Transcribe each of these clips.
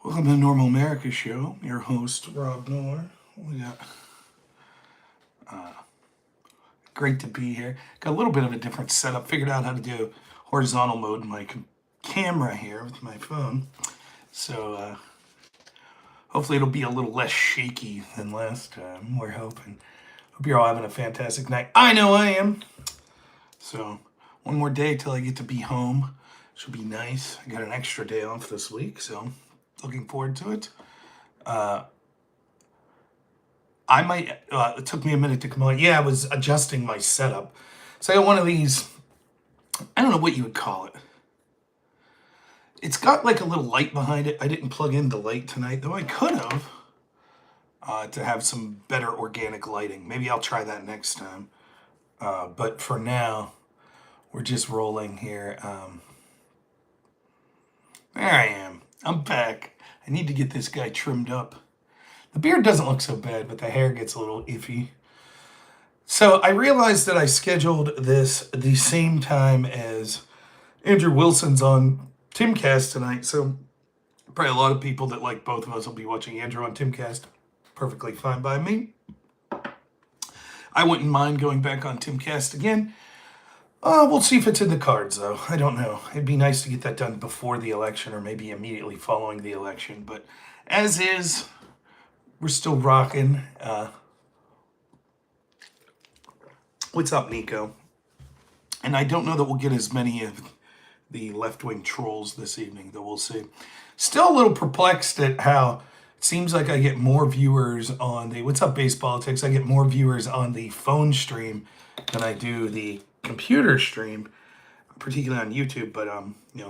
Welcome to Normal America Show. Your host, Rob Noor. We got great to be here. Got a little bit of a different setup. Figured out how to do horizontal mode in my camera here with my phone. So hopefully it'll be a little less shaky than last time. We're hoping. Hope you're all having a fantastic night. I know I am. So one more day till I get to be home. Should be nice. I got an extra day off this week, so looking forward to it. It took me a minute to come on. Yeah, I was adjusting my setup. So I got one of these, I don't know what you would call it. It's got like a little light behind it. I didn't plug in the light tonight, though I could have to have some better organic lighting. Maybe I'll try that next time. But for now, we're just rolling here. There I am. I'm back. I need to get this guy trimmed up. The beard doesn't look so bad, but the hair gets a little iffy. So I realized that I scheduled this the same time as Andrew Wilson's on Timcast tonight. So probably a lot of people that like both of us will be watching Andrew on Timcast. Perfectly fine by me. I wouldn't mind going back on Timcast again. We'll see if it's in the cards, though. I don't know. It'd be nice to get that done before the election or maybe immediately following the election. But as is, we're still rocking. What's up, Nico? And I don't know that we'll get as many of the left-wing trolls this evening, though we'll see. Still a little perplexed at how it seems like I get more viewers on the What's Up Base Politics. I get more viewers on the phone stream than I do the computer stream, particularly on YouTube. But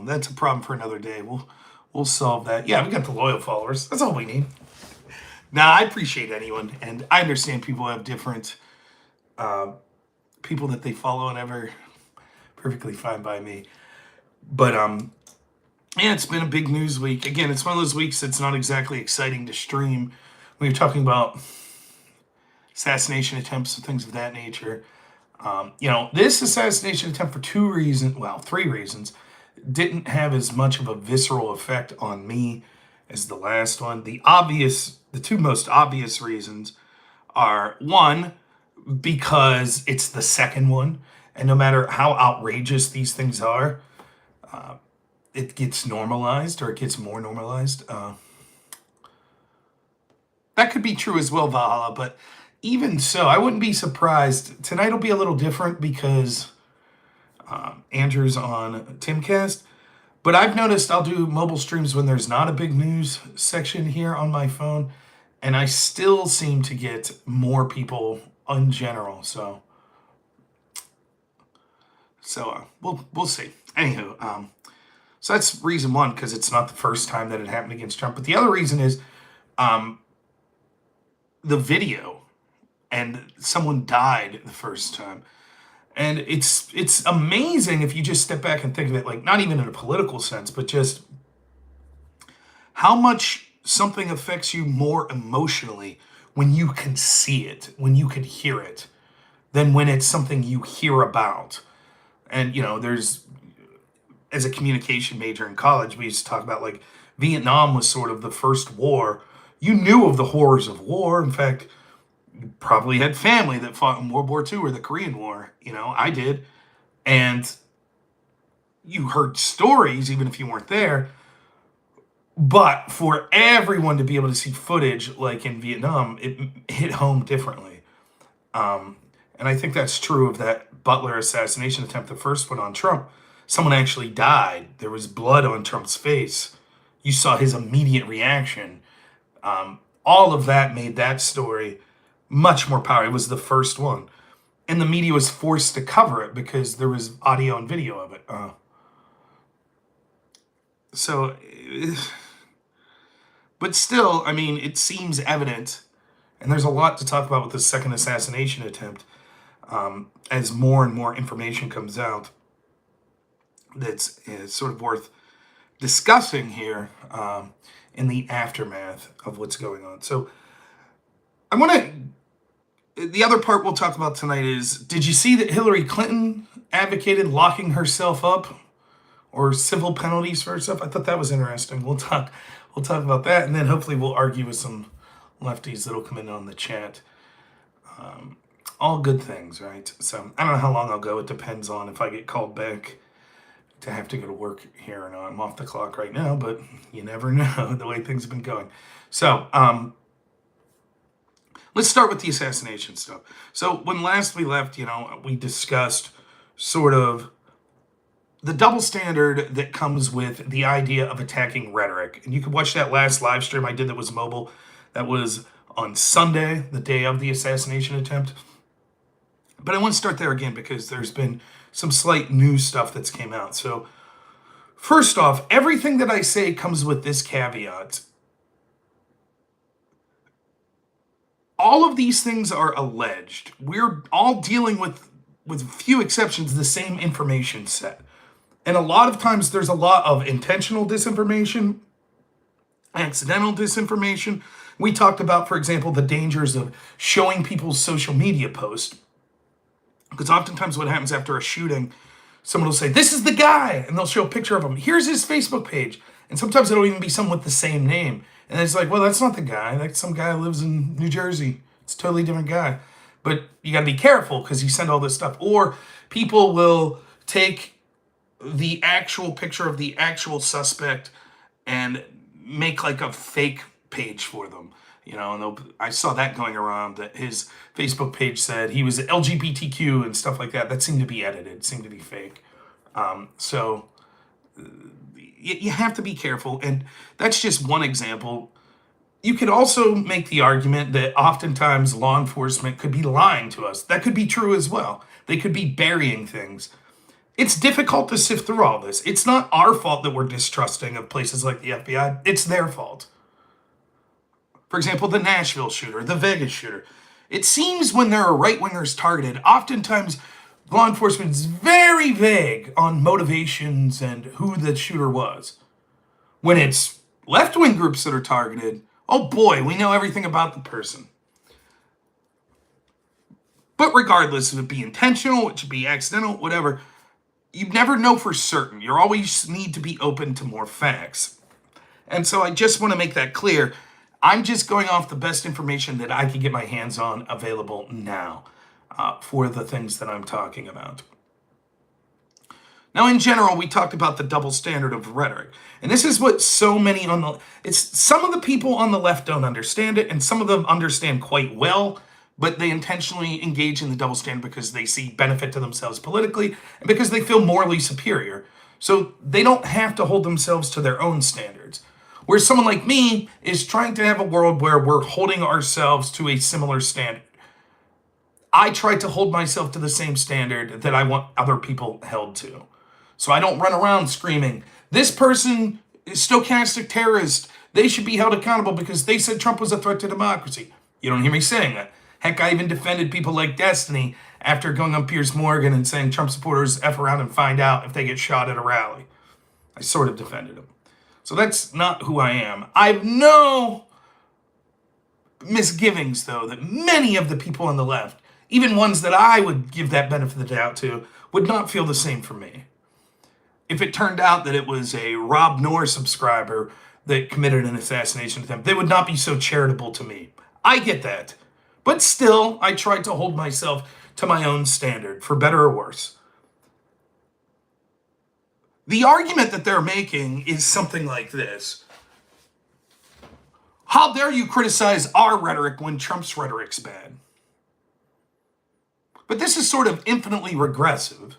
that's a problem for another day. We'll solve that. Yeah, we got the loyal followers. That's all we need. Now, I appreciate anyone, and I understand people have different people that they follow, and ever perfectly fine by me. But yeah, it's been a big news week. Again, it's one of those weeks that's not exactly exciting to stream. When you're talking about assassination attempts and things of that nature. This assassination attempt for three reasons, didn't have as much of a visceral effect on me as the last one. The two most obvious reasons are, one, because it's the second one, and no matter how outrageous these things are, it gets normalized, or it gets more normalized. That could be true as well, Valhalla, but even so, I wouldn't be surprised. Tonight will be a little different because Andrew's on Timcast. But I've noticed I'll do mobile streams when there's not a big news section here on my phone. And I still seem to get more people in general. So we'll see. Anywho, so that's reason one, because it's not the first time that it happened against Trump. But the other reason is the video. And someone died the first time. And it's amazing if you just step back and think of it, like, not even in a political sense, but just how much something affects you more emotionally when you can see it, when you can hear it, than when it's something you hear about. And, there's, as a communication major in college, we used to talk about, like, Vietnam was sort of the first war. You knew of the horrors of war. In fact, you probably had family that fought in World War II or the Korean War. I did. And you heard stories, even if you weren't there. But for everyone to be able to see footage like in Vietnam, it hit home differently. And I think that's true of that Butler assassination attempt, the first one on Trump. Someone actually died. There was blood on Trump's face. You saw his immediate reaction. All of that made that story much more powerful. It was the first one. And the media was forced to cover it because there was audio and video of it. But still, it seems evident, and there's a lot to talk about with the second assassination attempt, as more and more information comes out that's sort of worth discussing here in the aftermath of what's going on. So the other part we'll talk about tonight is, did you see that Hillary Clinton advocated locking herself up or civil penalties for stuff. I thought that was interesting. We'll talk about that, and then hopefully we'll argue with some lefties that'll come in on the chat. All good things, right? So I don't know how long I'll go. It depends on if I get called back to have to go to work here or not. I'm off the clock right now, but you never know the way things have been going. So let's start with the assassination stuff. So when last we left, we discussed sort of the double standard that comes with the idea of attacking rhetoric. And you can watch that last live stream I did that was mobile. That was on Sunday, the day of the assassination attempt. But I want to start there again because there's been some slight new stuff that's came out. So first off, everything that I say comes with this caveat. All of these things are alleged. We're all dealing with few exceptions, the same information set. And a lot of times there's a lot of intentional disinformation, accidental disinformation. We talked about, for example, the dangers of showing people's social media posts. Because oftentimes what happens after a shooting, someone will say, this is the guy, and they'll show a picture of him. Here's his Facebook page. And sometimes it'll even be someone with the same name. And it's like, well, that's not the guy. That's some guy who lives in New Jersey. It's a totally different guy. But you got to be careful because you send all this stuff. Or people will take the actual picture of the actual suspect and make like a fake page for them. And I saw that going around, that his Facebook page said he was LGBTQ and stuff like that. That seemed to be edited, seemed to be fake. So you have to be careful. And that's just one example. You could also make the argument that oftentimes law enforcement could be lying to us. That could be true as well. They could be burying things. It's difficult to sift through all this. It's not our fault that we're distrusting of places like the FBI. It's their fault. For example, the Nashville shooter, the Vegas shooter. It seems when there are right-wingers targeted, oftentimes law enforcement is very vague on motivations and who the shooter was. When it's left-wing groups that are targeted, oh boy, we know everything about the person. But regardless of it be intentional, it should be accidental, whatever, you never know for certain. You always need to be open to more facts. And so I just want to make that clear. I'm just going off the best information that I can get my hands on available now for the things that I'm talking about. Now, in general, we talked about the double standard of rhetoric. And this is what some of the people on the left don't understand it, and some of them understand quite well, but they intentionally engage in the double standard because they see benefit to themselves politically and because they feel morally superior. So they don't have to hold themselves to their own standards. Where someone like me is trying to have a world where we're holding ourselves to a similar standard. I try to hold myself to the same standard that I want other people held to. So I don't run around screaming, this person is stochastic terrorist. They should be held accountable because they said Trump was a threat to democracy. You don't hear me saying that. Heck, I even defended people like Destiny after going on Piers Morgan and saying Trump supporters F around and find out if they get shot at a rally. I sort of defended him. So that's not who I am. I have no misgivings, though, that many of the people on the left, even ones that I would give that benefit of the doubt to, would not feel the same for me. If it turned out that it was a Rob Noor subscriber that committed an assassination attempt, they would not be so charitable to me. I get that. But still, I tried to hold myself to my own standard, for better or worse. The argument that they're making is something like this. How dare you criticize our rhetoric when Trump's rhetoric's bad? But this is sort of infinitely regressive.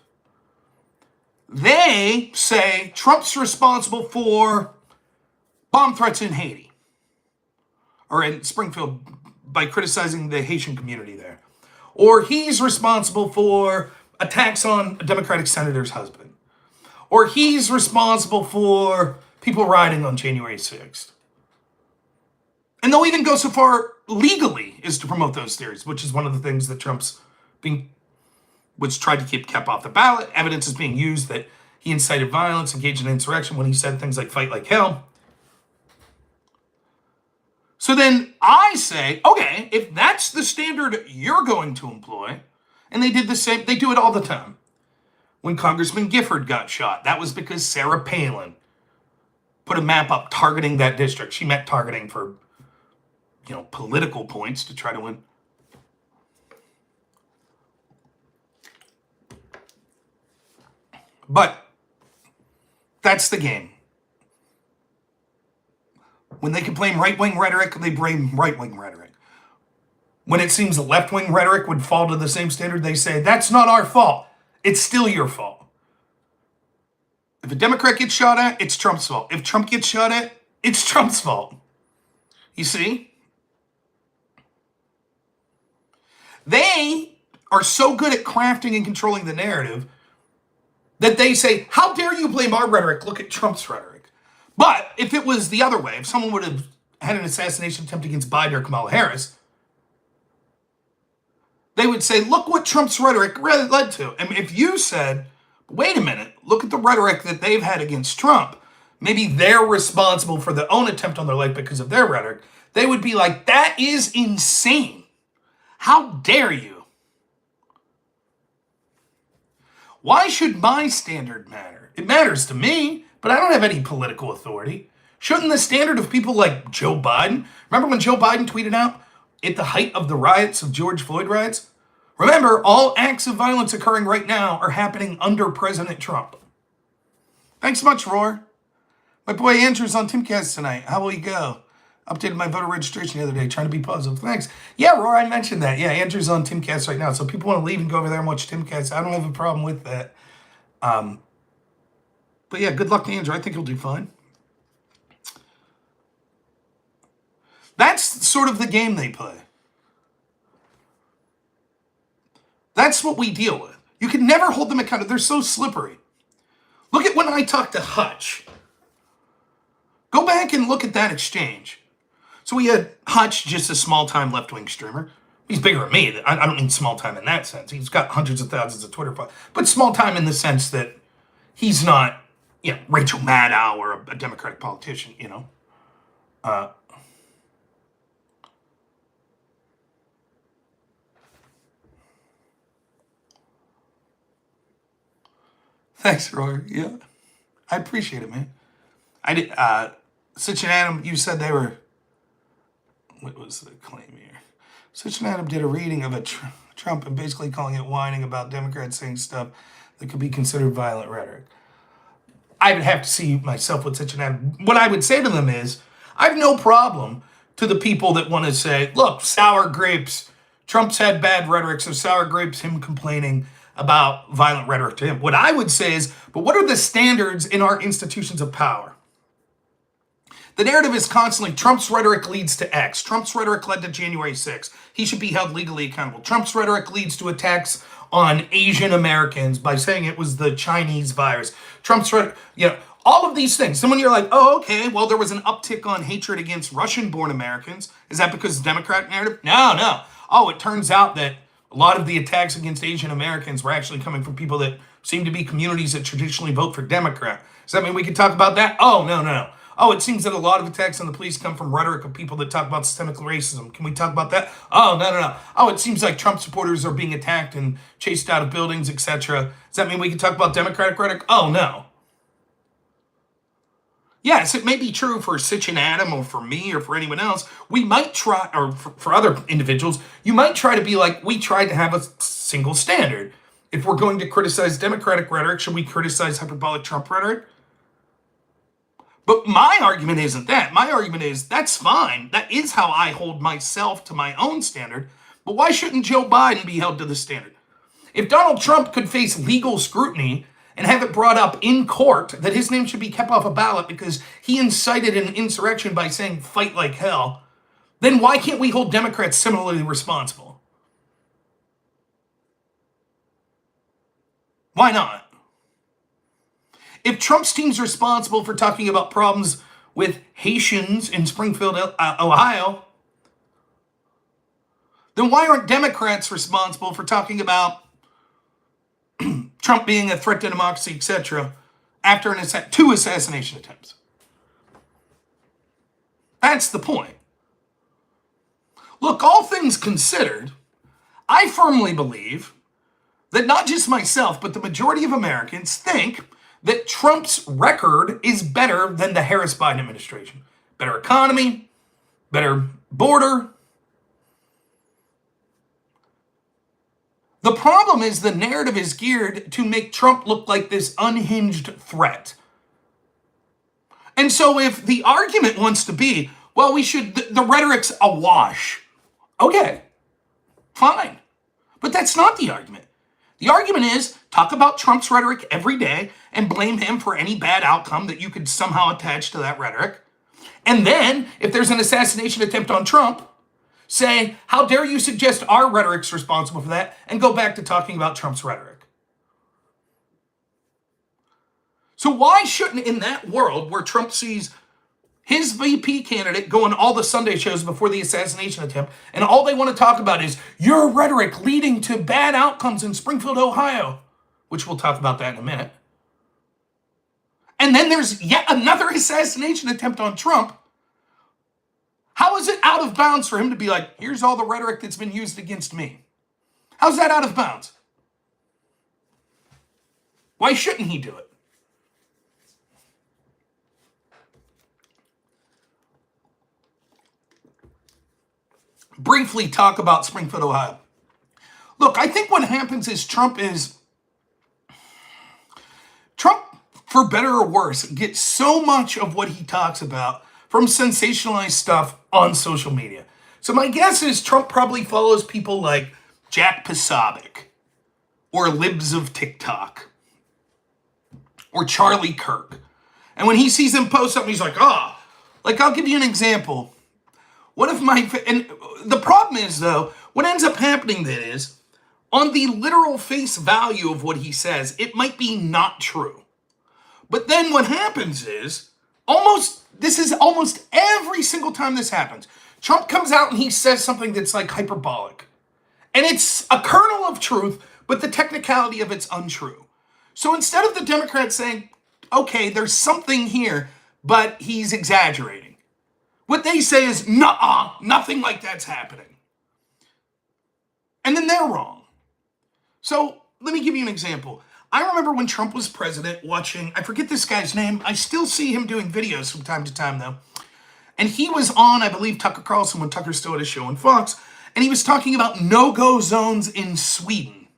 They say Trump's responsible for bomb threats in Haiti or in Springfield by criticizing the Haitian community there. Or he's responsible for attacks on a Democratic senator's husband. Or he's responsible for people rioting on January 6th. And they'll even go so far legally as to promote those theories, which is one of the things that which tried to keep kept off the ballot. Evidence is being used that he incited violence, engaged in insurrection when he said things like fight like hell. So then I say, okay, if that's the standard you're going to employ, and they did the same, they do it all the time. when Congressman Gifford got shot. That was because Sarah Palin put a map up targeting that district. She meant targeting for, political points to try to win. But that's the game. When they can blame right-wing rhetoric, they blame right-wing rhetoric. When it seems left-wing rhetoric would fall to the same standard, they say, that's not our fault. It's still your fault. If a Democrat gets shot at, it's Trump's fault. If Trump gets shot at, it's Trump's fault. You see? They are so good at crafting and controlling the narrative that they say, how dare you blame our rhetoric? Look at Trump's rhetoric. But if it was the other way, if someone would have had an assassination attempt against Biden or Kamala Harris, they would say, look what Trump's rhetoric led to. And if you said, wait a minute, look at the rhetoric that they've had against Trump, maybe they're responsible for their own attempt on their life because of their rhetoric, they would be like, that is insane. How dare you? Why should my standard matter? It matters to me, but I don't have any political authority. Shouldn't the standard of people like Joe Biden? Remember when Joe Biden tweeted out at the height of the riots, of George Floyd riots? Remember, all acts of violence occurring right now are happening under President Trump. Thanks so much, Roar. My boy Andrew's on Timcast tonight. How will he go? Updated my voter registration the other day, trying to be positive. Thanks. Yeah, Roar, I mentioned that. Yeah, Andrew's on Timcast right now. So if people want to leave and go over there and watch Timcast, I don't have a problem with that. But yeah, good luck to Andrew. I think he'll do fine. That's sort of the game they play. That's what we deal with. You can never hold them accountable. They're so slippery. Look at when I talked to Hutch. Go back and look at that exchange. So we had Hutch, just a small-time left-wing streamer. He's bigger than me. I don't mean small-time in that sense. He's got hundreds of thousands of Twitter followers. But small-time in the sense that he's not, Rachel Maddow or a Democratic politician, Thanks, Roy. Yeah. I appreciate it, man. I did, Sitch and Adam, you said they were, what was the claim here? Sitch and Adam did a reading of a Trump and basically calling it whining about Democrats saying stuff that could be considered violent rhetoric. I would have to see myself with Sitch and Adam. What I would say to them is, I have no problem to the people that want to say, look, sour grapes, Trump's had bad rhetoric, so sour grapes, him complaining about violent rhetoric to him. What I would say is, but what are the standards in our institutions of power? The narrative is constantly, Trump's rhetoric leads to X. Trump's rhetoric led to January 6th. He should be held legally accountable. Trump's rhetoric leads to attacks on Asian Americans by saying it was the Chinese virus. Trump's rhetoric, all of these things. Someone you're like, oh, okay, well, there was an uptick on hatred against Russian-born Americans. Is that because of the Democrat narrative? No. Oh, it turns out that a lot of the attacks against Asian Americans were actually coming from people that seem to be communities that traditionally vote for Democrat. Does that mean we can talk about that? Oh, no. Oh, it seems that a lot of attacks on the police come from rhetoric of people that talk about systemic racism. Can we talk about that? Oh, no. Oh, it seems like Trump supporters are being attacked and chased out of buildings, etc. Does that mean we can talk about Democratic rhetoric? Oh, no. Yes, it may be true for Sitch and Adam or for me or for anyone else. We might try, or for other individuals, you might try to be like, we tried to have a single standard. If we're going to criticize Democratic rhetoric, should we criticize hyperbolic Trump rhetoric? But my argument isn't that. My argument is, that's fine. That is how I hold myself to my own standard. But why shouldn't Joe Biden be held to the standard? If Donald Trump could face legal scrutiny and have it brought up in court that his name should be kept off a ballot because he incited an insurrection by saying fight like hell, then why can't we hold Democrats similarly responsible? Why not? If Trump's team's responsible for talking about problems with Haitians in Springfield, Ohio, then why aren't Democrats responsible for talking about Trump being a threat to democracy, etc., after two assassination attempts? That's the point. Look, all things considered, I firmly believe that not just myself, but the majority of Americans think that Trump's record is better than the Harris-Biden administration. Better economy, better border. The problem is the narrative is geared to make Trump look like this unhinged threat. And so if the argument wants to be, well, the rhetoric's awash. Okay, fine. But that's not the argument. The argument is talk about Trump's rhetoric every day and blame him for any bad outcome that you could somehow attach to that rhetoric. And then, if there's an assassination attempt on Trump, say, how dare you suggest our rhetoric's responsible for that, and go back to talking about Trump's rhetoric. So why shouldn't, in that world where Trump sees his VP candidate go on all the Sunday shows before the assassination attempt, and all they want to talk about is your rhetoric leading to bad outcomes in Springfield, Ohio, which we'll talk about that in a minute. And then there's yet another assassination attempt on Trump. How is it out of bounds for him to be like, here's all the rhetoric that's been used against me? How's that out of bounds? Why shouldn't he do it? Briefly talk about Springfield, Ohio. Look, I think what happens is Trump, for better or worse, gets so much of what he talks about from sensationalized stuff on social media. So my guess is Trump probably follows people like Jack Posobiec or Libs of TikTok or Charlie Kirk. And when he sees them post something, he's like, I'll give you an example. And the problem is, though, what ends up happening then is, on the literal face value of what he says, it might be not true. But then what happens is, this is almost every single time this happens, Trump comes out and he says something that's like hyperbolic. And it's a kernel of truth, but the technicality of it's untrue. So instead of the Democrats saying, okay, there's something here, but he's exaggerating, what they say is, nuh-uh, nothing like that's happening. And then they're wrong. So let me give you an example. I remember when Trump was president watching, I forget this guy's name. I still see him doing videos from time to time, though. And he was on, I believe, Tucker Carlson when Tucker still had a show on Fox. And he was talking about no-go zones in Sweden,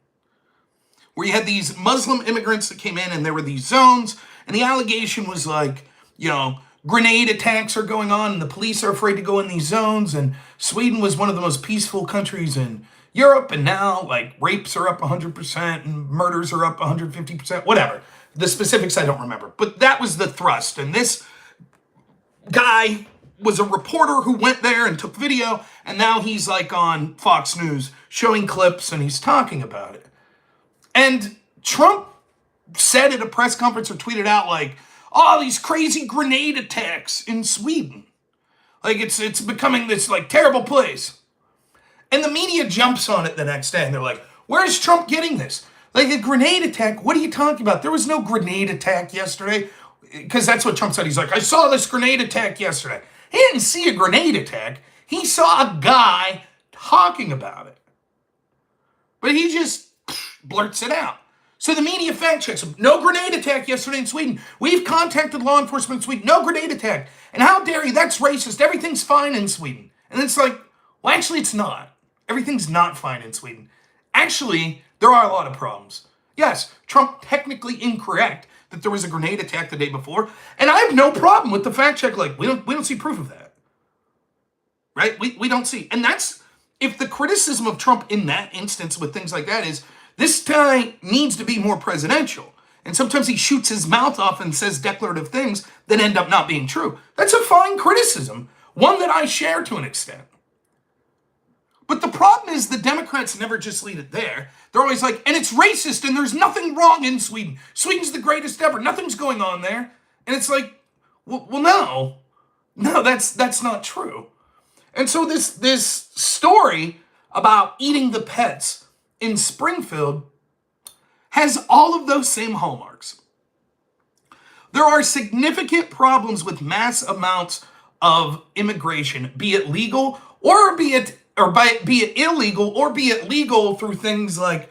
where you had these Muslim immigrants that came in and there were these zones. And the allegation was like, grenade attacks are going on and the police are afraid to go in these zones. And Sweden was one of the most peaceful countries in Europe. And now, rapes are up 100% and murders are up 150%, whatever. The specifics I don't remember. But that was the thrust. And this guy was a reporter who went there and took video. And now he's on Fox News showing clips and he's talking about it. And Trump said at a press conference or tweeted out these crazy grenade attacks in Sweden. It's becoming this terrible place. And the media jumps on it the next day and they're like, where's Trump getting this? A grenade attack? What are you talking about? There was no grenade attack yesterday. Because that's what Trump said. He's like, I saw this grenade attack yesterday. He didn't see a grenade attack. He saw a guy talking about it. But he just blurts it out. So the media fact checks him. No grenade attack yesterday in Sweden. We've contacted law enforcement in Sweden. No grenade attack. And how dare you? That's racist. Everything's fine in Sweden. And it's well, actually it's not. Everything's not fine in Sweden. Actually, there are a lot of problems. Yes, Trump technically incorrect that there was a grenade attack the day before. And I have no problem with the fact check. We don't see proof of that. Right? We don't see. And that's, if the criticism of Trump in that instance with things like that is, this guy needs to be more presidential. And sometimes he shoots his mouth off and says declarative things that end up not being true. That's a fine criticism, one that I share to an extent. But the problem is the Democrats never just leave it there. They're always and it's racist and there's nothing wrong in Sweden. Sweden's the greatest ever. Nothing's going on there. And it's no, that's not true. And so this story about eating the pets in Springfield has all of those same hallmarks. There are significant problems with mass amounts of immigration, be it legal or be it illegal or be it legal through things like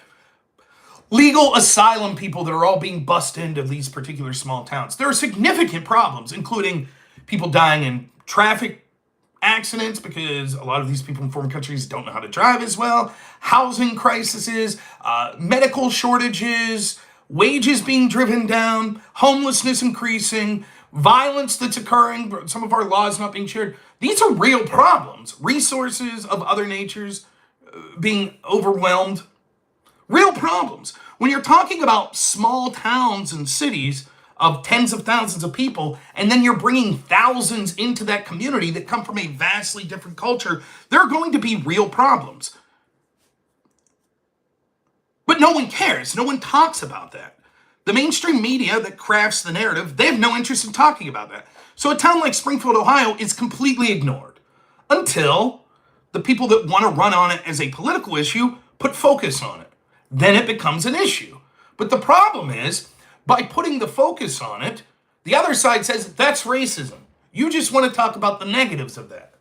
legal asylum people that are all being bussed into these particular small towns. There are significant problems, including people dying in traffic accidents because a lot of these people in foreign countries don't know how to drive as well, housing crises, medical shortages, wages being driven down, homelessness increasing, violence that's occurring, some of our laws not being shared. These are real problems. Resources of other natures being overwhelmed. Real problems. When you're talking about small towns and cities of tens of thousands of people, and then you're bringing thousands into that community that come from a vastly different culture, there are going to be real problems. But no one cares. No one talks about that. The mainstream media that crafts the narrative, they have no interest in talking about that. So a town like Springfield, Ohio is completely ignored until the people that want to run on it as a political issue put focus on it. Then it becomes an issue. But the problem is, by putting the focus on it, the other side says that's racism. You just want to talk about the negatives of that.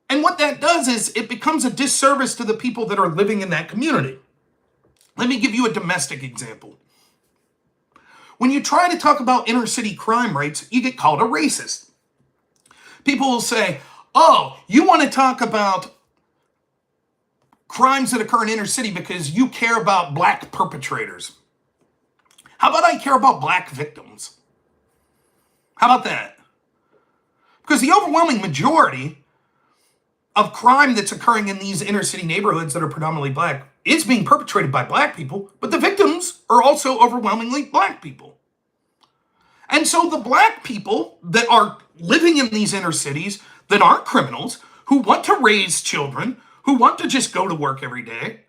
And what that does is it becomes a disservice to the people that are living in that community. Let me give you a domestic example. When you try to talk about inner city crime rates, you get called a racist. People will say, oh, you want to talk about crimes that occur in inner city because you care about black perpetrators. How about I care about black victims? How about that? Because the overwhelming majority of crime that's occurring in these inner city neighborhoods that are predominantly black is being perpetrated by black people, but the victims are also overwhelmingly black people. And so the black people that are living in these inner cities that aren't criminals, who want to raise children, who want to just go to work every day,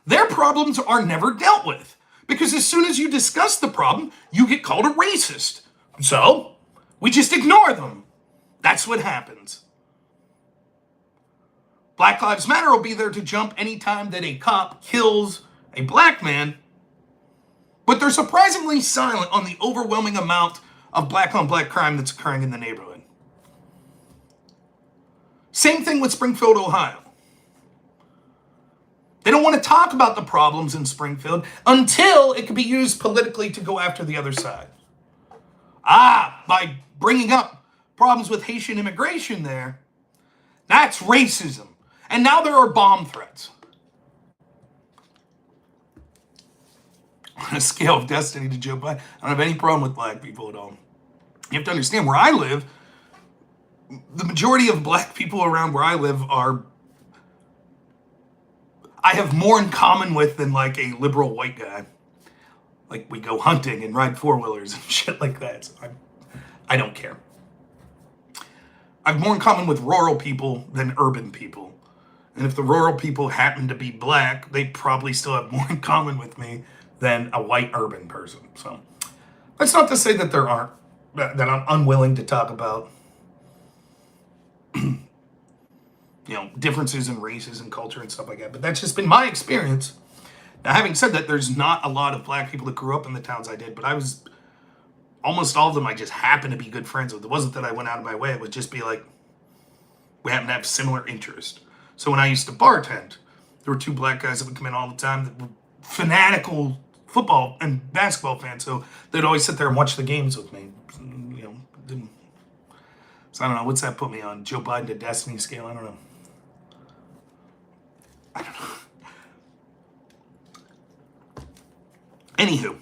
their problems are never dealt with. Because as soon as you discuss the problem, you get called a racist. So, we just ignore them. That's what happens. Black Lives Matter will be there to jump anytime that a cop kills a black man, but they're surprisingly silent on the overwhelming amount of black on black crime that's occurring in the neighborhood. Same thing with Springfield, Ohio. They don't want to talk about the problems in Springfield until it can be used politically to go after the other side. By bringing up problems with Haitian immigration there, that's racism. And now there are bomb threats. On a scale of destiny to Joe Biden, I don't have any problem with black people at all. You have to understand, where I live, the majority of black people around where I live I have more in common with than like a liberal white guy. Like we go hunting and ride four-wheelers and shit like that. So I don't care. I have more in common with rural people than urban people. And if the rural people happen to be black, they probably still have more in common with me than a white urban person. So that's not to say that that I'm unwilling to talk about differences in races and culture and stuff like that. But that's just been my experience. Now, having said that, there's not a lot of black people that grew up in the towns I did, but almost all of them I just happened to be good friends with. It wasn't that I went out of my way. It would just be like, we happen to have similar interest. So when I used to bartend, there were two black guys that would come in all the time that were fanatical football and basketball fans. So they'd always sit there and watch the games with me. So I don't know, what's that put me on? Joe Biden to Destiny scale? I don't know. Anywho.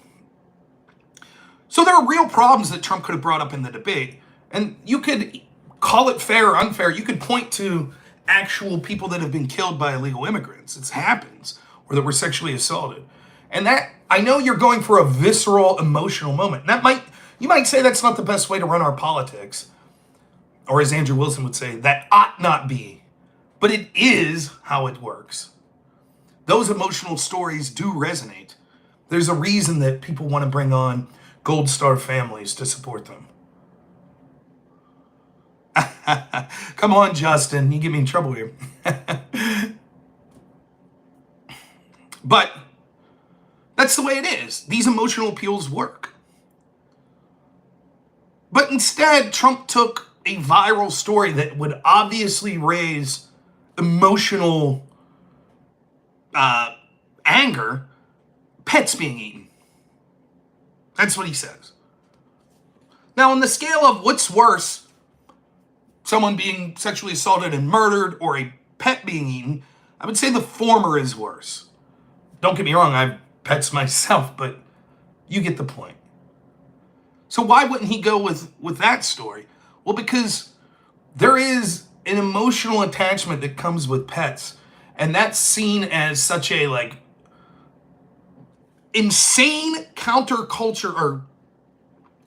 So there are real problems that Trump could have brought up in the debate. And you could call it fair or unfair. You could point to actual people that have been killed by illegal immigrants. It happens. Or that were sexually assaulted. And that, I know you're going for a visceral, emotional moment. You might say that's not the best way to run our politics. Or as Andrew Wilson would say, that ought not be. But it is how it works. Those emotional stories do resonate. There's a reason that people want to bring on Gold Star families to support them. Come on, Justin. You get me in trouble here. But that's the way it is. These emotional appeals work. But instead, Trump took a viral story that would obviously raise emotional anger pets being eaten. That's what he says. Now, on the scale of what's worse, someone being sexually assaulted and murdered or a pet being eaten, I would say the former is worse. Don't get me wrong, I have pets myself, but you get the point. So why wouldn't he go with that story? Well, because there is an emotional attachment that comes with pets, and that's seen as such a insane counterculture, or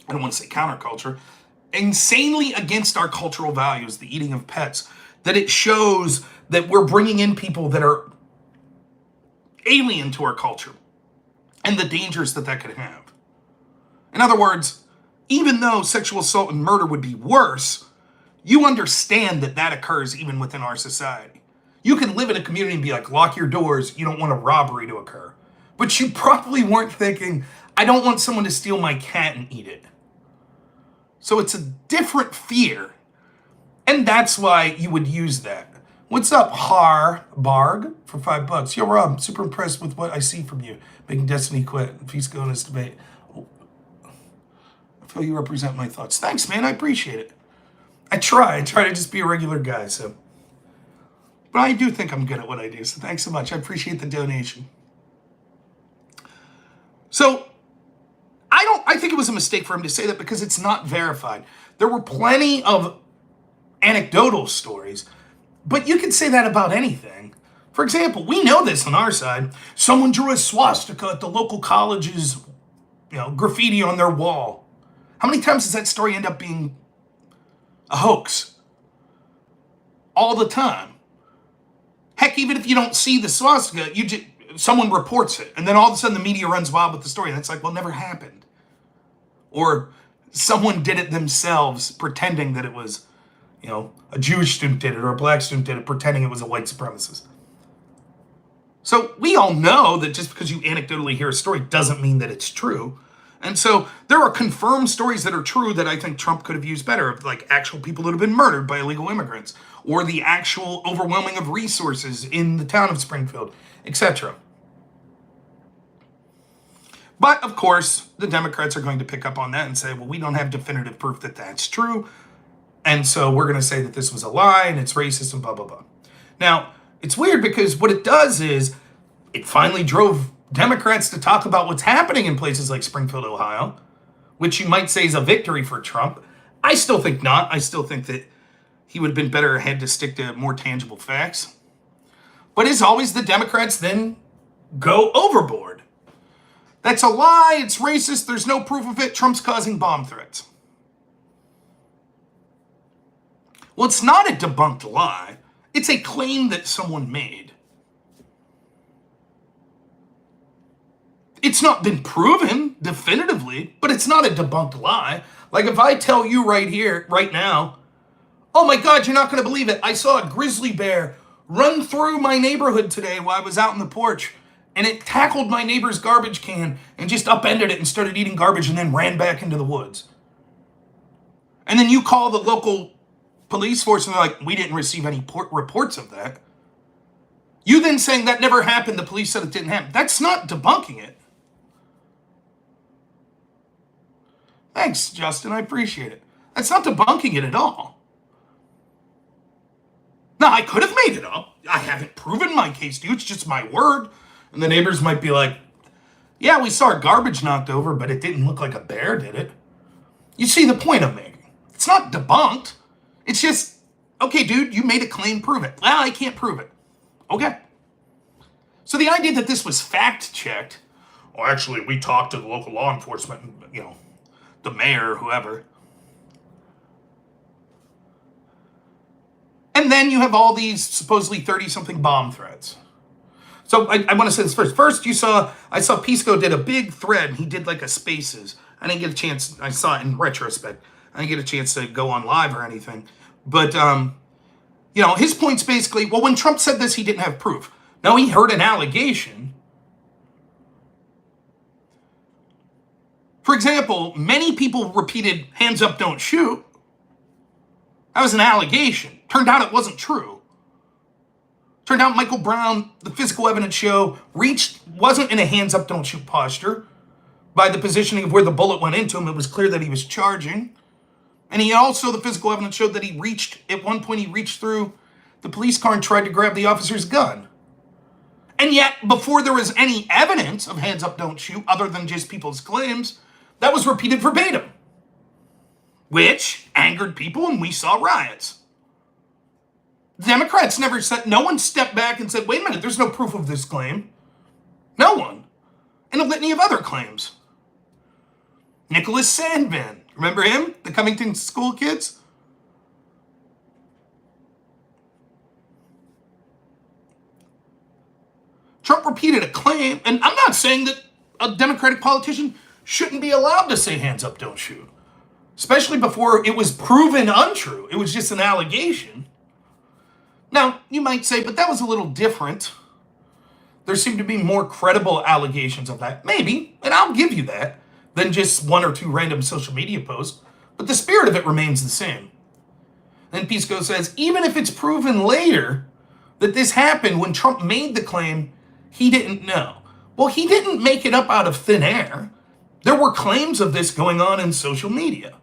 I don't want to say counterculture, insanely against our cultural values, the eating of pets, that it shows that we're bringing in people that are alien to our culture and the dangers that could have. In other words, even though sexual assault and murder would be worse, you understand that occurs even within our society. You can live in a community and be like, lock your doors, you don't want a robbery to occur. But you probably weren't thinking, I don't want someone to steal my cat and eat it. So it's a different fear. And that's why you would use that. What's up, Barg, for $5? Yo, Rob, super impressed with what I see from you. Making Destiny quit. If he's going this debate. I feel you represent my thoughts. Thanks, man. I appreciate it. I try to just be a regular guy, so. But I do think I'm good at what I do, so thanks so much. I appreciate the donation. So, I think it was a mistake for him to say that because it's not verified. There were plenty of anecdotal stories, but you can say that about anything. For example, we know this on our side. Someone drew a swastika at the local college's, graffiti on their wall. How many times does that story end up being a hoax? All the time. Heck, even if you don't see the swastika, someone reports it, and then all of a sudden the media runs wild with the story, and it's like, well, it never happened. Or someone did it themselves, pretending that it was, a Jewish student did it, or a black student did it, pretending it was a white supremacist. So we all know that just because you anecdotally hear a story doesn't mean that it's true. And so there are confirmed stories that are true that I think Trump could have used better, like actual people that have been murdered by illegal immigrants, or the actual overwhelming of resources in the town of Springfield, etc. But, of course, the Democrats are going to pick up on that and say, well, we don't have definitive proof that that's true, and so we're going to say that this was a lie and it's racist and blah, blah, blah. Now, it's weird because what it does is it finally drove Democrats to talk about what's happening in places like Springfield, Ohio, which you might say is a victory for Trump. I still think not. I still think that he would have been better ahead to stick to more tangible facts. But as always, the Democrats then go overboard. That's a lie. It's racist. There's no proof of it. Trump's causing bomb threats. Well, it's not a debunked lie. It's a claim that someone made. It's not been proven definitively, but it's not a debunked lie. Like if I tell you right here, right now, oh my God, you're not going to believe it. I saw a grizzly bear run through my neighborhood today while I was out on the porch, and it tackled my neighbor's garbage can and just upended it and started eating garbage and then ran back into the woods. And then you call the local police force and they're like, we didn't receive any reports of that. You then saying that never happened, the police said it didn't happen. That's not debunking it. Thanks, Justin, I appreciate it. That's not debunking it at all. Now, I could have made it up. I haven't proven my case to you, it's just my word. And the neighbors might be like, yeah, we saw our garbage knocked over, but it didn't look like a bear, did it? You see the point I'm making. It's not debunked. It's just, okay, dude, you made a claim, prove it. Well, I can't prove it. Okay. So the idea that this was fact-checked, well, actually, we talked to the local law enforcement, the mayor, whoever. And then you have all these supposedly 30-something bomb threats. So I want to say this first. First, I saw Pisco did a big thread. He did like a spaces. I didn't get a chance. I saw it in retrospect. I didn't get a chance to go on live or anything. But, his point's basically, well, when Trump said this, he didn't have proof. No, he heard an allegation. For example, many people repeated, hands up, don't shoot. That was an allegation. Turned out it wasn't true. Turned out Michael Brown, the physical evidence show, wasn't in a hands up, don't shoot posture. By the positioning of where the bullet went into him, it was clear that he was charging. And the physical evidence showed that at one point he reached through the police car and tried to grab the officer's gun. And yet, before there was any evidence of hands up, don't shoot, other than just people's claims, that was repeated verbatim, which angered people, and we saw riots. Democrats no one stepped back and said, wait a minute, there's no proof of this claim. No one. And a litany of other claims. Nicholas Sandman, remember him? The Covington school kids? Trump repeated a claim, and I'm not saying that a Democratic politician shouldn't be allowed to say hands up, don't shoot. Especially before it was proven untrue. It was just an allegation. Now, you might say, but that was a little different. There seemed to be more credible allegations of that. Maybe, and I'll give you that, than just one or two random social media posts. But the spirit of it remains the same. And Pisco says, even if it's proven later that this happened when Trump made the claim, he didn't know. Well, he didn't make it up out of thin air. There were claims of this going on in social media.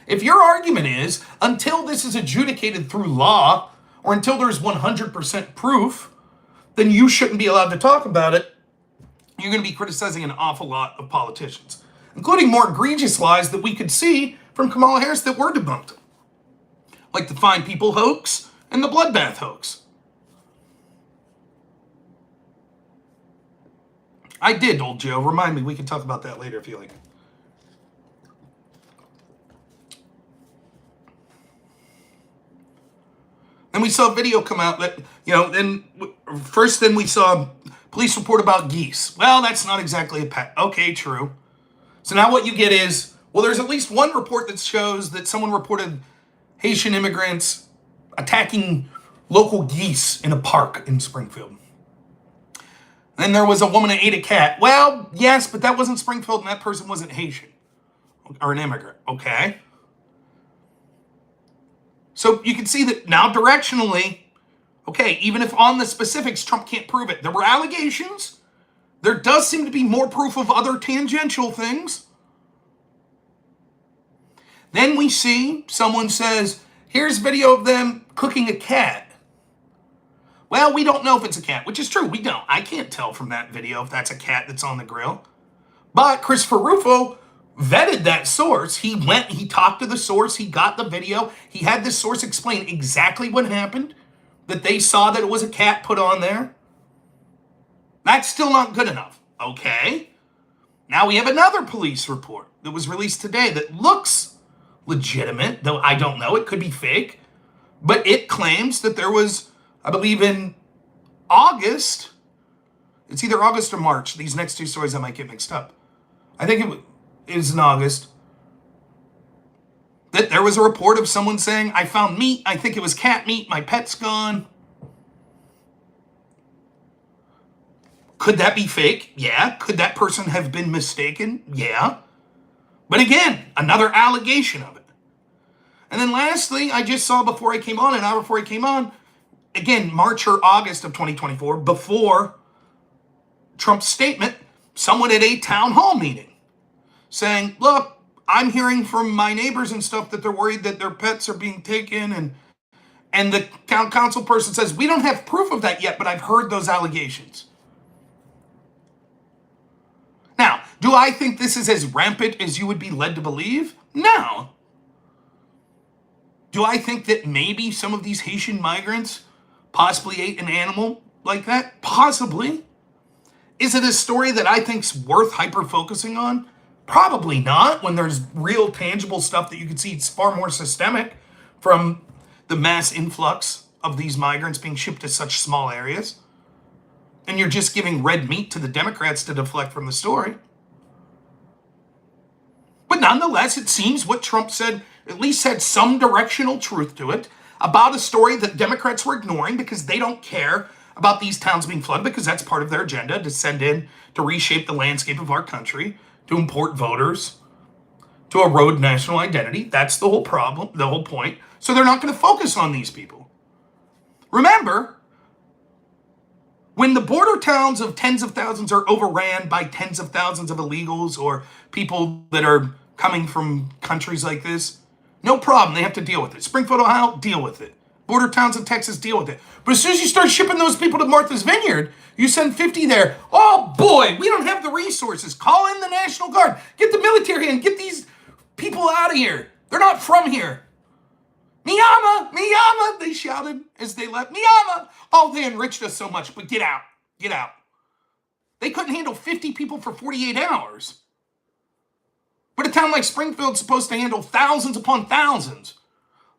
If your argument is, until this is adjudicated through law, or until there's 100% proof, then you shouldn't be allowed to talk about it, you're going to be criticizing an awful lot of politicians, including more egregious lies that we could see from Kamala Harris that were debunked, like the Fine People hoax and the bloodbath hoax. I did, old Joe. Remind me, we can talk about that later if you like. Then we saw a video come out that, then we saw police report about geese. Well, that's not exactly a pet. Okay, true. So now what you get is, there's at least one report that shows that someone reported Haitian immigrants attacking local geese in a park in Springfield. Then there was a woman that ate a cat. Well, yes, but that wasn't Springfield and that person wasn't Haitian or an immigrant. Okay. So you can see that now directionally, okay, even if on the specifics, Trump can't prove it. There were allegations. There does seem to be more proof of other tangential things. Then we see someone says, here's video of them cooking a cat. Well, we don't know if it's a cat, which is true. We don't. I can't tell from that video if that's a cat that's on the grill. But Christopher Rufo vetted that source. He talked to the source, he got the video, he had the source explain exactly what happened, that they saw that it was a cat put on there. That's still not good enough. Okay. Now we have another police report that was released today that looks legitimate, though I don't know, it could be fake, but it claims that there was, I believe in August, it's either August or March, these next two stories I might get mixed up. I think it is in August, that there was a report of someone saying, I found meat, I think it was cat meat, my pet's gone. Could that be fake? Yeah. Could that person have been mistaken? Yeah. But again, another allegation of it. And then lastly, I just saw before I came on, an hour before I came on, again, March or August of 2024, before Trump's statement, someone at a town hall meeting saying, look, I'm hearing from my neighbors and stuff that they're worried that their pets are being taken. And the town council person says, we don't have proof of that yet, but I've heard those allegations. Now, do I think this is as rampant as you would be led to believe? No. Do I think that maybe some of these Haitian migrants possibly ate an animal like that? Possibly. Is it a story that I think's worth hyper-focusing on? Probably not, when there's real tangible stuff that you can see. It's far more systemic from the mass influx of these migrants being shipped to such small areas. And you're just giving red meat to the Democrats to deflect from the story. But nonetheless, it seems what Trump said at least had some directional truth to it about a story that Democrats were ignoring because they don't care about these towns being flooded, because that's part of their agenda, to send in, to reshape the landscape of our country, to import voters, to erode national identity. That's the whole problem, the whole point. So they're not going to focus on these people. Remember, When the border towns of tens of thousands are overran by tens of thousands of illegals or people that are coming from countries like this, no problem. They have to deal with it. Springfield, Ohio, deal with it. Border towns in Texas, deal with it. But as soon as you start shipping those people to Martha's Vineyard, you send 50 there. Oh boy, we don't have the resources. Call in the National Guard. Get the military in. Get these people out of here. They're not from here. Miyama, Miyama, they shouted as they left. Miyama. Oh, they enriched us so much, but get out. Get out. They couldn't handle 50 people for 48 hours. But a town like Springfield's supposed to handle thousands upon thousands.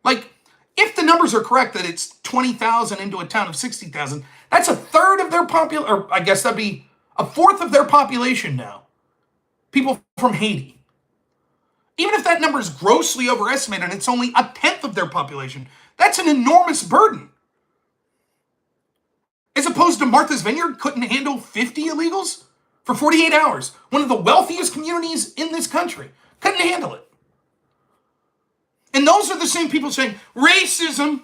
Like, if the numbers are correct that it's 20,000 into a town of 60,000, that's a third of their population, or I guess that'd be a fourth of their population now. People from Haiti. Even if that number is grossly overestimated and it's only a tenth of their population, that's an enormous burden. As opposed to Martha's Vineyard couldn't handle 50 illegals for 48 hours. One of the wealthiest communities in this country couldn't handle it. And those are the same people saying, racism.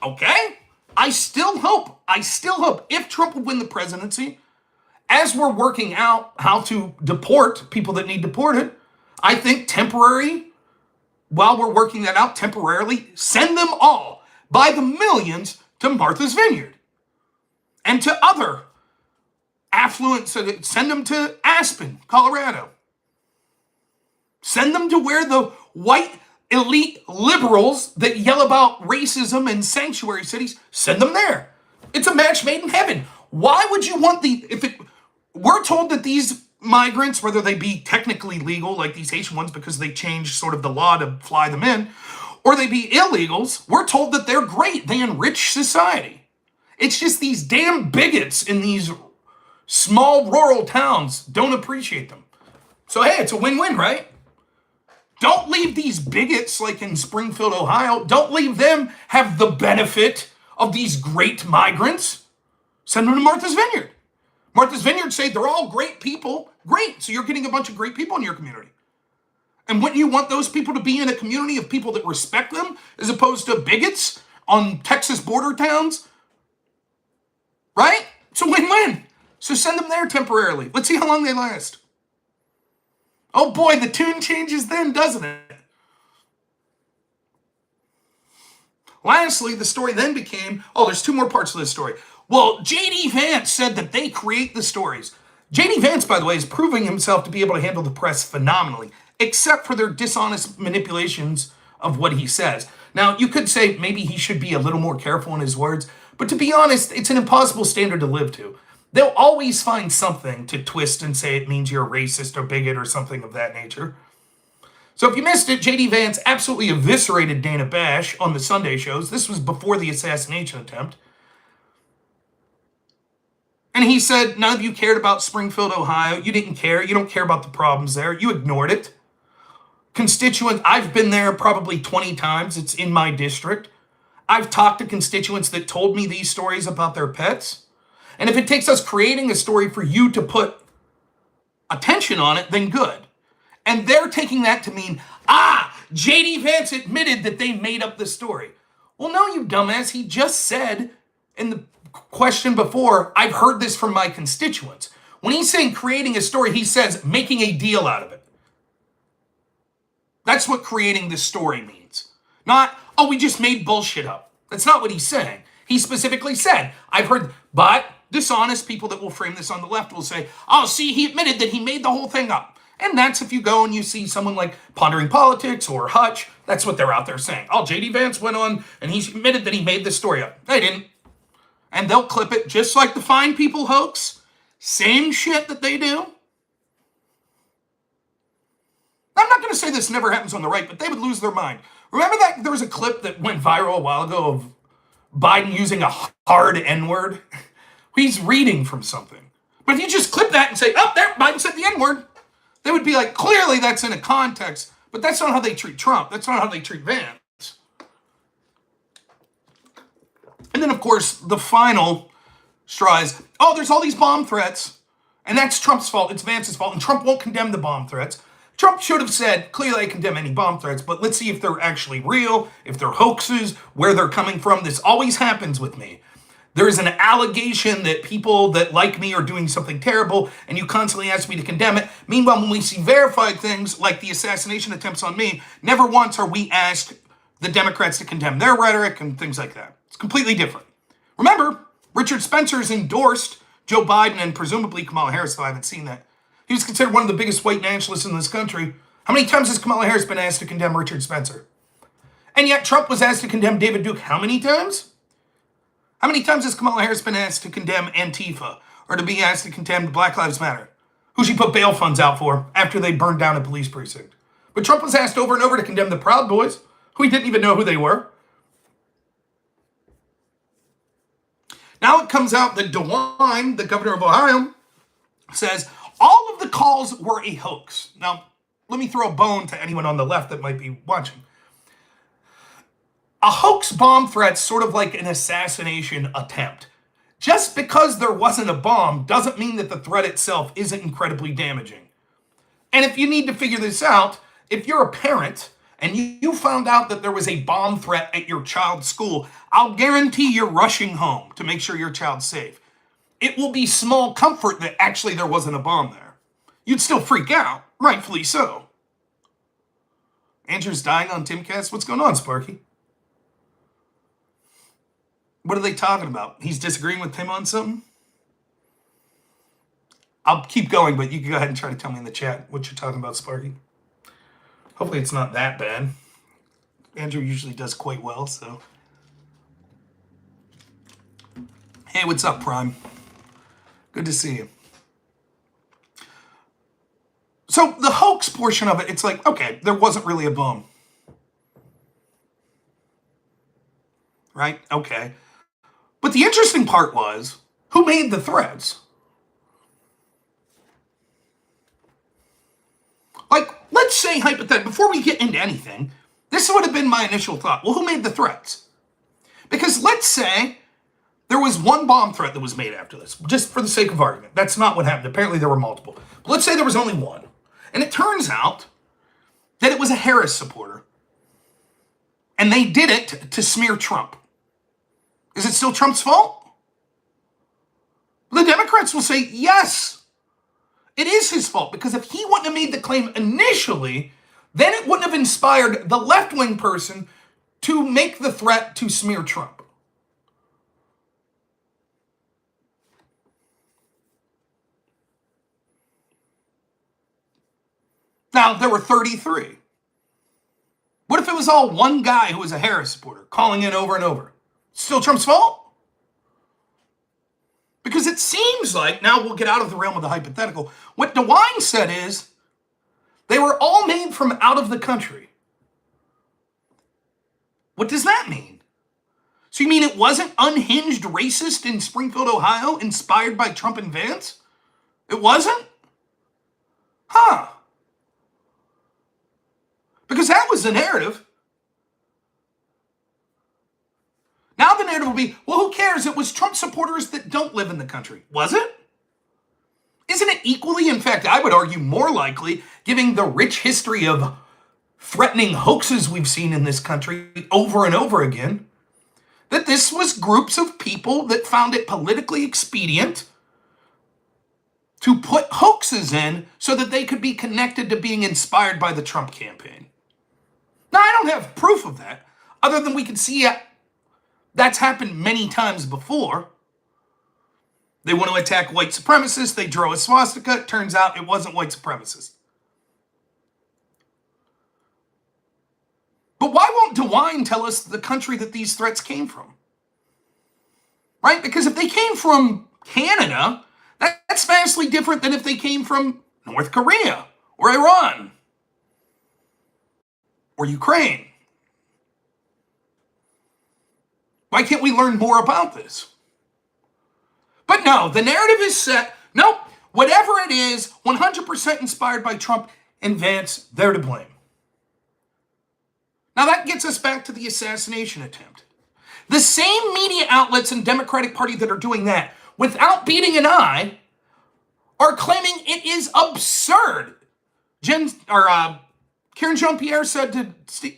Okay? I still hope if Trump would win the presidency, as we're working out how to deport people that need deported, I think while we're working that out, temporarily send them all by the millions to Martha's Vineyard and to other affluent, send them to Aspen, Colorado. Send them to where the white elite liberals that yell about racism in sanctuary cities, send them there. It's a match made in heaven. Why would you want we're told that these migrants, whether they be technically legal, like these Haitian ones, because they changed sort of the law to fly them in, or they be illegals, we're told that they're great. They enrich society. It's just these damn bigots in these small rural towns don't appreciate them. So hey, it's a win-win, right? Don't leave these bigots like in Springfield, Ohio. Don't leave them have the benefit of these great migrants. Send them to Martha's Vineyard. Martha's Vineyard say they're all great people. Great. So you're getting a bunch of great people in your community. And wouldn't you want those people to be in a community of people that respect them as opposed to bigots on Texas border towns? Right? It's a win-win. So send them there temporarily. Let's see how long they last. Oh boy, the tune changes then, doesn't it? Lastly, the story then became, there's two more parts of this story. Well, J.D. Vance said that they create the stories. J.D. Vance, by the way, is proving himself to be able to handle the press phenomenally, except for their dishonest manipulations of what he says. Now, you could say maybe he should be a little more careful in his words, but to be honest, it's an impossible standard to live to. They'll always find something to twist and say it means you're a racist or bigot or something of that nature. So if you missed it, J.D. Vance absolutely eviscerated Dana Bash on the Sunday shows. This was before the assassination attempt. And he said, none of you cared about Springfield, Ohio. You didn't care. You don't care about the problems there. You ignored it. Constituents, I've been there probably 20 times. It's in my district. I've talked to constituents that told me these stories about their pets. And if it takes us creating a story for you to put attention on it, then good. And they're taking that to mean, J.D. Vance admitted that they made up the story. Well, no, you dumbass. He just said in the question before, I've heard this from my constituents. When he's saying creating a story, he says making a deal out of it. That's what creating this story means. Not, we just made bullshit up. That's not what he's saying. He specifically said, I've heard, but dishonest people that will frame this on the left will say, see, he admitted that he made the whole thing up. And that's if you go and you see someone like Pondering Politics or Hutch, that's what they're out there saying. J.D. Vance went on and he admitted that he made this story up. They didn't. And they'll clip it just like the Fine People hoax. Same shit that they do. I'm not going to say this never happens on the right, but they would lose their mind. Remember that there was a clip that went viral a while ago of Biden using a hard N-word? He's reading from something. But if you just clip that and say, there, Biden said the N-word, they would be like, clearly that's in a context, but that's not how they treat Trump. That's not how they treat Vance. And then, of course, the final straw is, there's all these bomb threats, and that's Trump's fault. It's Vance's fault, and Trump won't condemn the bomb threats. Trump should have said, clearly I condemn any bomb threats, but let's see if they're actually real, if they're hoaxes, where they're coming from. This always happens with me. There is an allegation that people that like me are doing something terrible, and you constantly ask me to condemn it. Meanwhile, when we see verified things like the assassination attempts on me, never once are we asked the Democrats to condemn their rhetoric and things like that. It's completely different. Remember, Richard Spencer's endorsed Joe Biden and presumably Kamala Harris, though I haven't seen that. He was considered one of the biggest white nationalists in this country. How many times has Kamala Harris been asked to condemn Richard Spencer? And yet Trump was asked to condemn David Duke how many times? How many times has Kamala Harris been asked to condemn Antifa or to be asked to condemn Black Lives Matter, who she put bail funds out for after they burned down a police precinct? But Trump was asked over and over to condemn the Proud Boys, who he didn't even know who they were. Now it comes out that DeWine, the governor of Ohio, says all of the calls were a hoax. Now, let me throw a bone to anyone on the left that might be watching. A hoax bomb threat's sort of like an assassination attempt. Just because there wasn't a bomb doesn't mean that the threat itself isn't incredibly damaging. And if you need to figure this out, if you're a parent and you found out that there was a bomb threat at your child's school, I'll guarantee you're rushing home to make sure your child's safe. It will be small comfort that actually there wasn't a bomb there. You'd still freak out, rightfully so. Andrew's dying on Timcast. What's going on, Sparky? What are they talking about? He's disagreeing with Tim on something? I'll keep going, but you can go ahead and try to tell me in the chat what you're talking about, Sparky. Hopefully it's not that bad. Andrew usually does quite well, so. Hey, what's up, Prime? Good to see you. So the hoax portion of it, it's like, okay, there wasn't really a bomb. Right? Okay. But the interesting part was, who made the threats? Like, let's say hypothetically, before we get into anything, this would have been my initial thought. Well, who made the threats? Because let's say there was one bomb threat that was made after this, just for the sake of argument. That's not what happened. Apparently there were multiple. But let's say there was only one. And it turns out that it was a Harris supporter. And they did it to smear Trump. Is it still Trump's fault? The Democrats will say, yes, it is his fault. Because if he wouldn't have made the claim initially, then it wouldn't have inspired the left-wing person to make the threat to smear Trump. Now, there were 33. What if it was all one guy who was a Harris supporter calling in over and over? Still Trump's fault? Because it seems like, now we'll get out of the realm of the hypothetical, what DeWine said is, they were all made from out of the country. What does that mean? So you mean it wasn't unhinged racist in Springfield, Ohio, inspired by Trump and Vance? It wasn't? Huh. Because that was the narrative. Now the narrative will be, well, who cares? It was Trump supporters that don't live in the country. Was it? Isn't it equally, in fact, I would argue more likely, given the rich history of threatening hoaxes we've seen in this country over and over again, that this was groups of people that found it politically expedient to put hoaxes in so that they could be connected to being inspired by the Trump campaign. Now, I don't have proof of that, other than we can see that's happened many times before. They want to attack white supremacists. They draw a swastika. It turns out it wasn't white supremacists. But why won't DeWine tell us the country that these threats came from? Right? Because if they came from Canada, that's vastly different than if they came from North Korea or Iran or Ukraine. Why can't we learn more about this? But no, the narrative is set. Nope, whatever it is, 100% inspired by Trump and Vance, they're to blame. Now that gets us back to the assassination attempt. The same media outlets and Democratic Party that are doing that, without beating an eye, are claiming it is absurd. Karen Jean-Pierre said to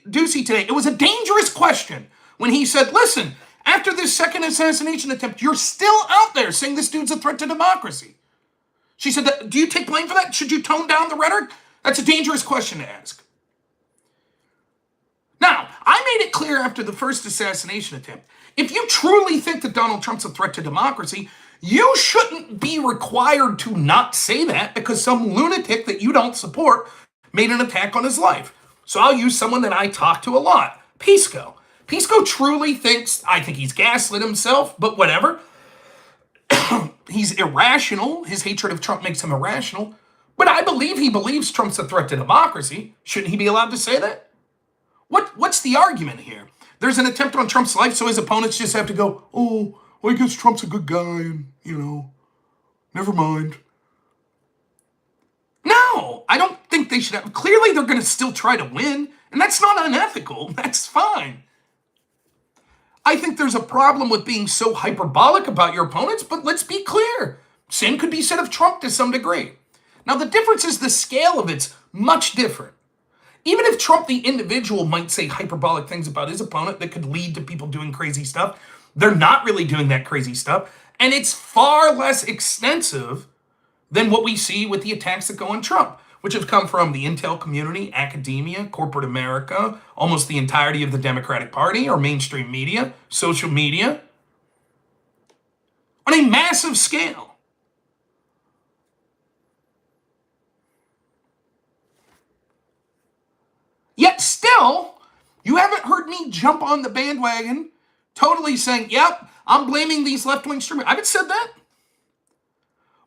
Ducey today, it was a dangerous question when he said, listen, After this second assassination attempt, you're still out there saying this dude's a threat to democracy. She said, do you take blame for that? Should you tone down the rhetoric? That's a dangerous question to ask. Now, I made it clear after the first assassination attempt, if you truly think that Donald Trump's a threat to democracy, you shouldn't be required to not say that because some lunatic that you don't support made an attack on his life. So I'll use someone that I talk to a lot, Pisco. Pisco truly thinks, I think he's gaslit himself, but whatever. He's irrational. His hatred of Trump makes him irrational. But I believe he believes Trump's a threat to democracy. Shouldn't he be allowed to say that? What's the argument here? There's an attempt on Trump's life, so his opponents just have to go, oh, well, I guess Trump's a good guy, and, never mind. No, I don't think they should have. Clearly, they're going to still try to win, and that's not unethical. That's fine. I think there's a problem with being so hyperbolic about your opponents, but let's be clear. Same could be said of Trump to some degree. Now, the difference is the scale of it's much different. Even if Trump, the individual, might say hyperbolic things about his opponent that could lead to people doing crazy stuff, they're not really doing that crazy stuff, and it's far less extensive than what we see with the attacks that go on Trump, which have come from the intel community, academia, corporate America, almost the entirety of the Democratic Party or mainstream media, social media, on a massive scale. Yet still, you haven't heard me jump on the bandwagon totally saying, yep, I'm blaming these left-wing streamers. I haven't said that.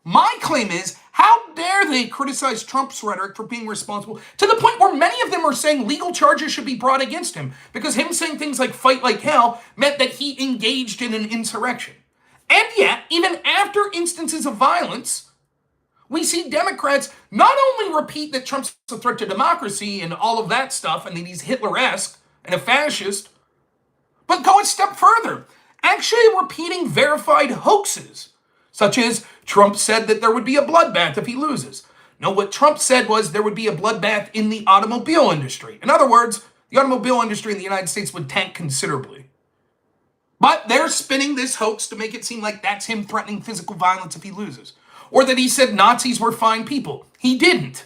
My claim is, how dare they criticize Trump's rhetoric for being responsible to the point where many of them are saying legal charges should be brought against him because him saying things like fight like hell meant that he engaged in an insurrection. And yet, even after instances of violence, we see Democrats not only repeat that Trump's a threat to democracy and all of that stuff and that he's Hitler-esque and a fascist, but go a step further, actually repeating verified hoaxes, such as Trump said that there would be a bloodbath if he loses. No, what Trump said was there would be a bloodbath in the automobile industry. In other words, the automobile industry in the United States would tank considerably. But they're spinning this hoax to make it seem like that's him threatening physical violence if he loses. Or that he said Nazis were fine people. He didn't.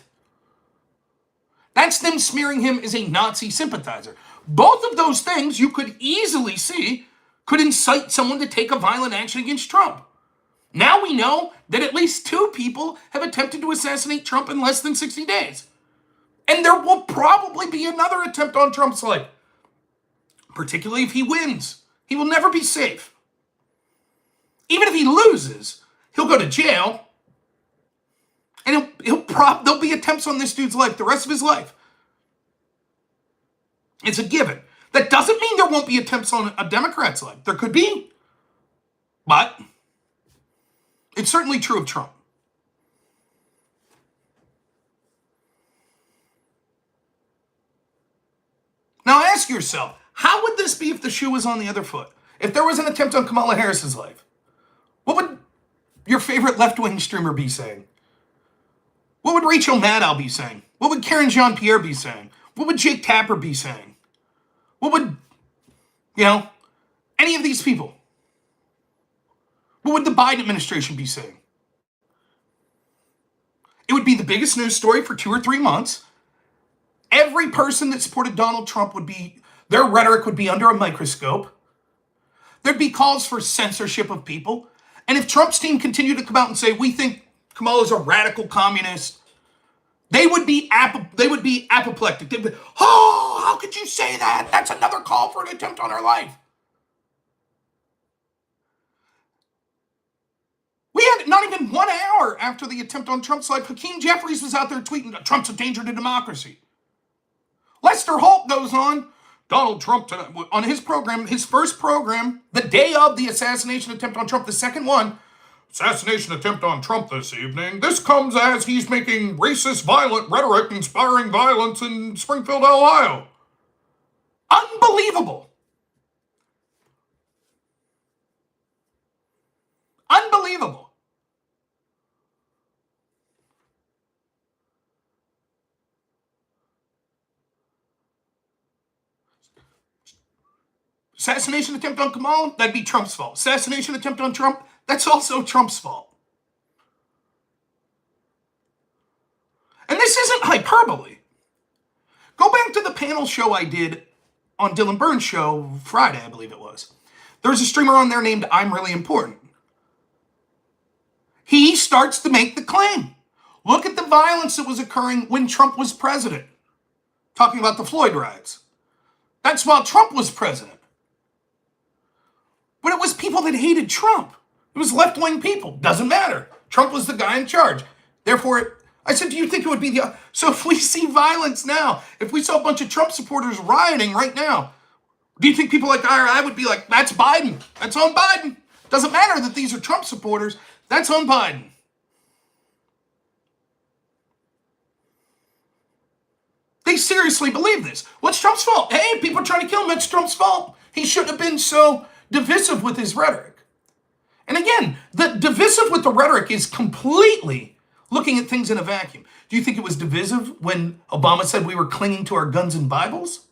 That's them smearing him as a Nazi sympathizer. Both of those things you could easily see could incite someone to take a violent action against Trump. Now we know that at least 2 people have attempted to assassinate Trump in less than 60 days. And there will probably be another attempt on Trump's life. Particularly if he wins. He will never be safe. Even if he loses, he'll go to jail. And there'll be attempts on this dude's life the rest of his life. It's a given. That doesn't mean there won't be attempts on a Democrat's life. There could be. But it's certainly true of Trump. Now ask yourself, how would this be if the shoe was on the other foot? If there was an attempt on Kamala Harris's life? What would your favorite left-wing streamer be saying? What would Rachel Maddow be saying? What would Karen Jean-Pierre be saying? What would Jake Tapper be saying? What would, any of these people? What would the Biden administration be saying? It would be the biggest news story for 2 or 3 months. Every person that supported Donald Trump their rhetoric would be under a microscope. There'd be calls for censorship of people. And if Trump's team continued to come out and say, we think Kamala's a radical communist, they would be apoplectic. They'd be, oh, how could you say that? That's another call for an attempt on her life. We had not even 1 hour after the attempt on Trump's life, Hakeem Jeffries was out there tweeting, Trump's a danger to democracy. Lester Holt goes on, Donald Trump, on his program, his first program, the day of the assassination attempt on Trump, the second one, assassination attempt on Trump this evening. This comes as he's making racist, violent rhetoric, inspiring violence in Springfield, Ohio. Unbelievable. Unbelievable. Assassination attempt on Kamala, that'd be Trump's fault. Assassination attempt on Trump, that's also Trump's fault. And this isn't hyperbole. Go back to the panel show I did on Dylan Burns' show Friday, I believe it was. There's a streamer on there named I'm Really Important. He starts to make the claim. Look at the violence that was occurring when Trump was president. Talking about the Floyd riots. That's while Trump was president. But it was people that hated Trump. It was left-wing people. Doesn't matter. Trump was the guy in charge. Therefore, I said, do you think it would be the... So if we see violence now, if we saw a bunch of Trump supporters rioting right now, do you think people like I would be like, that's Biden. That's on Biden. Doesn't matter that these are Trump supporters. That's on Biden. They seriously believe this. What's Trump's fault? Hey, people are trying to kill him. It's Trump's fault. He shouldn't have been so divisive with his rhetoric. And again, the divisive with the rhetoric is completely looking at things in a vacuum. Do you think it was divisive when Obama said we were clinging to our guns and Bibles?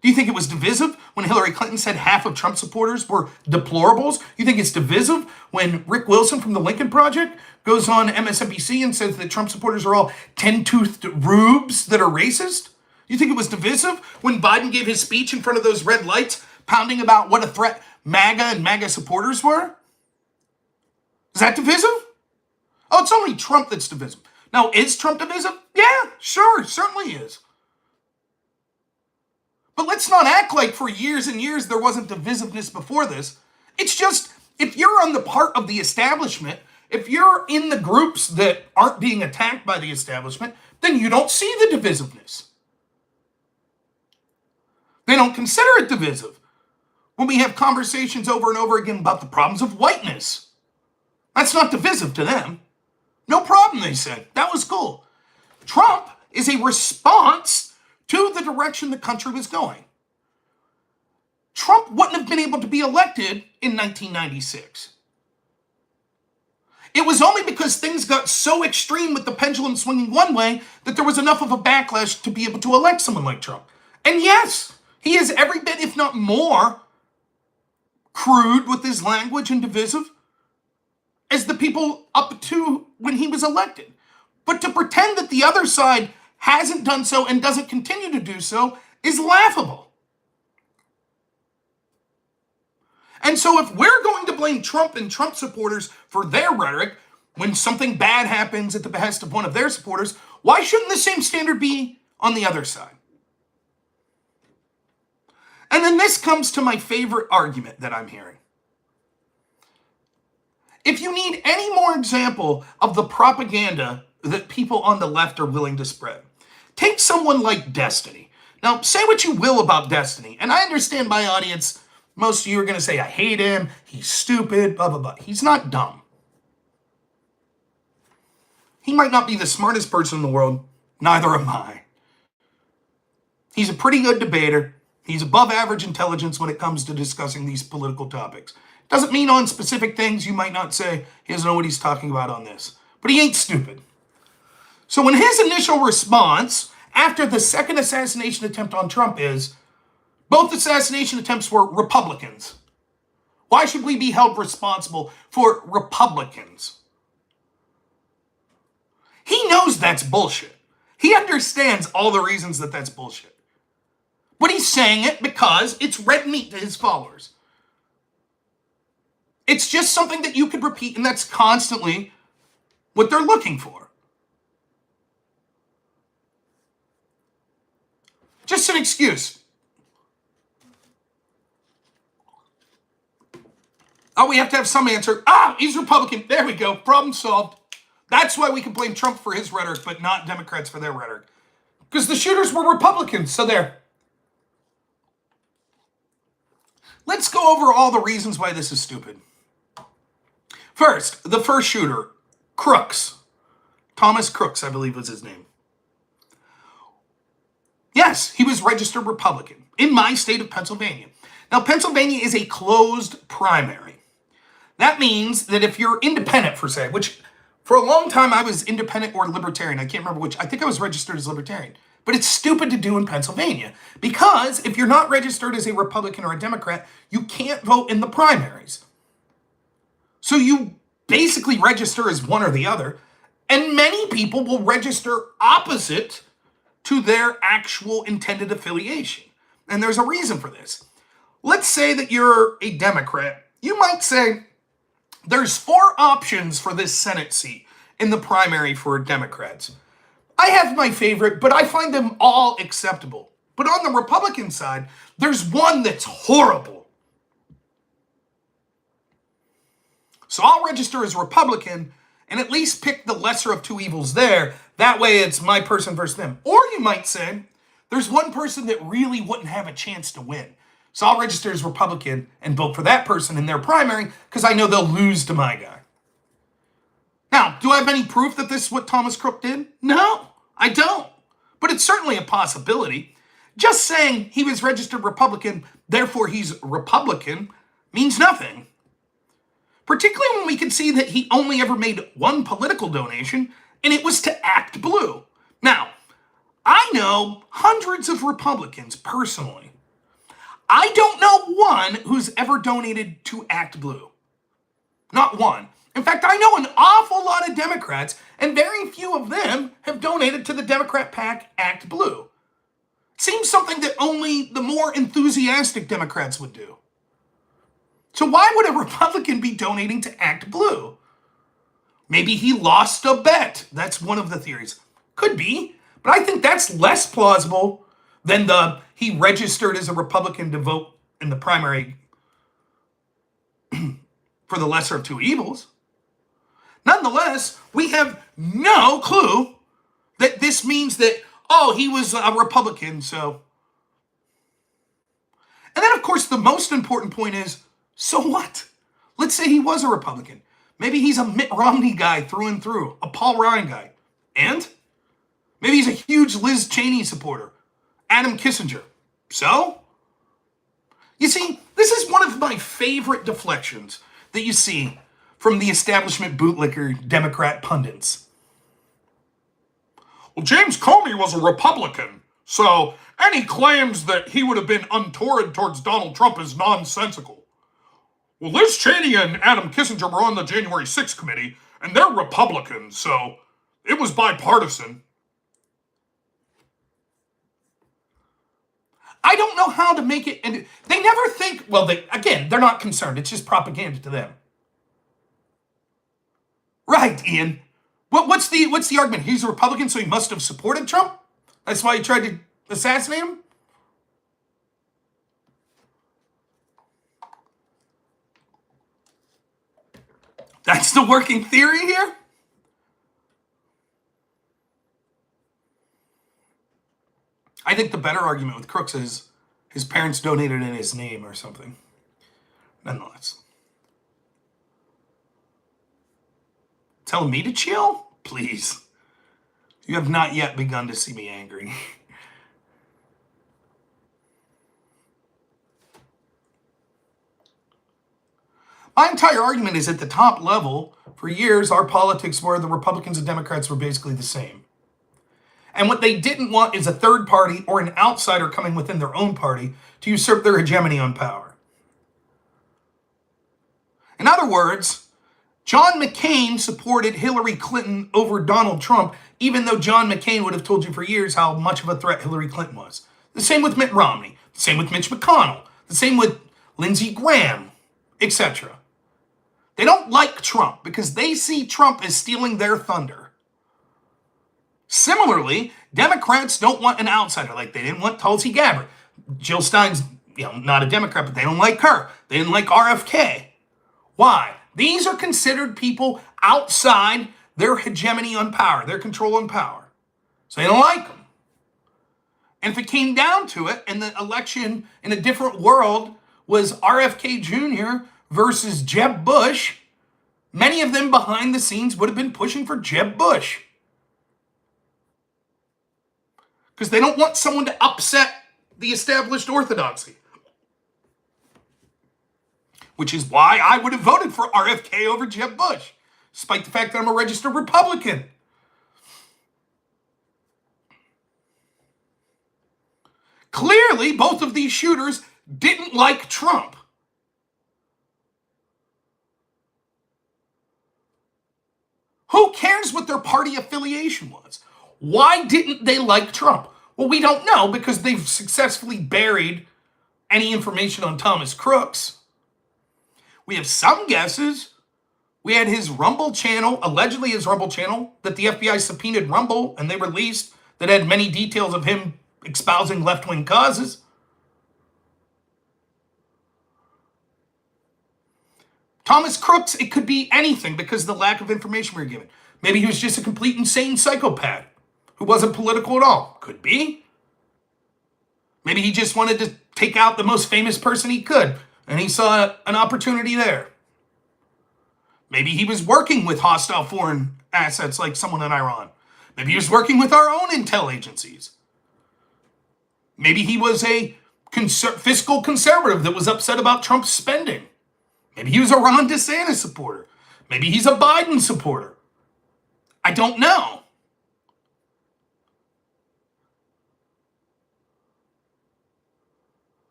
Do you think it was divisive when Hillary Clinton said half of Trump supporters were deplorables? Do you think it's divisive when Rick Wilson from the Lincoln Project goes on MSNBC and says that Trump supporters are all 10-toothed rubes that are racist? Do you think it was divisive when Biden gave his speech in front of those red lights, pounding about what a threat MAGA and MAGA supporters were? Is that divisive? Oh, it's only Trump that's divisive. Now, is Trump divisive? Yeah, sure, certainly is. But let's not act like for years and years there wasn't divisiveness before this. It's just, if you're on the part of the establishment, if you're in the groups that aren't being attacked by the establishment, then you don't see the divisiveness. They don't consider it divisive. When we have conversations over and over again about the problems of whiteness, that's not divisive to them. No problem, they said. That was cool. Trump is a response to the direction the country was going. Trump wouldn't have been able to be elected in 1996. It was only because things got so extreme with the pendulum swinging one way that there was enough of a backlash to be able to elect someone like Trump. And yes, he is every bit, if not more, crude with his language and divisive as the people up to when he was elected. But to pretend that the other side hasn't done so and doesn't continue to do so is laughable. And so if we're going to blame Trump and Trump supporters for their rhetoric when something bad happens at the behest of one of their supporters, why shouldn't the same standard be on the other side? And then this comes to my favorite argument that I'm hearing. If you need any more example of the propaganda that people on the left are willing to spread, take someone like Destiny. Now, say what you will about Destiny, and I understand my audience, most of you are going to say, I hate him, he's stupid, blah, blah, blah. He's not dumb. He might not be the smartest person in the world, neither am I. He's a pretty good debater. He's above average intelligence when it comes to discussing these political topics. Doesn't mean on specific things you might not say he doesn't know what he's talking about on this. But he ain't stupid. So when his initial response after the second assassination attempt on Trump is, both assassination attempts were Republicans. Why should we be held responsible for Republicans? He knows that's bullshit. He understands all the reasons that that's bullshit. But he's saying it because it's red meat to his followers. It's just something that you could repeat, and that's constantly what they're looking for. Just an excuse. Oh, we have to have some answer. Ah, he's Republican. There we go. Problem solved. That's why we can blame Trump for his rhetoric, but not Democrats for their rhetoric. Because the shooters were Republicans, so there. Let's go over all the reasons why this is stupid. First, the first shooter, Kooks. Thomas Kooks, I believe was his name. Yes, he was registered Republican in my state of Pennsylvania. Now, Pennsylvania is a closed primary. That means that if you're independent, for say, which for a long time I was independent or libertarian. I can't remember which. I think I was registered as libertarian. But it's stupid to do in Pennsylvania because if you're not registered as a Republican or a Democrat, you can't vote in the primaries. So you basically register as one or the other, and many people will register opposite to their actual intended affiliation. And there's a reason for this. Let's say that you're a Democrat. You might say, there's 4 options for this Senate seat in the primary for Democrats. I have my favorite, but I find them all acceptable. But on the Republican side, there's one that's horrible. So I'll register as Republican and at least pick the lesser of 2 evils there. That way it's my person versus them. Or you might say, there's one person that really wouldn't have a chance to win. So I'll register as Republican and vote for that person in their primary because I know they'll lose to my guy. Now, do I have any proof that this is what Thomas Crook did? No, I don't. But it's certainly a possibility. Just saying he was registered Republican, therefore he's Republican, means nothing. Particularly when we can see that he only ever made one political donation, and it was to Act Blue. Now, I know hundreds of Republicans personally. I don't know one who's ever donated to Act Blue. Not one. In fact, I know an awful lot of Democrats, and very few of them have donated to the Democrat PAC Act Blue. Seems something that only the more enthusiastic Democrats would do. So why would a Republican be donating to Act Blue? Maybe he lost a bet. That's one of the theories. Could be, but I think that's less plausible than he registered as a Republican to vote in the primary for the lesser of 2 evils. Nonetheless, we have no clue that this means that, oh, he was a Republican, so. And then, of course, the most important point is, so what? Let's say he was a Republican. Maybe he's a Mitt Romney guy through and through, a Paul Ryan guy. And maybe he's a huge Liz Cheney supporter, Adam Kissinger. So? You see, this is one of my favorite deflections that you see from the establishment bootlicker Democrat pundits. Well, James Comey was a Republican, so any claims that he would have been untoward towards Donald Trump is nonsensical. Well, Liz Cheney and Adam Kissinger were on the January 6th committee, and they're Republicans, so it was bipartisan. I don't know how to make it, and they never think, well, they're not concerned. It's just propaganda to them. Right, Ian. What's the argument? He's a Republican, so he must have supported Trump? That's why he tried to assassinate him? That's the working theory here? I think the better argument with Kooks is his parents donated in his name or something. Nonetheless. Telling me to chill? Please. You have not yet begun to see me angry. My entire argument is at the top level, for years, our politics were the Republicans and Democrats were basically the same. And what they didn't want is a third party or an outsider coming within their own party to usurp their hegemony on power. In other words, John McCain supported Hillary Clinton over Donald Trump, even though John McCain would have told you for years how much of a threat Hillary Clinton was. The same with Mitt Romney, the same with Mitch McConnell, the same with Lindsey Graham, etc. They don't like Trump because they see Trump as stealing their thunder. Similarly, Democrats don't want an outsider, like they didn't want Tulsi Gabbard. Jill Stein's, not a Democrat, but they don't like her. They didn't like RFK. Why? These are considered people outside their hegemony on power, their control on power. So they don't like them. And if it came down to it, and the election in a different world was RFK Jr. versus Jeb Bush, many of them behind the scenes would have been pushing for Jeb Bush. Because they don't want someone to upset the established orthodoxy. Which is why I would have voted for RFK over Jeb Bush, despite the fact that I'm a registered Republican. clearly both of these shooters didn't like Trump. Who cares what their party affiliation was? Why didn't they like Trump? Well, we don't know because they've successfully buried any information on Thomas Kooks. We have some guesses. We had his Rumble channel, allegedly his Rumble channel, that the FBI subpoenaed Rumble and they released, that had many details of him espousing left-wing causes. Thomas Kooks, it could be anything because of the lack of information we were given. Maybe he was just a complete insane psychopath who wasn't political at all. Could be. Maybe he just wanted to take out the most famous person he could, and he saw an opportunity there. Maybe he was working with hostile foreign assets like someone in Iran. Maybe he was working with our own intel agencies. Maybe he was a fiscal conservative that was upset about Trump's spending. Maybe he was a Ron DeSantis supporter. Maybe he's a Biden supporter. I don't know.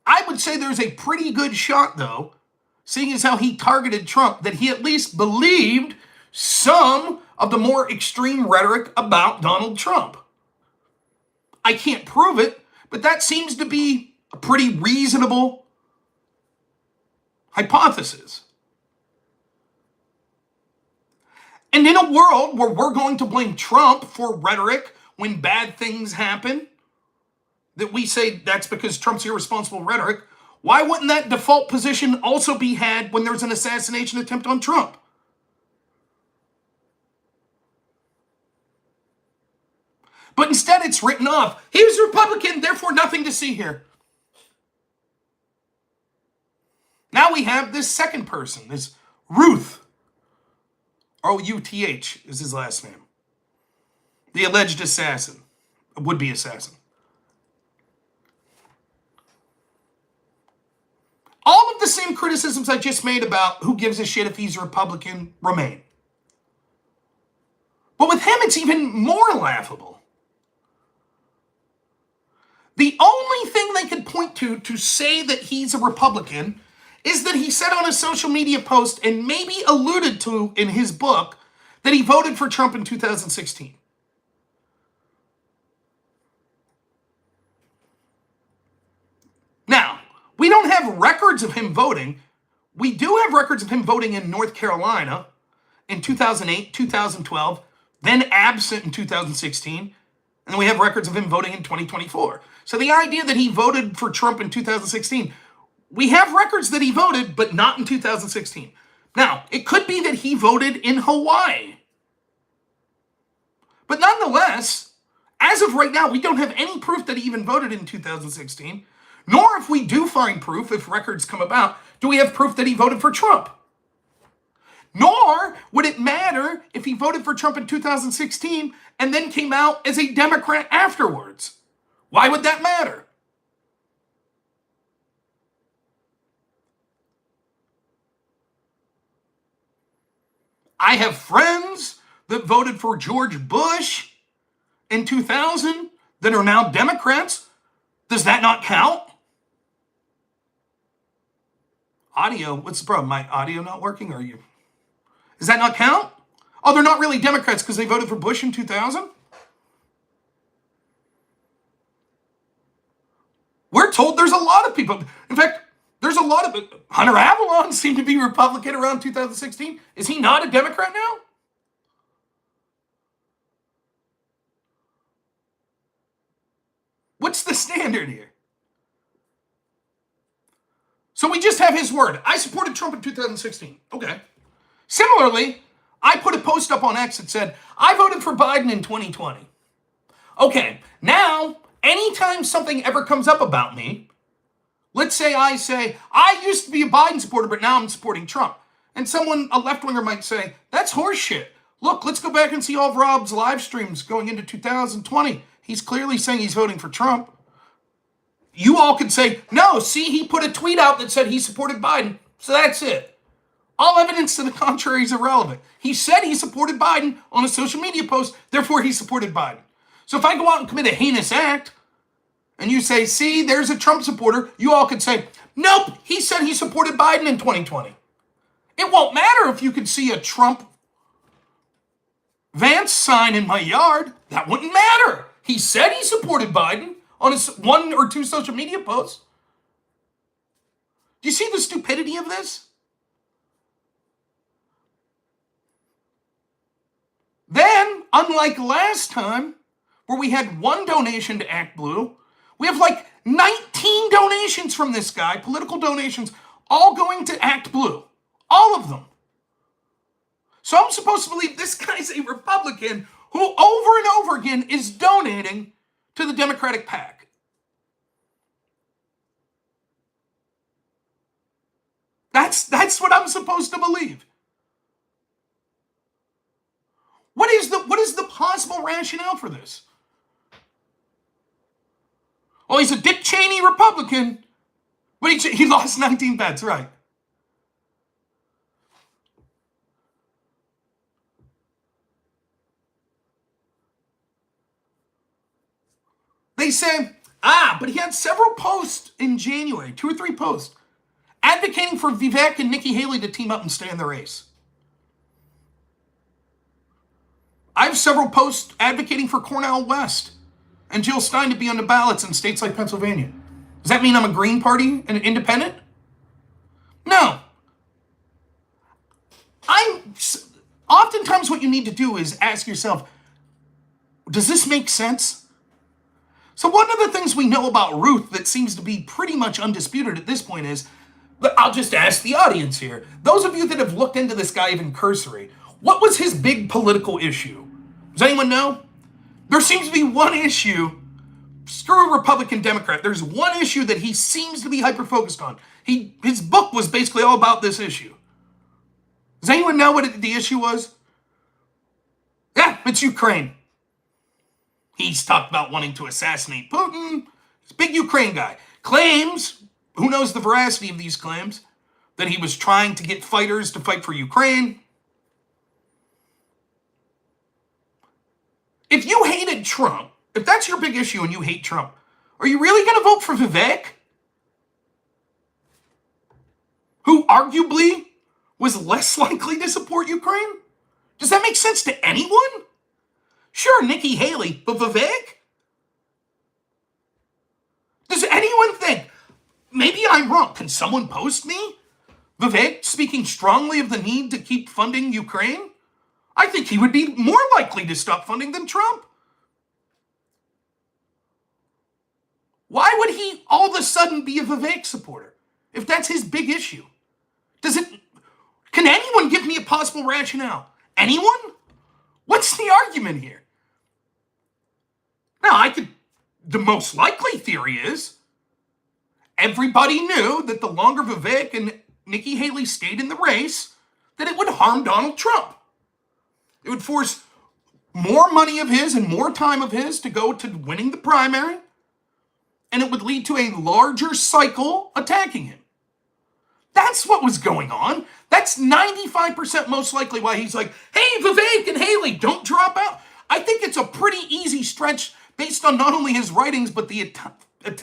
I would say there's a pretty good shot, though, seeing as how he targeted Trump, that he at least believed some of the more extreme rhetoric about Donald Trump. I can't prove it, but that seems to be a pretty reasonable hypothesis. And in a world where we're going to blame Trump for rhetoric when bad things happen, that we say that's because Trump's irresponsible rhetoric, why wouldn't that default position also be had when there's an assassination attempt on Trump? But instead it's written off. He was a Republican, therefore nothing to see here. Now we have this second person, this Ruth. Ruth is his last name. The alleged assassin, a would-be assassin. All of the same criticisms I just made about who gives a shit if he's a Republican remain. But with him, it's even more laughable. The only thing they could point to say that he's a Republican is that he said on a social media post and maybe alluded to in his book that he voted for Trump in 2016. Now, we don't have records of him voting. We do have records of him voting in North Carolina in 2008, 2012, then absent in 2016, and then we have records of him voting in 2024. So the idea that he voted for Trump in 2016, we have records that he voted, but not in 2016. Now, it could be that he voted in Hawaii. But nonetheless, as of right now, we don't have any proof that he even voted in 2016, nor if we do find proof, if records come about, do we have proof that he voted for Trump. Nor would it matter if he voted for Trump in 2016 and then came out as a Democrat afterwards. Why would that matter? I have friends that voted for George Bush in 2000 that are now Democrats. Does that not count? Audio, what's the problem? My audio not working? Or you? Does that not count? Oh, they're not really Democrats because they voted for Bush in 2000? We're told there's a lot of people. In fact, there's a lot of... Hunter Avalon seemed to be Republican around 2016. Is he not a Democrat now? What's the standard here? So we just have his word. I supported Trump in 2016. Okay. Similarly, I put a post up on X that said, I voted for Biden in 2020. Okay, now, anytime something ever comes up about me, let's say I used to be a Biden supporter, but now I'm supporting Trump. And someone, a left-winger might say, that's horseshit. Look, let's go back and see all of Rob's live streams going into 2020. He's clearly saying he's voting for Trump. You all could say, no, see, he put a tweet out that said he supported Biden, so that's it. All evidence to the contrary is irrelevant. He said he supported Biden on a social media post, therefore he supported Biden. So if I go out and commit a heinous act, and you say, see, there's a Trump supporter, you all could say, nope, he said he supported Biden in 2020. It won't matter if you could see a Trump Vance sign in my yard. That wouldn't matter. He said he supported Biden on his 1 or 2 social media posts. Do you see the stupidity of this? Then, unlike last time, where we had 1 donation to Act Blue, we have like 19 donations from this guy, political donations, all going to Act Blue. All of them. So I'm supposed to believe this guy's a Republican who over and over again is donating to the Democratic PAC. That's what I'm supposed to believe. What is the possible rationale for this? Well, he's a Dick Cheney Republican, but he lost 19 bets, right? They say, but he had several posts in January, 2 or 3 posts, advocating for Vivek and Nikki Haley to team up and stay in the race. I have several posts advocating for Cornel West and Jill Stein to be on the ballots in states like Pennsylvania. Does that mean I'm a Green Party and an independent? No. Oftentimes what you need to do is ask yourself, does this make sense? So one of the things we know about Ruth that seems to be pretty much undisputed at this point is, I'll just ask the audience here, those of you that have looked into this guy even cursory, what was his big political issue? Does anyone know? There seems to be one issue, screw Republican Democrat, there's one issue that he seems to be hyper-focused on. His book was basically all about this issue. Does anyone know what the issue was? Yeah, it's Ukraine. He's talked about wanting to assassinate Putin. He's a big Ukraine guy. Claims, who knows the veracity of these claims, that he was trying to get fighters to fight for Ukraine. If you hated Trump, if that's your big issue and you hate Trump, are you really going to vote for Vivek? Who arguably was less likely to support Ukraine? Does that make sense to anyone? Sure, Nikki Haley, but Vivek? Does anyone think, maybe I'm wrong, can someone post me? Vivek speaking strongly of the need to keep funding Ukraine? I think he would be more likely to stop funding than Trump. Why would he all of a sudden be a Vivek supporter if that's his big issue? Can anyone give me a possible rationale? Anyone? What's the argument here? Now, the most likely theory is everybody knew that the longer Vivek and Nikki Haley stayed in the race, that it would harm Donald Trump. It would force more money of his and more time of his to go to winning the primary, and it would lead to a larger cycle attacking him. That's what was going on. That's 95% most likely why he's like, hey, Vivek and Haley, don't drop out. I think it's a pretty easy stretch based on not only his writings, but the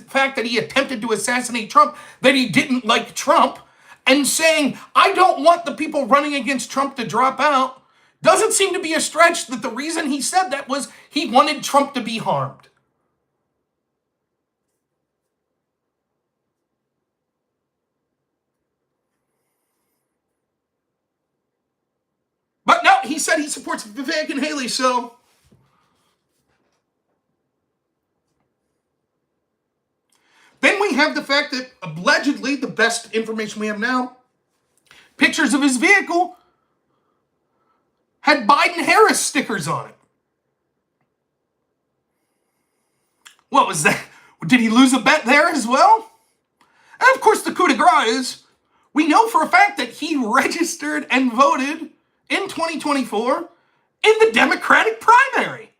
fact that he attempted to assassinate Trump, that he didn't like Trump, and saying, I don't want the people running against Trump to drop out, doesn't seem to be a stretch that the reason he said that was he wanted Trump to be harmed. But no, he said he supports Vivek and Haley, so. Then we have the fact that allegedly, the best information we have now, pictures of his vehicle had Biden-Harris stickers on it. What was that? Did he lose a bet there as well? And of course, the coup de grace is, we know for a fact that he registered and voted in 2024 in the Democratic primary.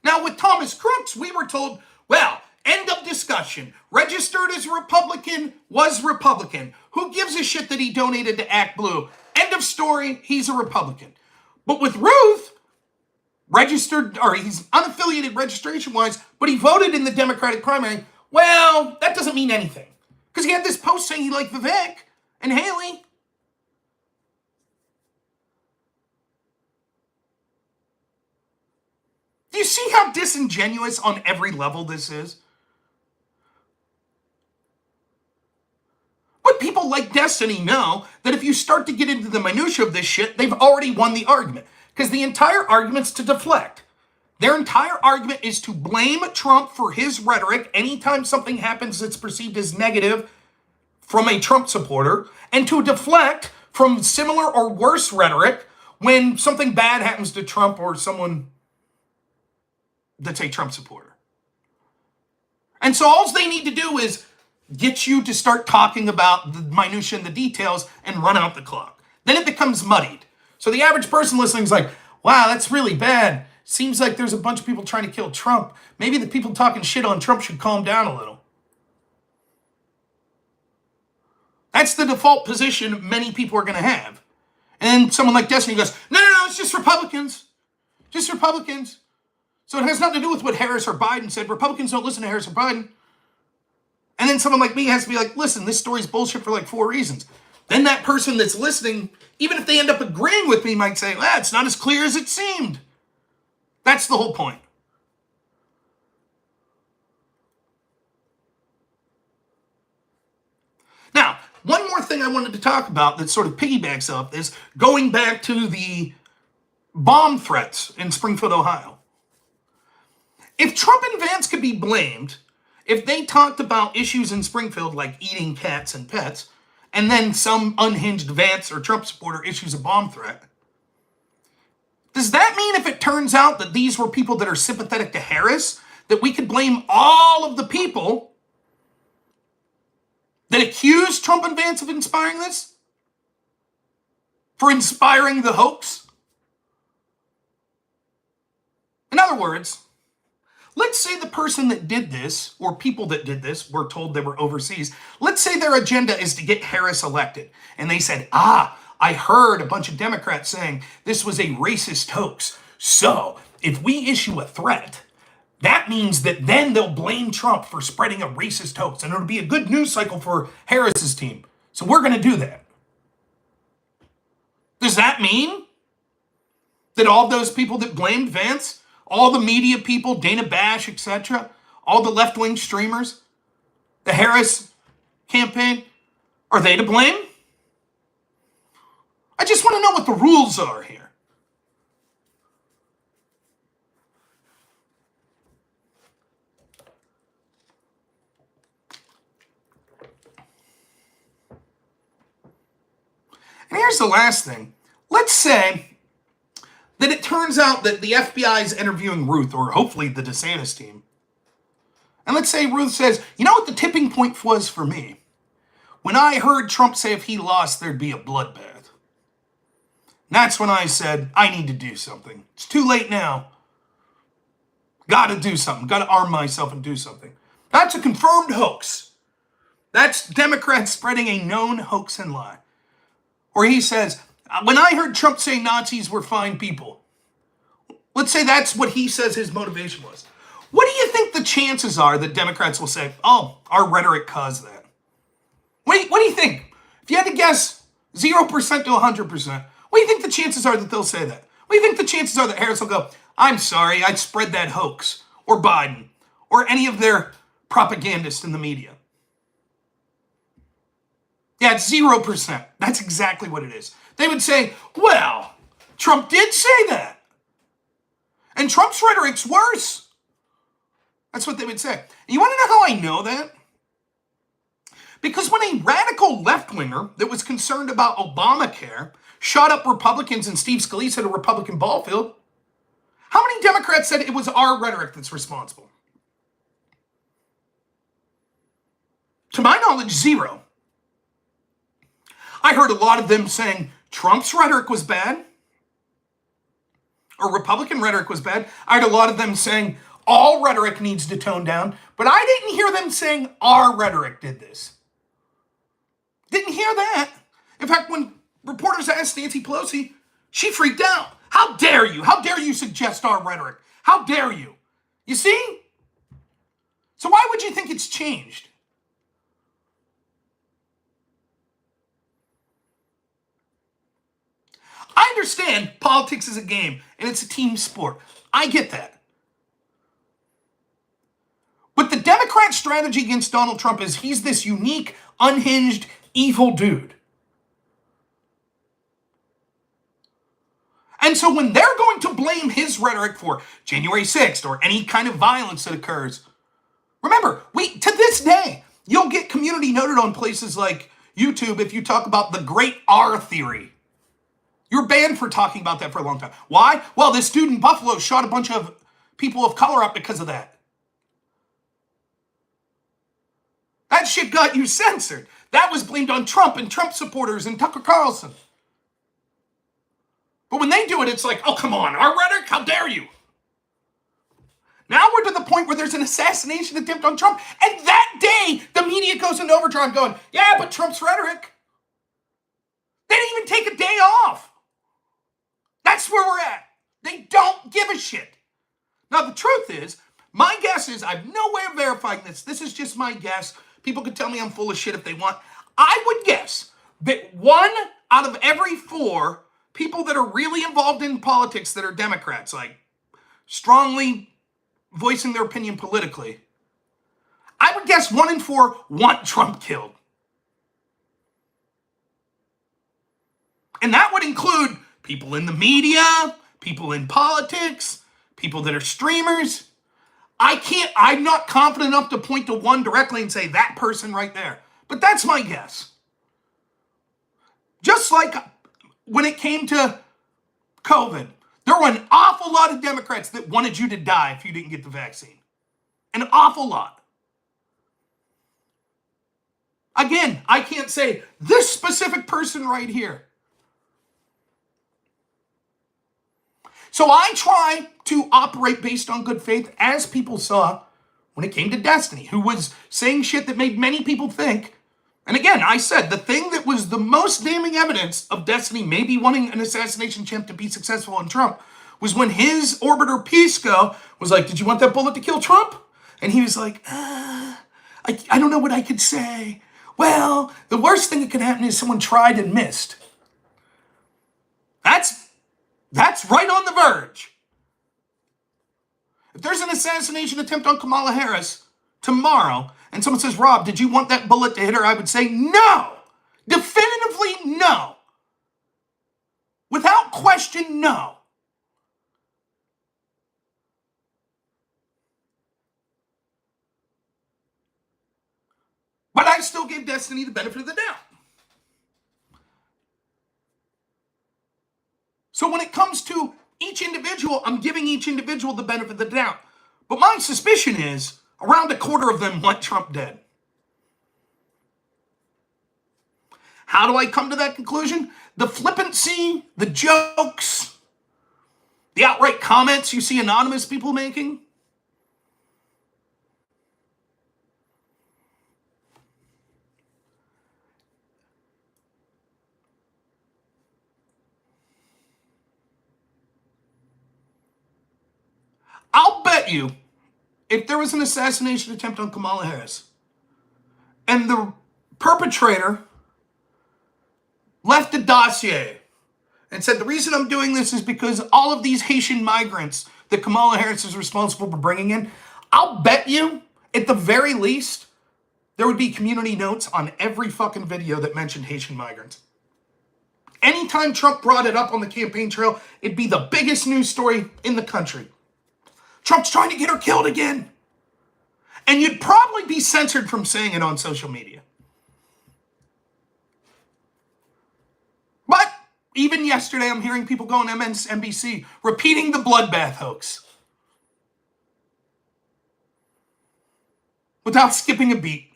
Now, with Thomas Kooks, we were told, well, end of discussion. Registered as a Republican, was Republican. Who gives a shit that he donated to Act Blue? End of story, he's a Republican. But with Ruth, registered, or he's unaffiliated registration-wise, but he voted in the Democratic primary. Well, that doesn't mean anything. Because he had this post saying he liked Vivek and Haley. Do you see how disingenuous on every level this is? But people like Destiny know that if you start to get into the minutia of this shit, they've already won the argument. Because the entire argument's to deflect. Their entire argument is to blame Trump for his rhetoric anytime something happens that's perceived as negative from a Trump supporter, and to deflect from similar or worse rhetoric when something bad happens to Trump or someone that's a Trump supporter. And so all they need to do is get you to start talking about the minutia and the details and run out the clock. Then it becomes muddied. So the average person listening is like, wow, that's really bad. Seems like there's a bunch of people trying to kill Trump. Maybe the people talking shit on Trump should calm down a little. That's the default position many people are going to have. And someone like Destiny goes, no, it's just Republicans. Just Republicans. So it has nothing to do with what Harris or Biden said. Republicans don't listen to Harris or Biden. And then someone like me has to be like, listen, this story's bullshit for like 4 reasons. Then that person that's listening, even if they end up agreeing with me, might say, well, it's not as clear as it seemed. That's the whole point. Now, one more thing I wanted to talk about that sort of piggybacks off this, going back to the bomb threats in Springfield, Ohio. If Trump and Vance could be blamed, if they talked about issues in Springfield like eating cats and pets, and then some unhinged Vance or Trump supporter issues a bomb threat, does that mean if it turns out that these were people that are sympathetic to Harris, that we could blame all of the people that accused Trump and Vance of inspiring this? For inspiring the hoax? In other words, let's say the person that did this, or people that did this, were told they were overseas. Let's say their agenda is to get Harris elected. And they said, I heard a bunch of Democrats saying this was a racist hoax. So if we issue a threat, that means that then they'll blame Trump for spreading a racist hoax. And it'll be a good news cycle for Harris's team. So we're going to do that. Does that mean that all those people that blamed Vance, all the media people, Dana Bash, etc., all the left-wing streamers, the Harris campaign, are they to blame? I just want to know what the rules are here. And here's the last thing. Let's say that it turns out that the FBI is interviewing Ruth, or hopefully the DeSantis team. And let's say Ruth says, you know what the tipping point was for me? When I heard Trump say if he lost, there'd be a bloodbath. That's when I said, I need to do something. It's too late now. Gotta do something. Gotta arm myself and do something. That's a confirmed hoax. That's Democrats spreading a known hoax and lie. Or he says, when I heard Trump say Nazis were fine people, let's say that's what he says his motivation was. What do you think the chances are that Democrats will say, oh, our rhetoric caused that? What do you think? If you had to guess 0% to 100%, what do you think the chances are that they'll say that? What do you think the chances are that Harris will go, I'm sorry, I spread that hoax, or Biden, or any of their propagandists in the media? Yeah, it's 0%. That's exactly what it is. They would say, well, Trump did say that. And Trump's rhetoric's worse. That's what they would say. And you want to know how I know that? Because when a radical left-winger that was concerned about Obamacare shot up Republicans and Steve Scalise at a Republican ball field, how many Democrats said it was our rhetoric that's responsible? To my knowledge, 0. I heard a lot of them saying Trump's rhetoric was bad, or Republican rhetoric was bad. I heard a lot of them saying all rhetoric needs to tone down, but I didn't hear them saying our rhetoric did this. Didn't hear that. In fact, when reporters asked Nancy Pelosi, she freaked out. How dare you? How dare you suggest our rhetoric? How dare you? You see? So why would you think it's changed? I understand politics is a game and it's a team sport. I get that. But the Democrat strategy against Donald Trump is he's this unique, unhinged, evil dude. And so when they're going to blame his rhetoric for January 6th or any kind of violence that occurs, remember, to this day, you'll get community noted on places like YouTube if you talk about the Great R theory. You're banned for talking about that for a long time. Why? Well, this dude in Buffalo shot a bunch of people of color up because of that. That shit got you censored. That was blamed on Trump and Trump supporters and Tucker Carlson. But when they do it, it's like, oh, come on, our rhetoric? How dare you? Now we're to the point where there's an assassination attempt on Trump. And that day, the media goes into overdrive going, yeah, but Trump's rhetoric. They didn't even take a day off. That's where we're at. They don't give a shit. Now, the truth is, my guess is, I have no way of verifying this. This is just my guess. People can tell me I'm full of shit if they want. I would guess that 1 out of every 4 people that are really involved in politics that are Democrats, like strongly voicing their opinion politically, I would guess 1 in 4 want Trump killed. And that would include people in the media, people in politics, people that are streamers. I'm not confident enough to point to one directly and say that person right there. But that's my guess. Just like when it came to COVID, there were an awful lot of Democrats that wanted you to die if you didn't get the vaccine. An awful lot. Again, I can't say this specific person right here. So I try to operate based on good faith, as people saw when it came to Destiny, who was saying shit that made many people think. And again, I said the thing that was the most damning evidence of Destiny maybe wanting an assassination attempt to be successful on Trump was when his orbiter Pisco was like, did you want that bullet to kill Trump? And he was like, I don't know what I could say. Well, the worst thing that could happen is someone tried and missed. That's right on the verge. If there's an assassination attempt on Kamala Harris tomorrow, and someone says, Rob, did you want that bullet to hit her? I would say no. Definitively no. Without question, no. But I still gave Destiny the benefit of the doubt. So when it comes to each individual, I'm giving each individual the benefit of the doubt. But my suspicion is around a quarter of them want Trump dead. How do I come to that conclusion? The flippancy, the jokes, the outright comments you see anonymous people making. I'll bet you, if there was an assassination attempt on Kamala Harris, and the perpetrator left a dossier and said, the reason I'm doing this is because all of these Haitian migrants that Kamala Harris is responsible for bringing in, I'll bet you, at the very least, there would be community notes on every fucking video that mentioned Haitian migrants. Anytime Trump brought it up on the campaign trail, it'd be the biggest news story in the country. Trump's trying to get her killed again. And you'd probably be censored from saying it on social media. But even yesterday, I'm hearing people go on MSNBC repeating the bloodbath hoax without skipping a beat.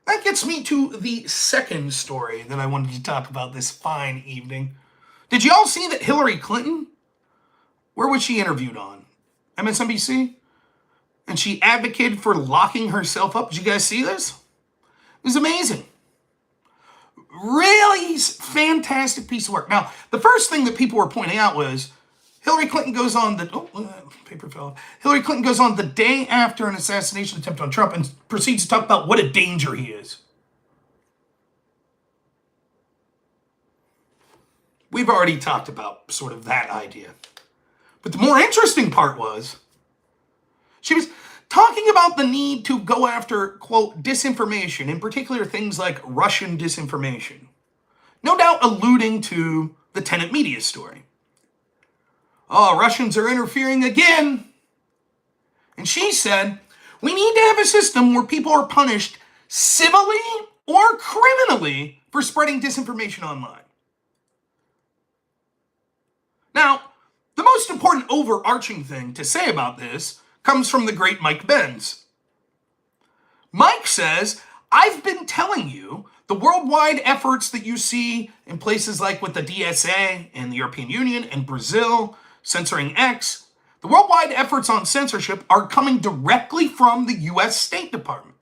That gets me to the second story that I wanted to talk about this fine evening. Did you all see that Hillary Clinton, where was she interviewed on? MSNBC? And she advocated for locking herself up. Did you guys see this? It was amazing. Really fantastic piece of work. Now, the first thing that people were pointing out was Hillary Clinton goes on paper fell off. Hillary Clinton goes on the day after an assassination attempt on Trump and proceeds to talk about what a danger he is. We've already talked about sort of that idea. But the more interesting part was, she was talking about the need to go after, quote, disinformation, in particular things like Russian disinformation. No doubt alluding to the Tenet media story. Oh, Russians are interfering again. And she said, we need to have a system where people are punished civilly or criminally for spreading disinformation online. Now, the most important overarching thing to say about this comes from the great Mike Benz. Mike says, I've been telling you the worldwide efforts that you see in places like with the DSA and the European Union and Brazil, censoring X, the worldwide efforts on censorship are coming directly from the US State Department.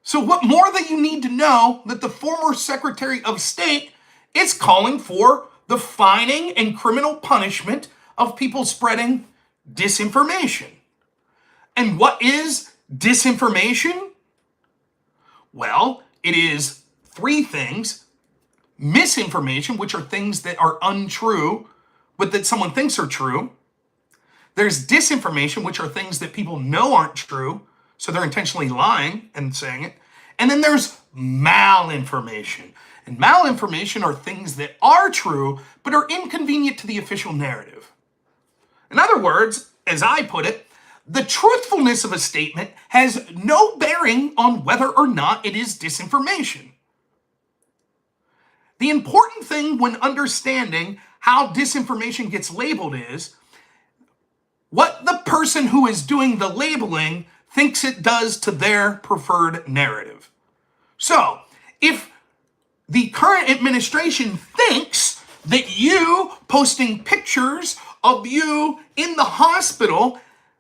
So what more that you need to know that the former Secretary of State is calling for the fining and criminal punishment of people spreading disinformation. And what is disinformation? Well, it is three things. Misinformation, which are things that are untrue, but that someone thinks are true. There's disinformation, which are things that people know aren't true, so they're intentionally lying and saying it. And then there's malinformation. And malinformation are things that are true, but are inconvenient to the official narrative. In other words, as I put it, the truthfulness of a statement has no bearing on whether or not it is disinformation. The important thing when understanding how disinformation gets labeled is what the person who is doing the labeling thinks it does to their preferred narrative. So, if the current administration thinks that you posting pictures of you in the hospital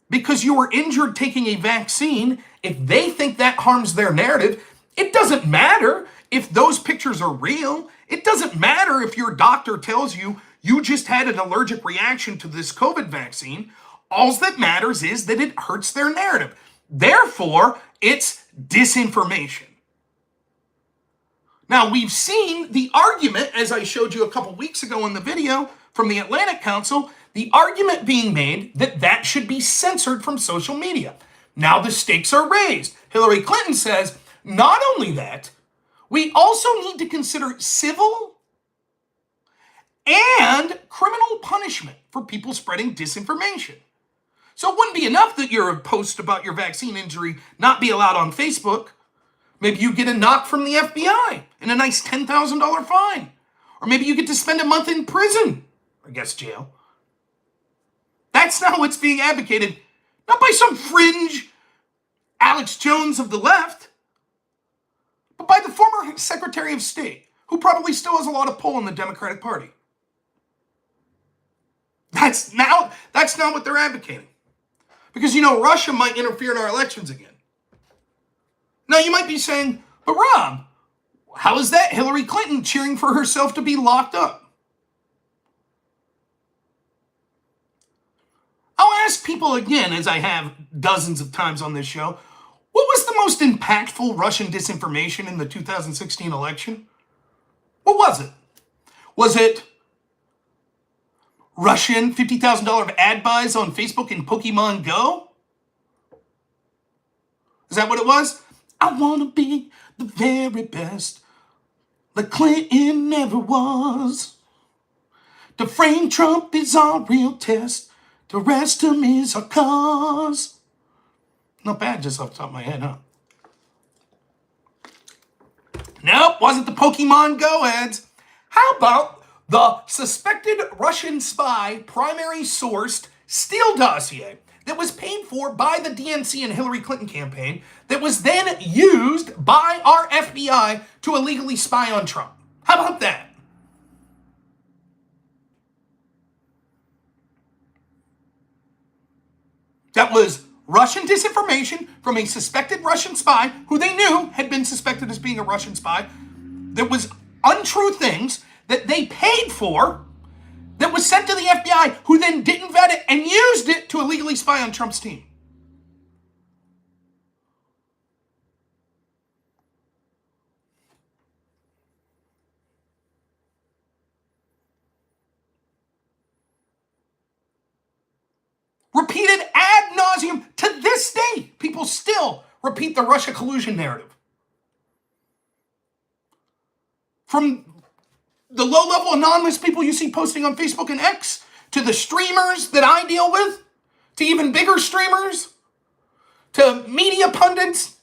because you were injured taking a vaccine, if they think that harms their narrative, it doesn't matter if those pictures are real. It doesn't matter if your doctor tells you you just had an allergic reaction to this COVID vaccine. All that matters is that it hurts their narrative. Therefore, it's disinformation. Now, we've seen the argument, as I showed you a couple weeks ago in the video from the Atlantic Council, the argument being made that that should be censored from social media. Now the stakes are raised. Hillary Clinton says, not only that, we also need to consider civil and criminal punishment for people spreading disinformation. So it wouldn't be enough that your post about your vaccine injury not be allowed on Facebook. Maybe you get a knock from the FBI and a nice $10,000 fine. Or maybe you get to spend a month in prison, I guess jail. That's not what's being advocated, not by some fringe Alex Jones of the left, but by the former Secretary of State, who probably still has a lot of pull in the Democratic Party. That's not what they're advocating. Because, Russia might interfere in our elections again. Now, you might be saying, but Rob, how is that Hillary Clinton cheering for herself to be locked up? I'll ask people again, as I have dozens of times on this show, what was the most impactful Russian disinformation in the 2016 election? What was it? Was it Russian $50,000 ad buys on Facebook in Pokemon Go? Is that what it was? I want to be the very best, like Clinton never was. To frame Trump is our real test. To arrest him is our cause. Not bad, just off the top of my head, huh? Nope, wasn't the Pokemon Go ads. How about the suspected Russian spy primary sourced Steele dossier that was paid for by the DNC and Hillary Clinton campaign that was then used by our FBI to illegally spy on Trump? How about that? That was Russian disinformation from a suspected Russian spy who they knew had been suspected as being a Russian spy. There was untrue things that they paid for that was sent to the FBI, who then didn't vet it and used it to illegally spy on Trump's team. Repeated ad nauseum to this day. People still repeat the Russia collusion narrative. From the low-level anonymous people you see posting on Facebook and X, to the streamers that I deal with, to even bigger streamers, to media pundits,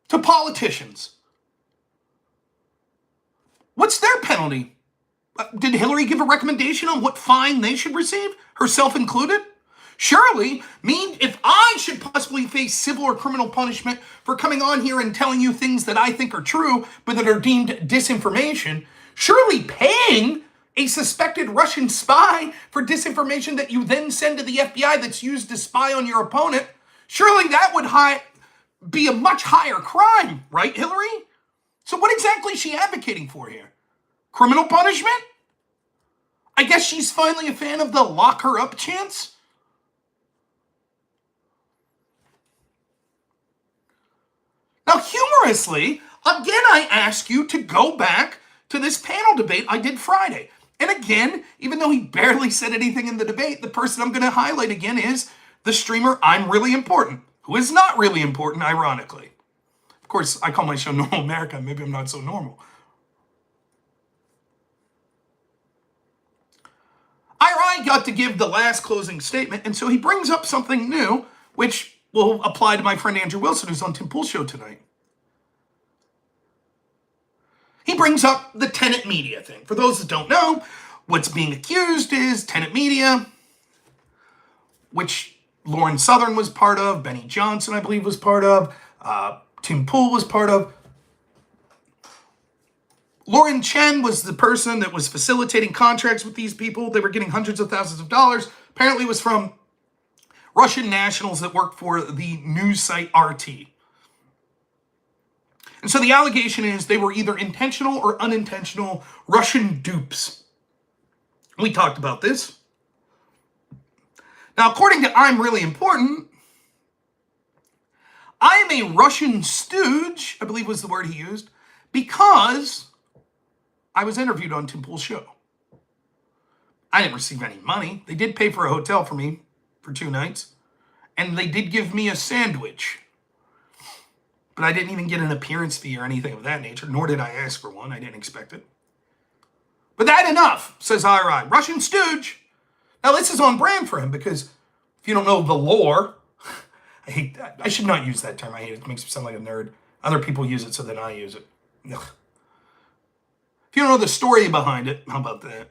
to politicians. What's their penalty? Did Hillary give a recommendation on what fine they should receive, herself included? Surely, if I should possibly face civil or criminal punishment for coming on here and telling you things that I think are true, but that are deemed disinformation, surely paying a suspected Russian spy for disinformation that you then send to the FBI that's used to spy on your opponent, surely that would be a much higher crime, right, Hillary? So what exactly is she advocating for here? Criminal punishment? I guess she's finally a fan of the lock her up chants? Now, humorously, again, I ask you to go back to this panel debate I did Friday. And again, even though he barely said anything in the debate, the person I'm going to highlight again is the streamer I'm Really Important, who is not really important, ironically. Of course, I call my show Normal America. Maybe I'm not so normal. IRI got to give the last closing statement, and so he brings up something new, which will apply to my friend Andrew Wilson, who's on Tim Pool's show tonight. He brings up the Tenet Media thing. For those that don't know, what's being accused is Tenet Media, which Lauren Southern was part of, Benny Johnson, I believe, was part of, Tim Pool was part of. Lauren Chen was the person that was facilitating contracts with these people. They were getting hundreds of thousands of dollars. Apparently it was from Russian nationals that worked for the news site RT. And so the allegation is they were either intentional or unintentional Russian dupes. We talked about this. Now, according to I'm Really Important, I am a Russian stooge, I believe was the word he used, because I was interviewed on Tim Pool's show. I didn't receive any money. They did pay for a hotel for me for 2 nights, and they did give me a sandwich. But I didn't even get an appearance fee or anything of that nature, nor did I ask for one. I didn't expect it. But that enough, says IRI. Russian stooge. Now, this is on brand for him because if you don't know the lore, I hate that. I should not use that term. I hate it. It makes me sound like a nerd. Other people use it, so then I use it. Ugh. If you don't know the story behind it, how about that?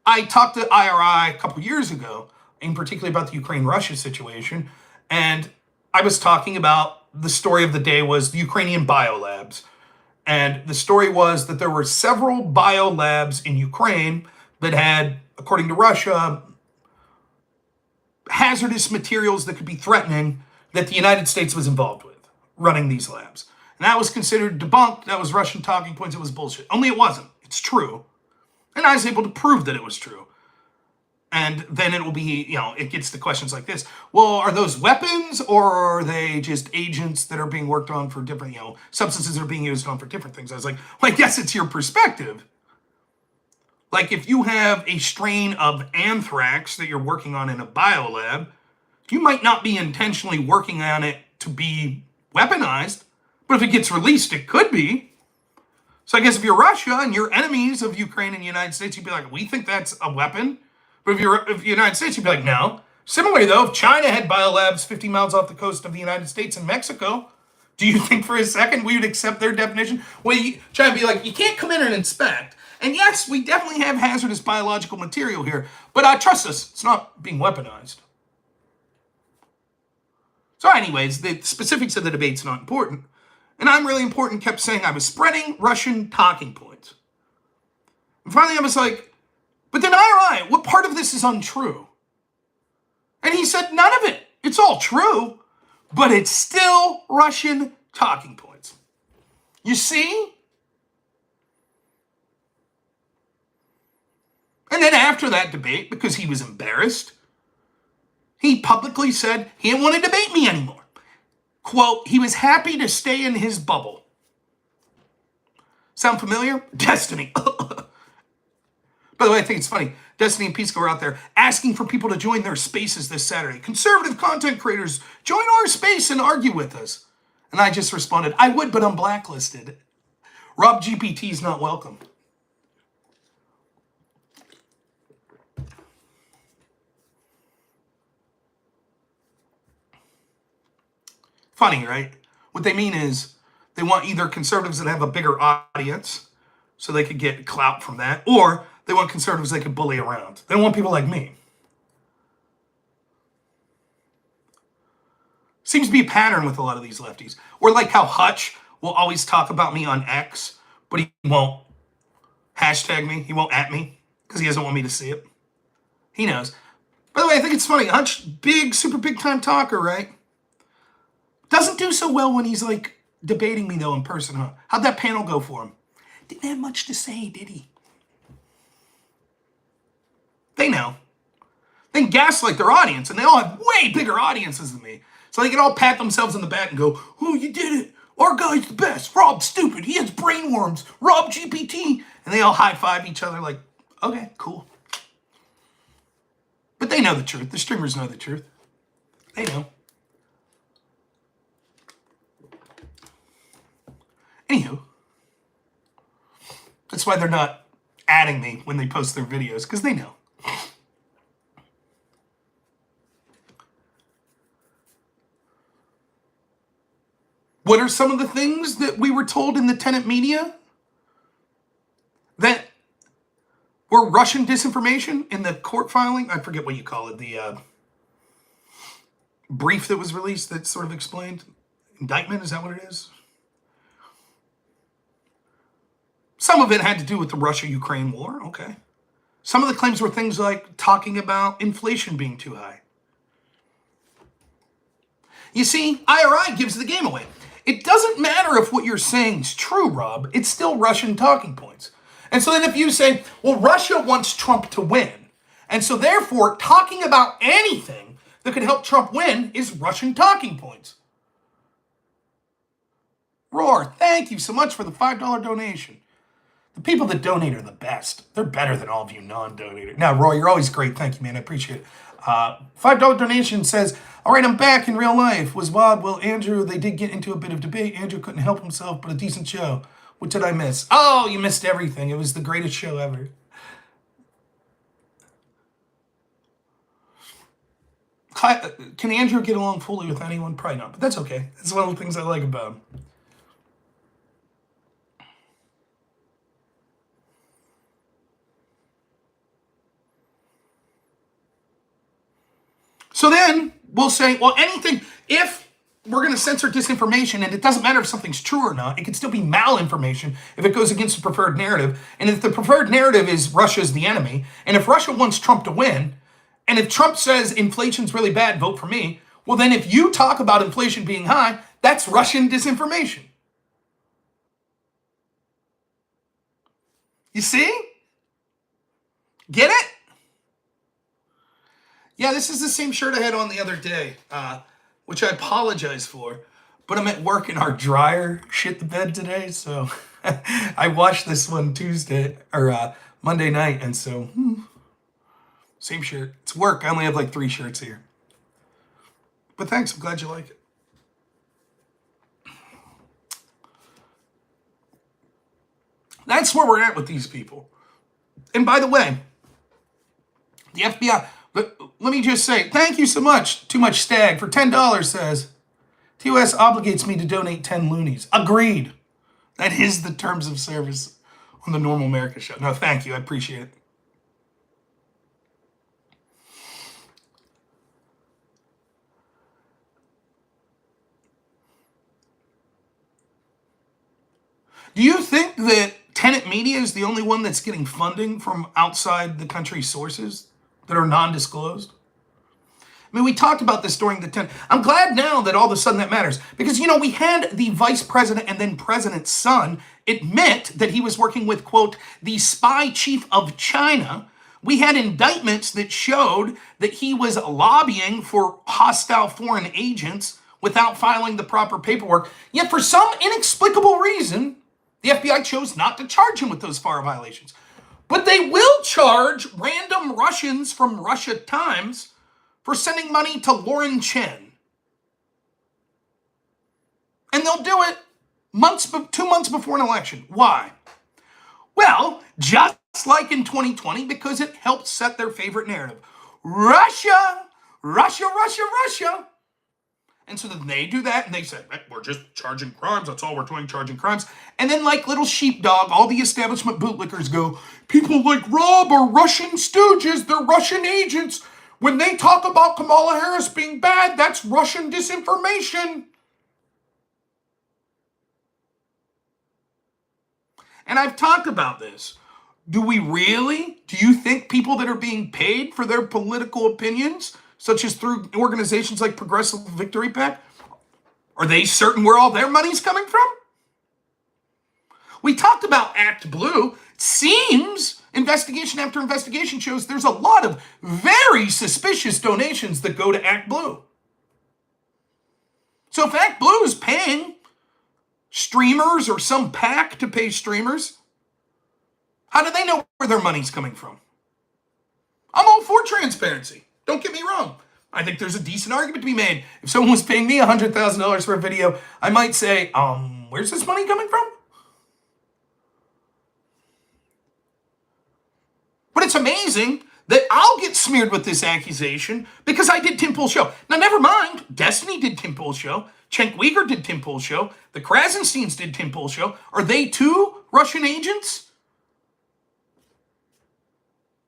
I talked to IRI a couple years ago, in particular about the Ukraine-Russia situation, and I was talking about the story of the day was the Ukrainian biolabs. And the story was that there were several biolabs in Ukraine that had, according to Russia, hazardous materials that could be threatening that the United States was involved with, running these labs. And that was considered debunked. That was Russian talking points. It was bullshit. Only it wasn't. It's true. And I was able to prove that it was true. And then it will be, it gets to questions like this. Well, are those weapons or are they just agents that are being worked on for different, substances that are being used on for different things? I was like, well, I guess it's your perspective. Like if you have a strain of anthrax that you're working on in a biolab, you might not be intentionally working on it to be weaponized, but if it gets released, it could be. So I guess if you're Russia and you're enemies of Ukraine and the United States, you'd be like, we think that's a weapon. But if the United States, you'd be like, no. Similarly, though, if China had biolabs 50 miles off the coast of the United States and Mexico, do you think for a second we would accept their definition? Well, China would be like, you can't come in and inspect. And yes, we definitely have hazardous biological material here, but trust us, it's not being weaponized. So anyways, the specifics of the debate's not important. And I'm Really Important kept saying I was spreading Russian talking points. And finally I was like, but then IRI, what part of this is untrue? And he said, none of it. It's all true, but it's still Russian talking points. You see? And then after that debate, because he was embarrassed, he publicly said he didn't want to debate me anymore. Quote, he was happy to stay in his bubble. Sound familiar? Destiny. By the way, I think it's funny. Destiny and Pisco are out there asking for people to join their spaces this Saturday. Conservative content creators, join our space and argue with us. And I just responded, I would, but I'm blacklisted. Rob GPT is not welcome. Funny, right? What they mean is they want either conservatives that have a bigger audience so they could get clout from that, or they want conservatives they could bully around. They don't want people like me. Seems to be a pattern with a lot of these lefties. Or like how Hutch will always talk about me on X, but he won't hashtag me. He won't at me because he doesn't want me to see it. He knows. By the way, I think it's funny. Hutch, big, super big time talker, right? Doesn't do so well when he's like debating me though in person, huh? How'd that panel go for him? Didn't have much to say, did he? They know. They can gaslight their audience, and they all have way bigger audiences than me. So they can all pat themselves on the back and go, oh, you did it. Our guy's the best. Rob's stupid. He has brainworms. Rob GPT. And they all high-five each other like, okay, cool. But they know the truth. The streamers know the truth. They know. Anywho, that's why they're not adding me when they post their videos, because they know. What are some of the things that we were told in the tenant media that were Russian disinformation in the court filing? I forget what you call it. The brief that was released that sort of explained. Indictment, is that what it is? Some of it had to do with the Russia-Ukraine war, okay. Some of the claims were things like talking about inflation being too high. You see, IRI gives the game away. It doesn't matter if what you're saying is true, Rob. It's still Russian talking points. And so then if you say, well, Russia wants Trump to win, and so therefore talking about anything that could help Trump win is Russian talking points. Roar, thank you so much for the $5 donation. The people that donate are the best. They're better than all of you non-donators. Now, Roy, you're always great. Thank you, man. I appreciate it. $5 donation says, all right, I'm back in real life. Was wild. Well, Andrew, they did get into a bit of debate. Andrew couldn't help himself, but a decent show. What did I miss? Oh, you missed everything. It was the greatest show ever. Can Andrew get along fully with anyone? Probably not, but that's okay. That's one of the things I like about him. So then we'll say, well, anything, if we're going to censor disinformation, and it doesn't matter if something's true or not, it can still be malinformation if it goes against the preferred narrative. And if the preferred narrative is Russia's the enemy, and if Russia wants Trump to win, and if Trump says inflation's really bad, vote for me, well, then if you talk about inflation being high, that's Russian disinformation. You see? Get it? Yeah, this is the same shirt I had on the other day, which I apologize for. But I'm at work and our dryer shit the bed today, so I washed this one Monday night, and so same shirt. It's work. I only have like 3 shirts here. But thanks, I'm glad you like it. That's where we're at with these people. And by the way, the FBI... But let me just say, thank you so much. Too Much Stag for $10 says, TOS obligates me to donate 10 loonies. Agreed. That is the terms of service on the Normal America show. No, thank you. I appreciate it. Do you think that tenant media is the only one that's getting funding from outside the country's sources that are non-disclosed? I mean, we talked about this during the 10. I'm glad now that all of a sudden that matters. Because, you know, we had the vice president and then president's son admit that he was working with, quote, the spy chief of China, We had indictments that showed that he was lobbying for hostile foreign agents without filing the proper paperwork. Yet for some inexplicable reason, the FBI chose not to charge him with those FARA violations. But they will charge random Russians from Russia Times for sending money to Lauren Chen. And they'll do it 2 months before an election. Why? Well, just like in 2020, because it helped set their favorite narrative. Russia, Russia, Russia, Russia. And so then they do that, and they say, we're just charging crimes. That's all we're doing, charging crimes. And then like little sheepdog, all the establishment bootlickers go, people like Rob are Russian stooges. They're Russian agents. When they talk about Kamala Harris being bad, that's Russian disinformation. And I've talked about this. Do you think people that are being paid for their political opinions, such as through organizations like Progressive Victory PAC, are they certain where all their money's coming from? We talked about Act Blue. It seems investigation after investigation shows there's a lot of very suspicious donations that go to Act Blue. So if Act Blue is paying streamers or some PAC to pay streamers, how do they know where their money's coming from? I'm all for transparency. Don't get me wrong. I think there's a decent argument to be made. If someone was paying me $100,000 for a video, I might say, where's this money coming from? But it's amazing that I'll get smeared with this accusation because I did Tim Pool's show. Now, never mind. Destiny did Tim Pool's show. Cenk Uygur did Tim Pool's show. The Krasensteins did Tim Pool's show. Are they too Russian agents?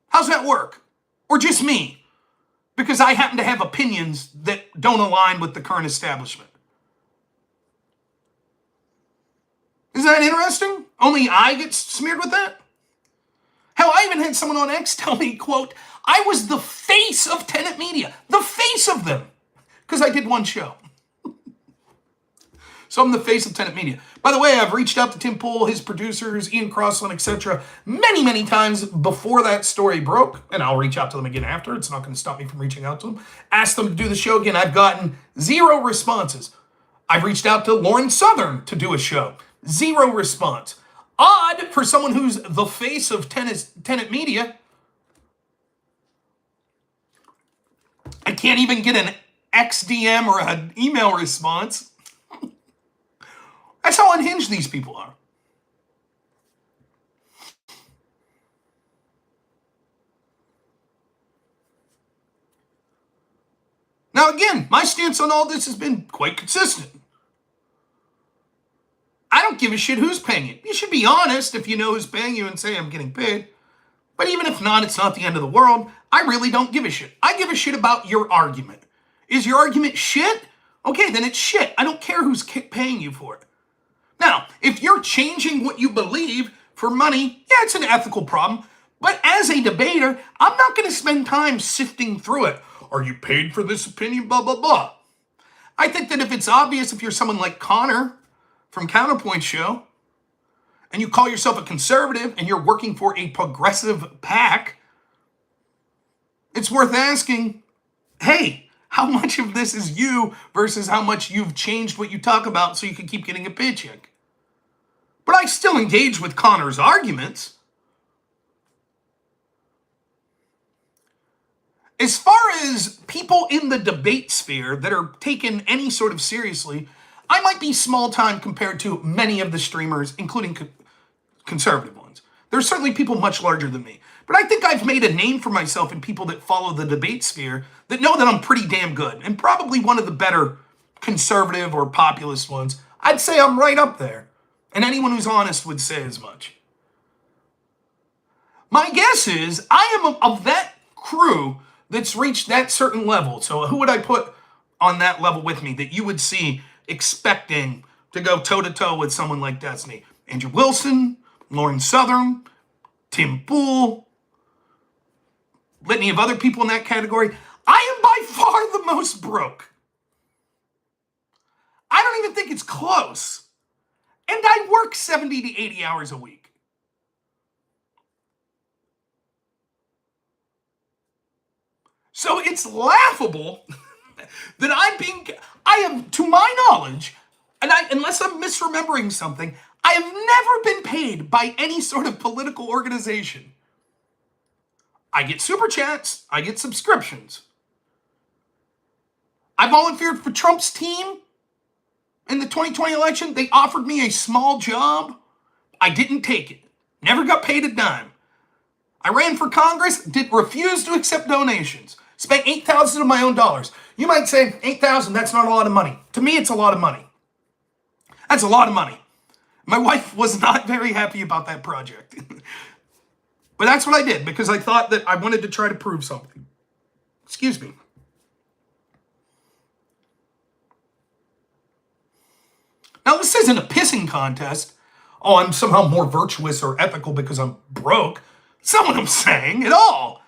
How's that work? Or just me? Because I happen to have opinions that don't align with the current establishment. Isn't that interesting? Only I get smeared with that? Hell, I even had someone on X tell me, quote, I was the face of Tenet Media. The face of them. Because I did one show. So I'm the face of Tenet Media. By the way, I've reached out to Tim Pool, his producers, Ian Crossland, etc. many, many times before that story broke, and I'll reach out to them again after. It's not going to stop me from reaching out to them. Asked them to do the show again. I've gotten 0 responses. I've reached out to Lauren Southern to do a show. 0 response. Odd for someone who's the face of Tenet Media. I can't even get an XDM or an email response. That's how unhinged these people are. Now again, my stance on all this has been quite consistent. I don't give a shit who's paying you. You should be honest if you know who's paying you and say I'm getting paid. But even if not, it's not the end of the world. I really don't give a shit. I give a shit about your argument. Is your argument shit? Okay, then it's shit. I don't care who's paying you for it. Now, if you're changing what you believe for money, yeah, it's an ethical problem. But as a debater, I'm not going to spend time sifting through it. Are you paid for this opinion? Blah, blah, blah. I think that if it's obvious, if you're someone like Connor from Counterpoint Show, and you call yourself a conservative and you're working for a progressive PAC, it's worth asking, hey, how much of this is you versus how much you've changed what you talk about so you can keep getting a paycheck? But I still engage with Connor's arguments. As far as people in the debate sphere that are taken any sort of seriously, I might be small time compared to many of the streamers, including conservative ones. There's certainly people much larger than me. But I think I've made a name for myself in people that follow the debate sphere that know that I'm pretty damn good, and probably one of the better conservative or populist ones. I'd say I'm right up there. And anyone who's honest would say as much. My guess is I am of that crew that's reached that certain level. So who would I put on that level with me that you would see expecting to go toe-to-toe with someone like Destiny? Andrew Wilson, Lauren Southern, Tim Pool, litany of other people in that category. I am by far the most broke. I don't even think it's close. And I work 70 to 80 hours a week. So it's laughable that I have, to my knowledge, unless I'm misremembering something, I have never been paid by any sort of political organization. I get super chats, I get subscriptions. I volunteered for Trump's team in the 2020 election. They offered me a small job. I didn't take it. Never got paid a dime. I ran for Congress, refused to accept donations. Spent $8,000 of my own dollars. You might say, $8,000, that's not a lot of money. To me, it's a lot of money. That's a lot of money. My wife was not very happy about that project. But that's what I did, because I thought that I wanted to try to prove something. Excuse me. Now, this isn't a pissing contest. Oh, I'm somehow more virtuous or ethical because I'm broke. That's not what I'm saying at all.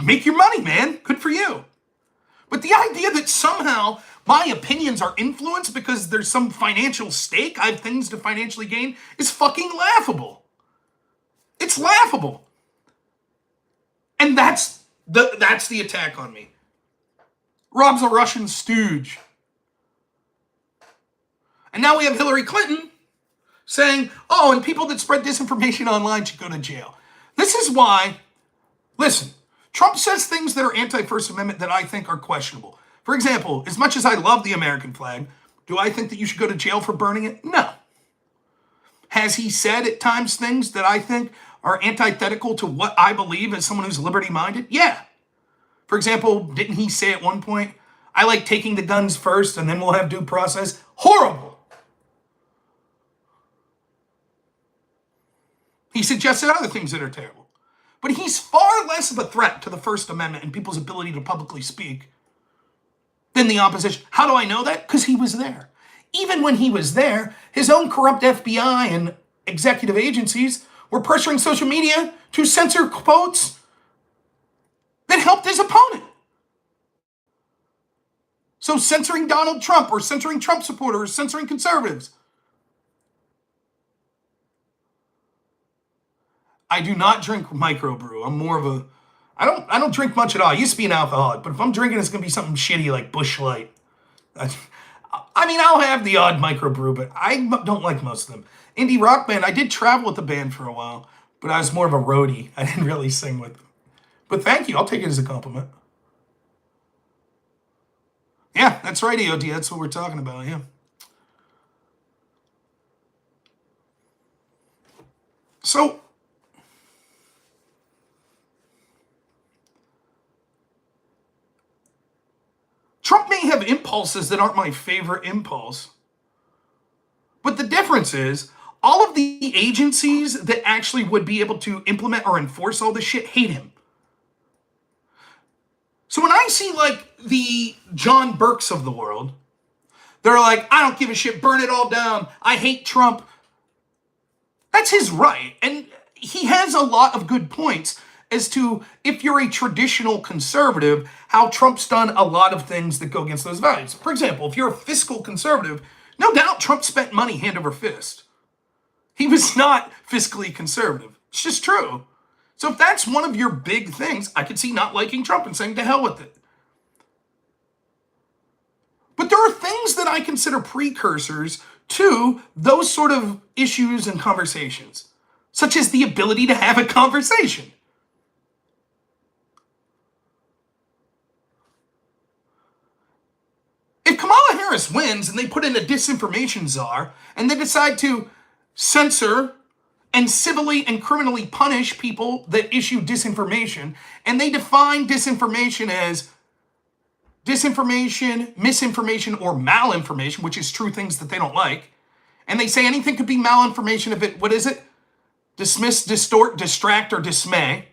Make your money, man. Good for you. But the idea that somehow my opinions are influenced because there's some financial stake, I have things to financially gain, is fucking laughable. It's laughable. And that's the attack on me. Rob's a Russian stooge. And now we have Hillary Clinton saying, oh, and people that spread disinformation online should go to jail. This is why, listen, Trump says things that are anti-First Amendment that I think are questionable. For example, as much as I love the American flag, do I think that you should go to jail for burning it? No. Has he said at times things that I think are antithetical to what I believe as someone who's liberty-minded? Yeah. For example, didn't he say at one point, I like taking the guns first and then we'll have due process? Horrible. He suggested other things that are terrible. But he's far less of a threat to the First Amendment and people's ability to publicly speak than the opposition. How do I know that? Because he was there. Even when he was there, his own corrupt FBI and executive agencies were pressuring social media to censor quotes that helped his opponent. So censoring Donald Trump or censoring Trump supporters, censoring conservatives. I do not drink microbrew. I'm more of a, I don't drink much at all. I used to be an alcoholic, but if I'm drinking, it's gonna be something shitty like Busch Light. I mean, I'll have the odd microbrew, but I don't like most of them. Indie rock band, I did travel with the band for a while, but I was more of a roadie. I didn't really sing with them. But thank you, I'll take it as a compliment. Yeah, that's right, EOD, that's what we're talking about, yeah. So, Trump may have impulses that aren't my favorite impulse. But the difference is, all of the agencies that actually would be able to implement or enforce all this shit hate him. So when I see like the John Burks of the world, they're like, I don't give a shit, burn it all down, I hate Trump. That's his right. And he has a lot of good points as to, if you're a traditional conservative, how Trump's done a lot of things that go against those values. For example, if you're a fiscal conservative, no doubt Trump spent money hand over fist. He was not fiscally conservative. It's just true. So if that's one of your big things, I could see not liking Trump and saying to hell with it. But there are things that I consider precursors to those sort of issues and conversations, such as the ability to have a conversation. If Kamala Harris wins and they put in a disinformation czar and they decide to censor and civilly and criminally punish people that issue disinformation, and they define disinformation as disinformation, misinformation, or malinformation, which is true things that they don't like, and they say anything could be malinformation if it, what is it? Dismiss, distort, distract, or dismay.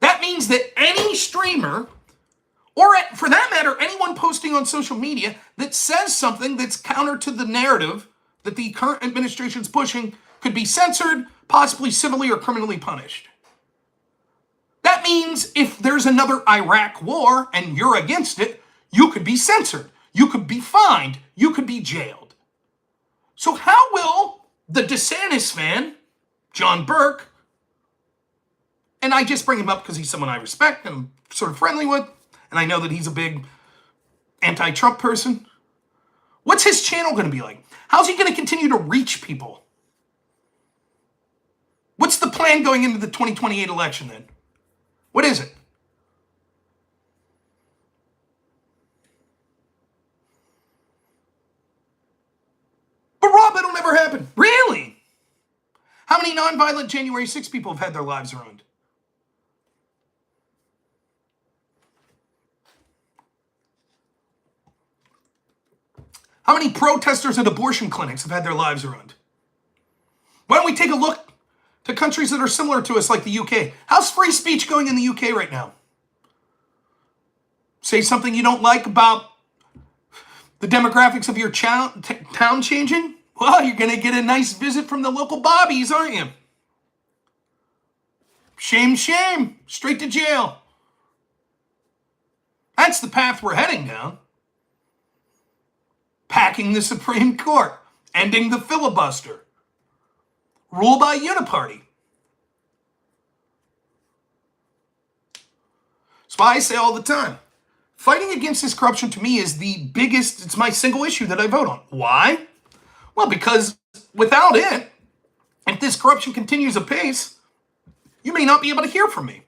That means that any streamer, or for that matter, anyone posting on social media that says something that's counter to the narrative that the current administration is pushing could be censored, possibly civilly or criminally punished. That means if there's another Iraq war and you're against it, you could be censored, you could be fined, you could be jailed. So how will the DeSantis fan, John Burke, And I just bring him up because he's someone I respect and I'm sort of friendly with. And I know that he's a big anti-Trump person. What's his channel going to be like? How's he going to continue to reach people? What's the plan going into the 2028 election then? What is it? But Rob, it'll never happen. Really? How many nonviolent January 6 people have had their lives ruined? How many protesters at abortion clinics have had their lives ruined? Why don't we take a look to countries that are similar to us, like the UK? How's free speech going in the UK right now? Say something you don't like about the demographics of your town changing? Well, you're going to get a nice visit from the local bobbies, aren't you? Shame, shame. Straight to jail. That's the path we're heading down. Packing the Supreme Court. Ending the filibuster. Rule by uniparty. That's why I say all the time, fighting against this corruption to me is the biggest, it's my single issue that I vote on. Why? Well, because without it, if this corruption continues apace, you may not be able to hear from me.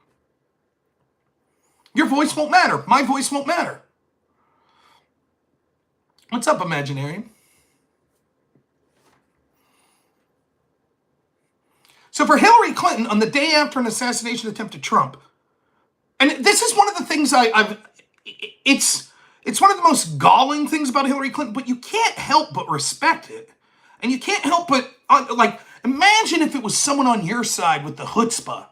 Your voice won't matter. My voice won't matter. What's up, Imaginarian? So for Hillary Clinton, on the day after an assassination attempt to Trump, and this is one of the things it's one of the most galling things about Hillary Clinton, but you can't help but respect it. And you can't help but, imagine if it was someone on your side with the chutzpah.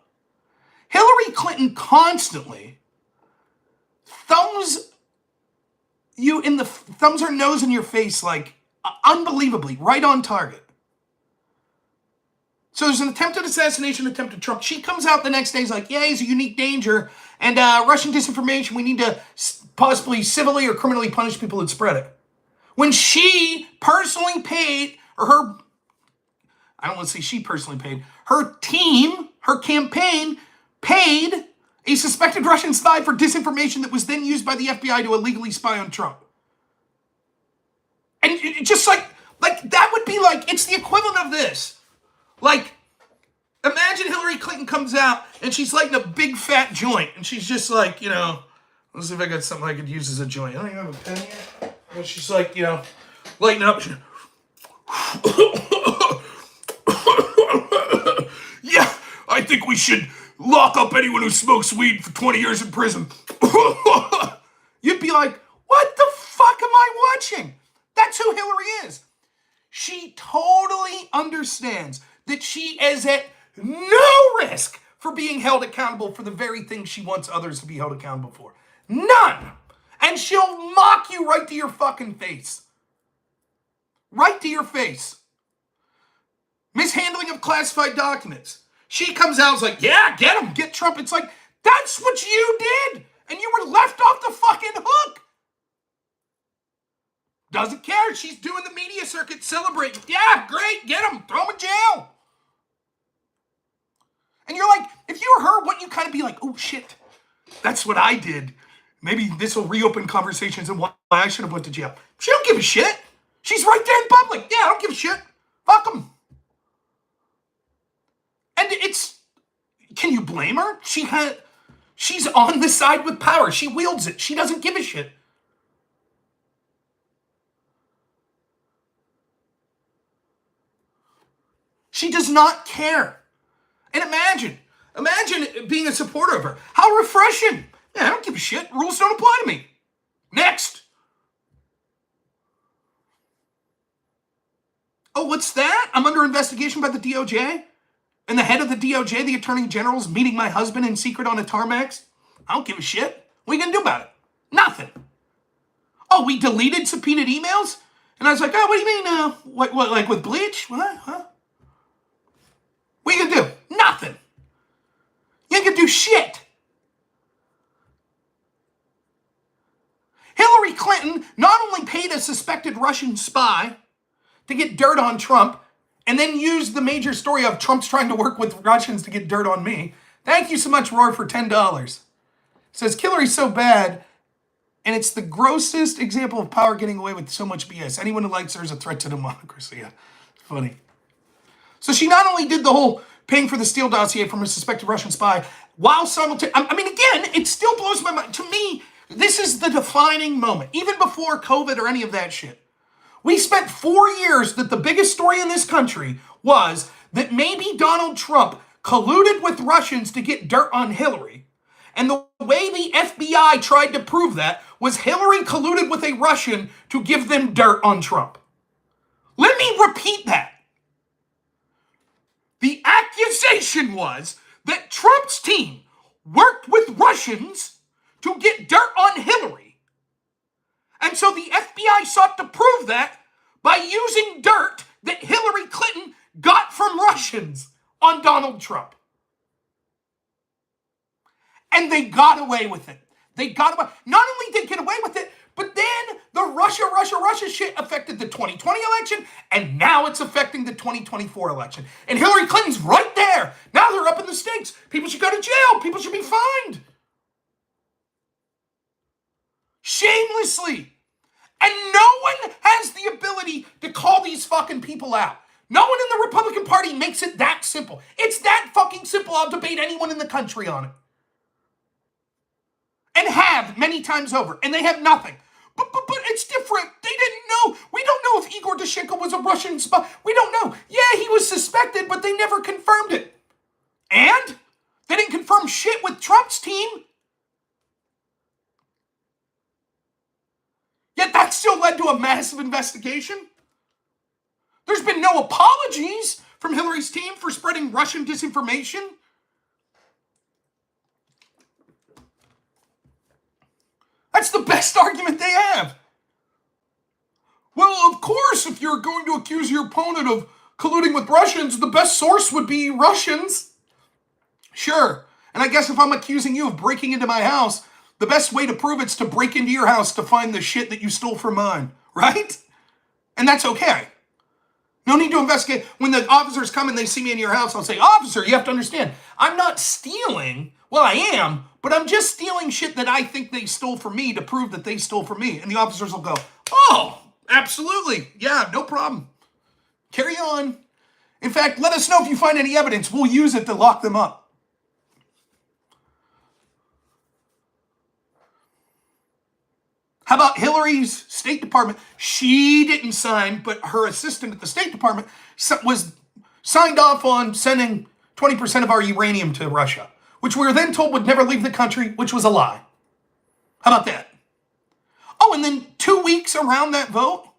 Hillary Clinton constantly thumbs her nose in your face, unbelievably, right on target. So there's an attempted assassination attempt to Trump. She comes out the next day, is like, yeah, he's a unique danger, and Russian disinformation, we need to possibly civilly or criminally punish people that spread it. When she personally paid, or I don't want to say she personally paid, her team, her campaign, paid a suspected Russian spy for disinformation that was then used by the FBI to illegally spy on Trump. And it just that would be it's the equivalent of this. Imagine Hillary Clinton comes out and she's lighting a big fat joint and she's just let's see if I got something I could use as a joint. I don't even have a pen here. And she's lighting up. Yeah, I think we should lock up anyone who smokes weed for 20 years in prison. You'd be like, what the fuck am I watching? That's who Hillary is. She totally understands that she is at no risk for being held accountable for the very thing she wants others to be held accountable for. None. And she'll mock you right to your fucking face. Right to your face. Mishandling of classified documents. She comes out and is like, yeah, get him, get Trump. It's like, that's what you did. And you were left off the fucking hook. Doesn't care. She's doing the media circuit celebrating. Yeah, great, get him, throw him in jail. And you're like, if you were her, wouldn't you kind of be like, oh shit, that's what I did. Maybe this will reopen conversations and why I should have went to jail. She don't give a shit. She's right there in public. Yeah, I don't give a shit. Fuck them. And can you blame her? She's on the side with power. She wields it. She doesn't give a shit. She does not care. And imagine being a supporter of her. How refreshing. Yeah, I don't give a shit. Rules don't apply to me. Next. Oh, what's that? I'm under investigation by the DOJ? And the head of the DOJ, the Attorney General, is meeting my husband in secret on a tarmac? I don't give a shit. What are you going to do about it? Nothing. Oh, we deleted subpoenaed emails? And I was like, oh, what do you mean? What, like with bleach? What? Huh? What are you going to do? Nothing. You ain't going to do shit. Hillary Clinton not only paid a suspected Russian spy to get dirt on Trump, and then used the major story of Trump's trying to work with Russians to get dirt on me. Thank you so much, Roar, for $10. Says Hillary's so bad, and it's the grossest example of power getting away with so much BS. Anyone who likes her is a threat to democracy. Yeah, it's funny. So she not only did the whole paying for the Steele dossier from a suspected Russian spy, while simultaneously, I mean, again, it still blows my mind. To me, this is the defining moment, even before COVID or any of that shit. We spent 4 years that the biggest story in this country was that maybe Donald Trump colluded with Russians to get dirt on Hillary. And the way the FBI tried to prove that was Hillary colluded with a Russian to give them dirt on Trump. Let me repeat that. The accusation was that Trump's team worked with Russians to get dirt on Hillary. And so the FBI sought to prove that by using dirt that Hillary Clinton got from Russians on Donald Trump. And they got away with it. Not only did they get away with it, but then the Russia shit affected the 2020 election, and now it's affecting the 2024 election. And Hillary Clinton's right there. Now they're up in the stakes. People should go to jail. People should be fined. Shamelessly. And no one has the ability to call these fucking people out. No one in the Republican Party makes it that simple. It's that fucking simple. I'll debate anyone in the country on it. And have many times over. And they have nothing. But it's different. They didn't know. We don't know if Igor Dushenko was a Russian spy. We don't know. Yeah, he was suspected, but they never confirmed it. And they didn't confirm shit with Trump's team. Yet that still led to a massive investigation. There's been no apologies from Hillary's team for spreading Russian disinformation. That's the best argument they have. Well, of course, if you're going to accuse your opponent of colluding with Russians, the best source would be Russians. Sure. And I guess if I'm accusing you of breaking into my house, the best way to prove it's to break into your house to find the shit that you stole from mine, right? And that's okay. No need to investigate. When the officers come and they see me in your house, I'll say, officer, you have to understand, I'm not stealing. Well, I am, but I'm just stealing shit that I think they stole from me to prove that they stole from me. And the officers will go, oh, absolutely. Yeah, no problem. Carry on. In fact, let us know if you find any evidence. We'll use it to lock them up. How about Hillary's State Department? She didn't sign, but her assistant at the State Department was signed off on sending 20% of our uranium to Russia, which we were then told would never leave the country, which was a lie. How about that? Oh, and then 2 weeks around that vote,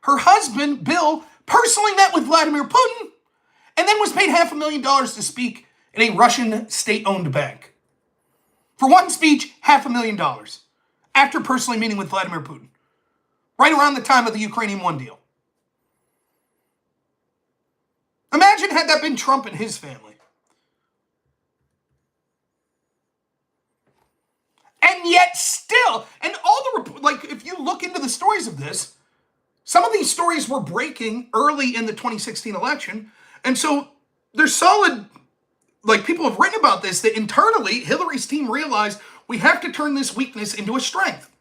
her husband, Bill, personally met with Vladimir Putin and then was paid $500,000 to speak at a Russian state-owned bank. For one speech, $500,000. After personally meeting with Vladimir Putin. Right around the time of the Ukrainian One deal. Imagine had that been Trump and his family. And yet still, and all the, like, if you look into the stories of this, some of these stories were breaking early in the 2016 election. And so there's solid, like, people have written about this, that internally Hillary's team realized we have to turn this weakness into a strength.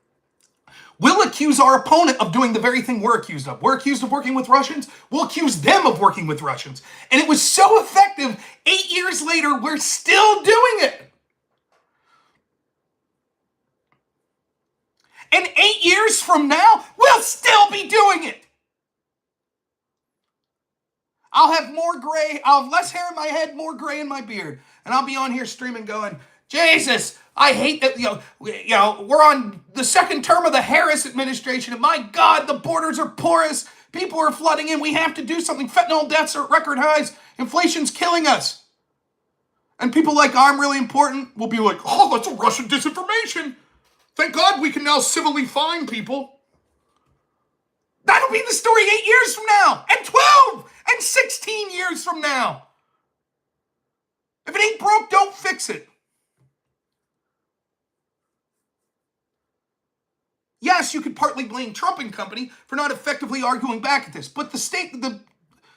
We'll accuse our opponent of doing the very thing we're accused of. We're accused of working with Russians. We'll accuse them of working with Russians. And it was so effective, 8 years later, we're still doing it. And 8 years from now, we'll still be doing it. I'll have less hair in my head, more gray in my beard. And I'll be on here streaming going, Jesus, I hate that, we're on the second term of the Harris administration, and my God, the borders are porous. People are flooding in. We have to do something. Fentanyl deaths are at record highs. Inflation's killing us. And people like, I'm really important, will be like, oh, that's a Russian disinformation. Thank God we can now civilly fine people. That'll be the story 8 years from now, and 12, and 16 years from now. If it ain't broke, don't fix it. Yes, you could partly blame Trump and company for not effectively arguing back at this, but the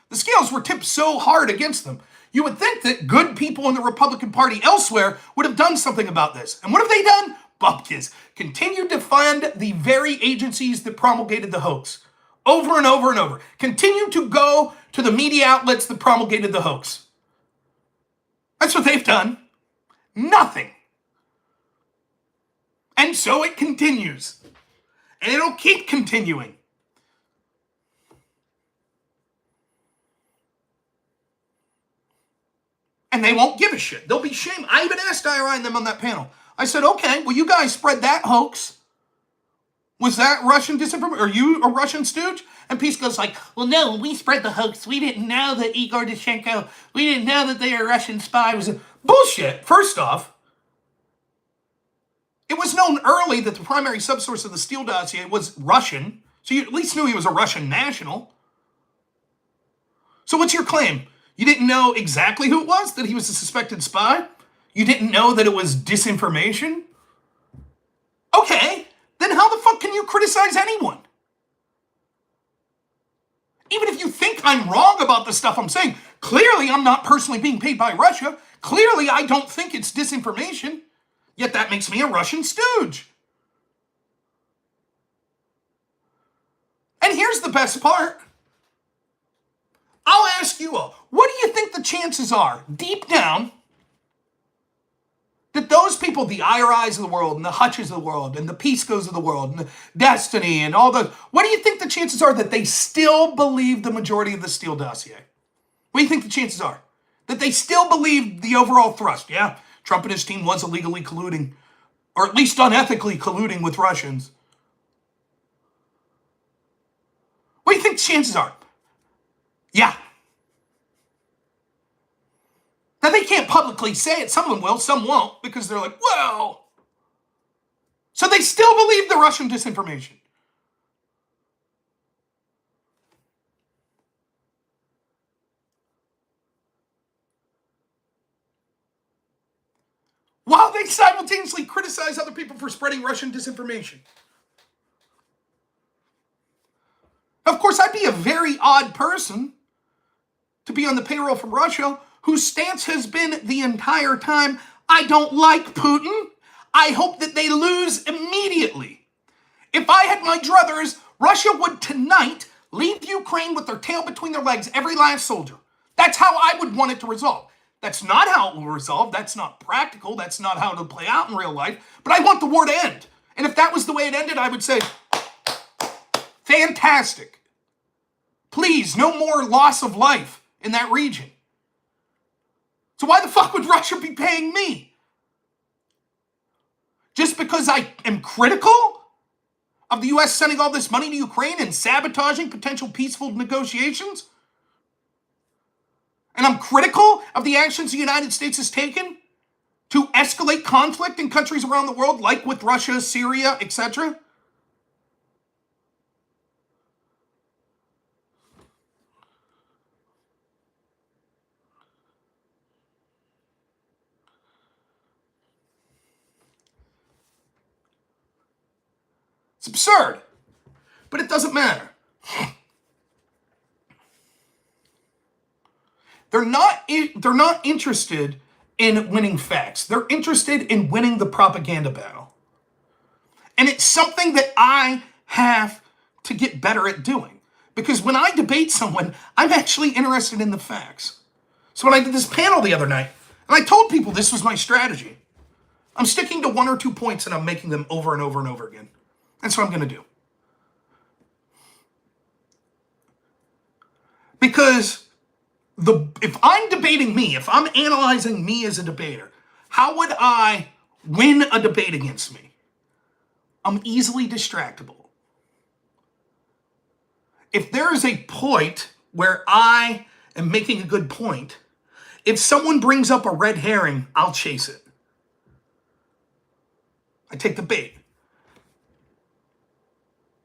The scales were tipped so hard against them. You would think that good people in the Republican Party elsewhere would have done something about this. And what have they done? Bupkis. Continued to fund the very agencies that promulgated the hoax. Over and over and over. Continue to go to the media outlets that promulgated the hoax. That's what they've done. Nothing. And so it continues. And it'll keep continuing. And they won't give a shit. They'll be shamed. I even asked IRI and them on that panel. I said, okay, well, you guys spread that hoax. Was that Russian disinformation? Are you a Russian stooge? And Peace goes like, well, no, when we spread the hoax, we didn't know that Igor Dushenko, we didn't know that they were a Russian spy. It was bullshit. First off, it was known early that the primary subsource of the Steele dossier was Russian. So you at least knew he was a Russian national. So what's your claim? You didn't know exactly who it was, that he was a suspected spy? You didn't know that it was disinformation? Okay, then how the fuck can you criticize anyone? Even if you think I'm wrong about the stuff I'm saying, clearly I'm not personally being paid by Russia. Clearly I don't think it's disinformation. Yet that makes me a Russian stooge. And here's the best part. I'll ask you all, what do you think the chances are, deep down, that those people, the IRIs of the world, and the Hutches of the world, and the Piscos of the world, and the Destiny, and all those, what do you think the chances are that they still believe the majority of the Steele dossier? What do you think the chances are? That they still believe the overall thrust? Yeah, Trump and his team was illegally colluding, or at least unethically colluding with Russians. What do you think the chances are? Yeah. Now, they can't publicly say it. Some of them will, some won't, because they're like, well. So they still believe the Russian disinformation. While they simultaneously criticize other people for spreading Russian disinformation. Of course, I'd be a very odd person to be on the payroll from Russia whose stance has been the entire time, I don't like Putin. I hope that they lose immediately. If I had my druthers, Russia would tonight leave Ukraine with their tail between their legs, every last soldier. That's how I would want it to resolve. That's not how it will resolve. That's not practical. That's not how it'll play out in real life. But I want the war to end. And if that was the way it ended, I would say, fantastic. Please, no more loss of life in that region. So why the fuck would Russia be paying me? Just because I am critical of the U.S. sending all this money to Ukraine and sabotaging potential peaceful negotiations? And I'm critical of the actions the United States has taken to escalate conflict in countries around the world, like with Russia, Syria, etc.? It's absurd, but it doesn't matter. They're not interested in winning facts. They're interested in winning the propaganda battle. And it's something that I have to get better at doing. Because when I debate someone, I'm actually interested in the facts. So when I did this panel the other night, and I told people this was my strategy, I'm sticking to one or two points and I'm making them over and over and over again. That's what I'm going to do. Because if I'm debating me, if I'm analyzing me as a debater, how would I win a debate against me? I'm easily distractible. If there is a point where I am making a good point, if someone brings up a red herring, I'll chase it. I take the bait.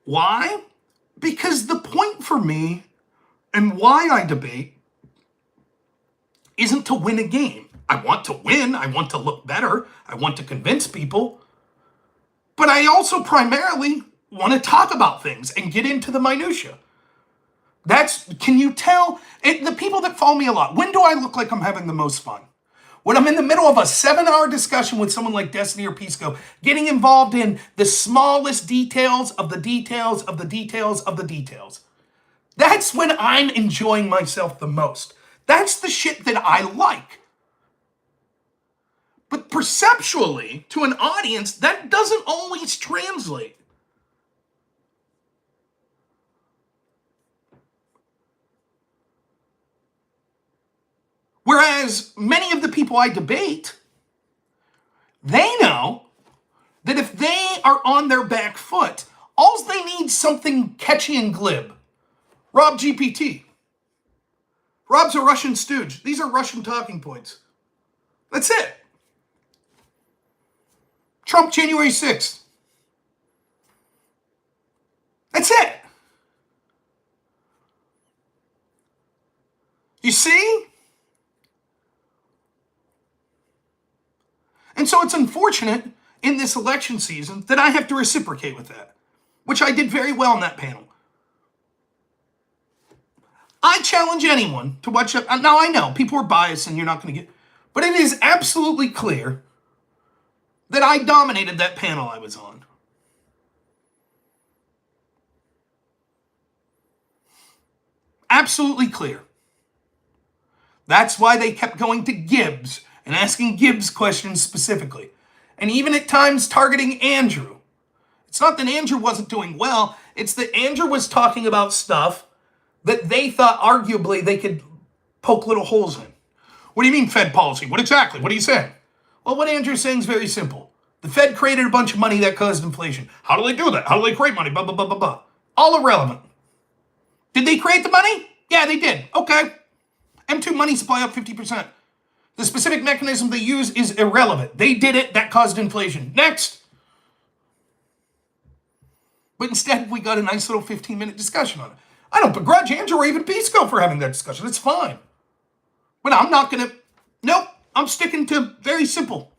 Why? Because the point for me and why I debate isn't to win a game. I want to win. I want to look better. I want to convince people. But I also primarily want to talk about things and get into the minutia. Can you tell? The people that follow me a lot, when do I look like I'm having the most fun? When I'm in the middle of a 7-hour discussion with someone like Destiny or Pisco, getting involved in the smallest details of the details of the details of the details. That's when I'm enjoying myself the most. That's the shit that I like. But perceptually, to an audience, that doesn't always translate. Whereas many of the people I debate, they know that if they are on their back foot, all they need something catchy and glib. Rob GPT. Rob's a Russian stooge. These are Russian talking points. That's it. Trump, January 6th. That's it. You see? And so it's unfortunate in this election season that I have to reciprocate with that, which I did very well in that panel. I challenge anyone to watch it. Now, I know people are biased and you're not going to get, but it is absolutely clear that I dominated that panel I was on. Absolutely clear. That's why they kept going to Gibbs and asking Gibbs questions specifically. And even at times targeting Andrew. It's not that Andrew wasn't doing well. It's that Andrew was talking about stuff that they thought arguably they could poke little holes in. What do you mean Fed policy? What exactly? What are you saying? Well, what Andrew's saying is very simple. The Fed created a bunch of money that caused inflation. How do they do that? How do they create money? Blah, blah, blah, blah, blah. All irrelevant. Did they create the money? Yeah, they did. Okay. M2 money supply up 50%. The specific mechanism they use is irrelevant. They did it. That caused inflation. Next. But instead, we got a nice little 15-minute discussion on it. I don't begrudge Andrew or even Pisco for having that discussion. It's fine. But I'm not going to... Nope. I'm sticking to very simple.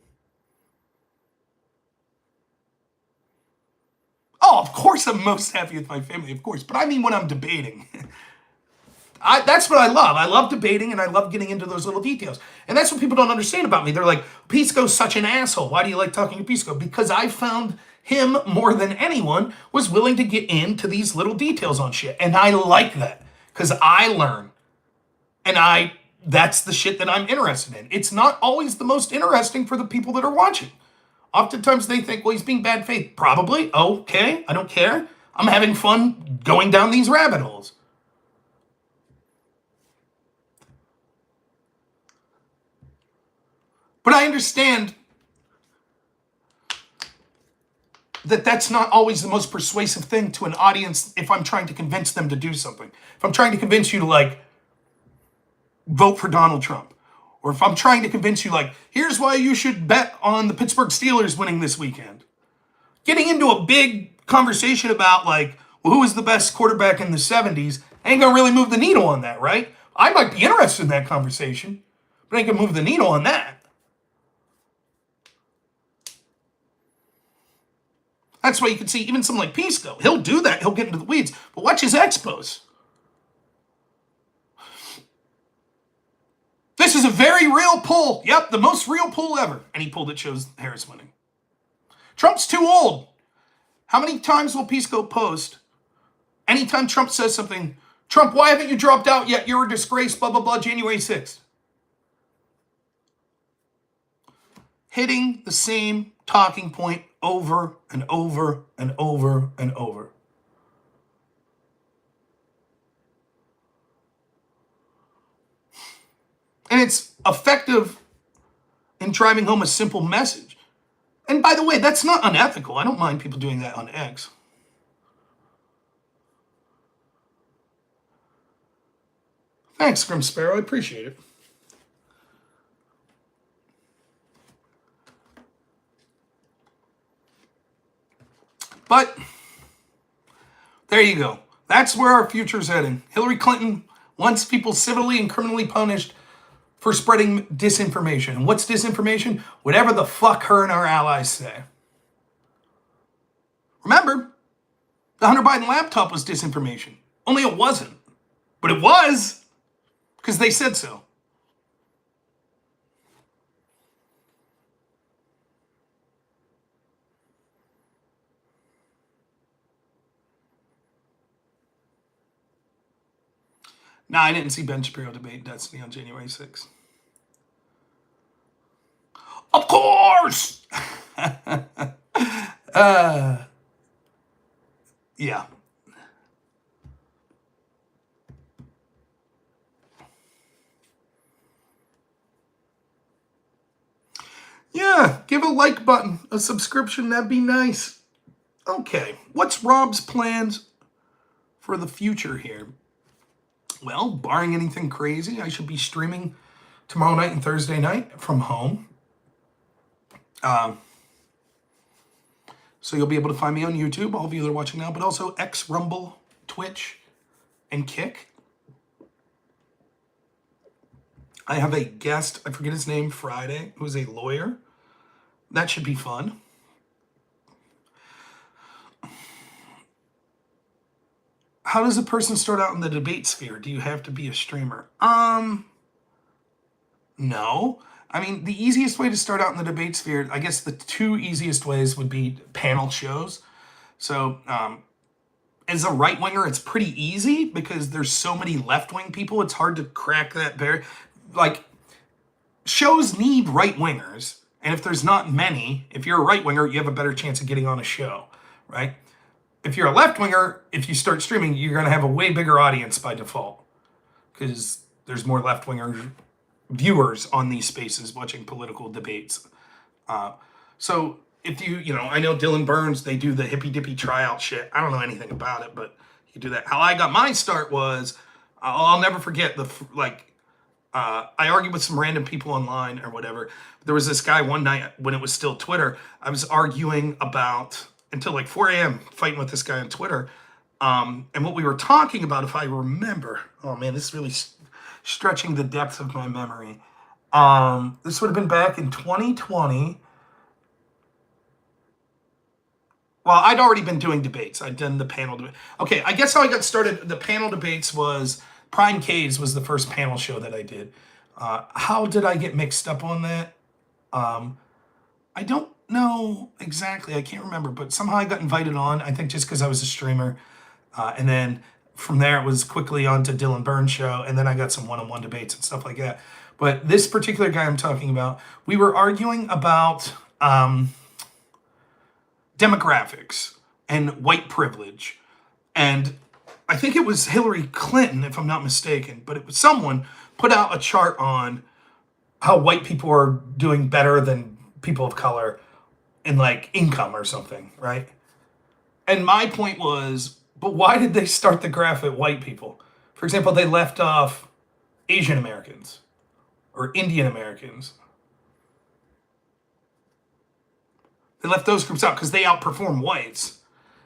Oh, of course I'm most happy with my family, of course. But I mean when I'm debating. That's what I love. I love debating and I love getting into those little details. And that's what people don't understand about me. They're like, Pisco's such an asshole. Why do you like talking to Pisco? Because I found him, more than anyone, was willing to get into these little details on shit. And I like that. Because I learn. And that's the shit that I'm interested in. It's not always the most interesting for the people that are watching. Oftentimes they think, well, he's being bad faith. Probably. Okay. I don't care. I'm having fun going down these rabbit holes. But I understand that that's not always the most persuasive thing to an audience if I'm trying to convince them to do something. If I'm trying to convince you to, like, vote for Donald Trump. Or if I'm trying to convince you, like, here's why you should bet on the Pittsburgh Steelers winning this weekend. Getting into a big conversation about, like, well, who was the best quarterback in the 70s ain't gonna really move the needle on that, right? I might be interested in that conversation, but ain't gonna move the needle on that. That's why you can see even someone like Pisco. He'll do that. He'll get into the weeds. But watch his expos. This is a very real poll. Yep, the most real poll ever. Any poll that shows Harris winning. Trump's too old. How many times will Pisco post? Anytime Trump says something, Trump, why haven't you dropped out yet? You're a disgrace, blah, blah, blah, January 6th. Hitting the same talking point over and over and over and over. And it's effective in driving home a simple message. And by the way, that's not unethical. I don't mind people doing that on X. Thanks, Grim Sparrow. I appreciate it. But there you go. That's where our future's heading. Hillary Clinton wants people civilly and criminally punished for spreading disinformation. And what's disinformation? Whatever the fuck her and our allies say. Remember, the Hunter Biden laptop was disinformation. Only it wasn't. But it was, because they said so. No, I didn't see Ben Shapiro debate Destiny on January 6th. Of course! Yeah. Yeah, give a like button, a subscription, that'd be nice. Okay, what's Rob's plans for the future here? Well, barring anything crazy, I should be streaming tomorrow night and Thursday night from home. So you'll be able to find me on YouTube, all of you that are watching now, but also X, Rumble, Twitch, and Kick. I have a guest, I forget his name, Friday, who's a lawyer. That should be fun. How does a person start out in the debate sphere? Do you have to be a streamer? No. I mean, the easiest way to start out in the debate sphere, I guess the two easiest ways would be panel shows. So, as a right-winger, it's pretty easy because there's so many left-wing people, it's hard to crack that barrier. Like, shows need right-wingers, and if there's not many, if you're a right-winger, you have a better chance of getting on a show, right? If you're a left-winger, if you start streaming, you're going to have a way bigger audience by default because there's more left-winger viewers on these spaces watching political debates. So if I know Dylan Burns, they do the hippy-dippy tryout shit. I don't know anything about it, but you do that. How I got my start was, I'll never forget I argued with some random people online or whatever. There was this guy one night when it was still Twitter. I was arguing about until like 4 a.m. fighting with this guy on Twitter. And what we were talking about, if I remember, oh man, this is really stretching the depths of my memory. This would have been back in 2020. Well, I'd already been doing debates. I'd done the panel debate. Okay, I guess how I got started, the panel debates was, Prime K's was the first panel show that I did. How did I get mixed up on that? I don't know exactly. I can't remember, but somehow I got invited on, I think just because I was a streamer. And then from there, it was quickly on to Dylan Burns' show, and then I got some one-on-one debates and stuff like that. But this particular guy I'm talking about, we were arguing about demographics and white privilege. And I think it was Hillary Clinton, if I'm not mistaken, but it was someone put out a chart on how white people are doing better than people of color in like income or something, right? And my point was, but why did they start the graph at white people? For example, they left off Asian Americans or Indian Americans. They left those groups out because they outperform whites.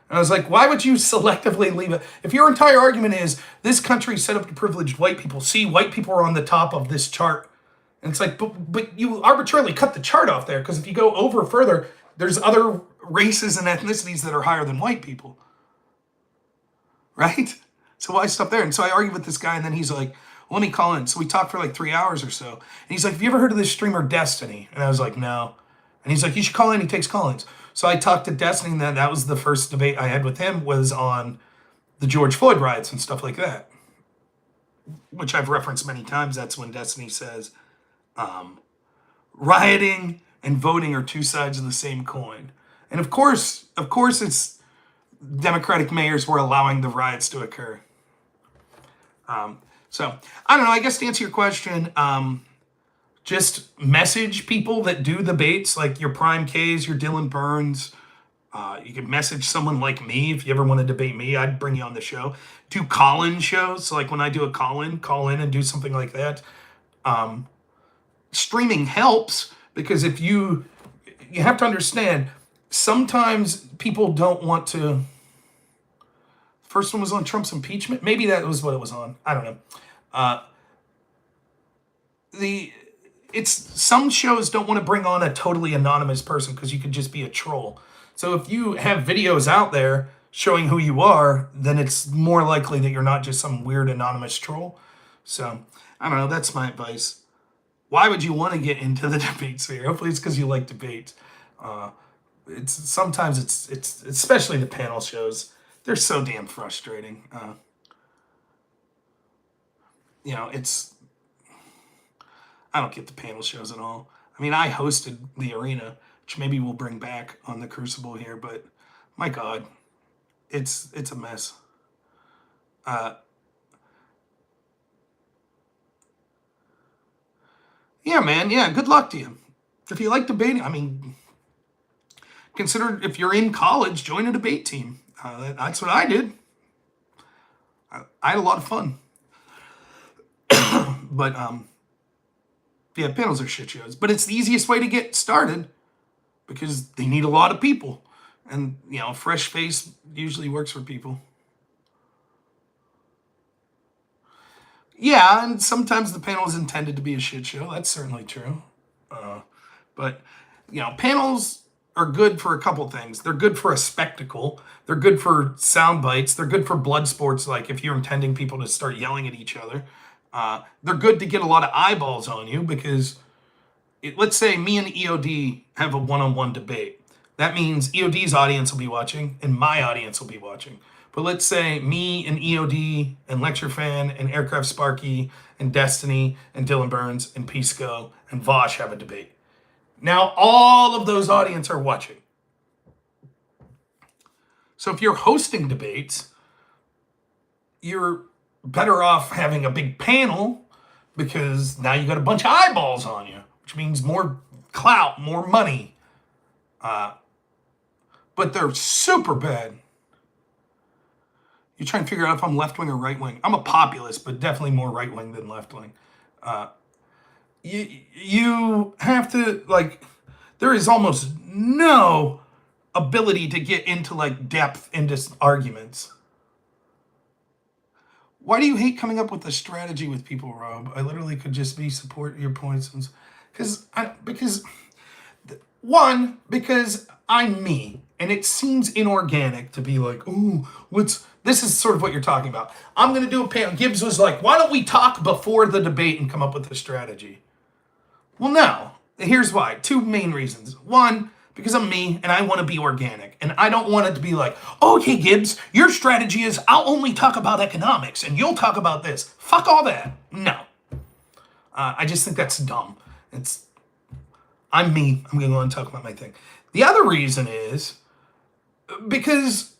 And I was like, why would you selectively leave it? If your entire argument is this country set up to privilege white people, see, white people are on the top of this chart. And it's like, but you arbitrarily cut the chart off there because if you go over further, there's other races and ethnicities that are higher than white people. Right? So why stop there? And so I argued with this guy, and then he's like, well, let me call in. So we talked for like 3 hours or so. And he's like, have you ever heard of this streamer Destiny? And I was like, no. And he's like, you should call in. He takes call-ins. So I talked to Destiny, and then that was the first debate I had with him was on the George Floyd riots and stuff like that, which I've referenced many times. That's when Destiny says rioting and voting are two sides of the same coin. And of course, it's Democratic mayors were allowing the riots to occur. So I don't know. I guess to answer your question, just message people that do debates, like your Prime K's, your Dylan Burns. You can message someone like me if you ever want to debate me. I'd bring you on the show. Do call-in shows. So like when I do a call in and do something like that. Streaming helps because if you have to understand, sometimes people don't want to. First one was on Trump's impeachment. Maybe that was what it was on. I don't know. Some shows don't want to bring on a totally anonymous person because you could just be a troll. So if you have videos out there showing who you are, then it's more likely that you're not just some weird anonymous troll. So, I don't know. That's my advice. Why would you want to get into the debate sphere? Hopefully it's because you like debates. It's sometimes it's especially the panel shows. They're so damn frustrating. It's I don't get the panel shows at all. I mean, I hosted the arena, which maybe we'll bring back on the Crucible here, but my God, it's a mess. Yeah, man. Yeah, good luck to you. If you like debating, I mean, consider if you're in college, join a debate team. That's what I did. I had a lot of fun. But yeah, panels are shit shows. But it's the easiest way to get started because they need a lot of people, and a fresh face usually works for people. Yeah, and sometimes the panel is intended to be a shit show. That's certainly true. But panels are good for a couple things. They're good for a spectacle. They're good for sound bites. They're good for blood sports, like if you're intending people to start yelling at each other. They're good to get a lot of eyeballs on you because, let's say me and EOD have a one-on-one debate. That means EOD's audience will be watching and my audience will be watching. But let's say me and EOD and Lecture Fan and Aircraft Sparky and Destiny and Dylan Burns and Pisco and Vosh have a debate. Now all of those audience are watching. So if you're hosting debates, you're better off having a big panel because now you got a bunch of eyeballs on you, which means more clout, more money. But they're super bad. You try and figure out if I'm left-wing or right-wing. I'm a populist, but definitely more right-wing than left-wing. You have to, there is almost no ability to get into, depth into arguments. Why do you hate coming up with a strategy with people, Rob? I literally could just be support your points. Because I'm me. And it seems inorganic to be like, ooh, this is sort of what you're talking about. I'm going to do a panel. Gibbs was like, why don't we talk before the debate and come up with a strategy? Well, no. Here's why. Two main reasons. One, because I'm me and I want to be organic. And I don't want it to be like, oh, okay, Gibbs, your strategy is I'll only talk about economics and you'll talk about this. Fuck all that. No. I just think that's dumb. I'm me. I'm going to go and talk about my thing. The other reason is because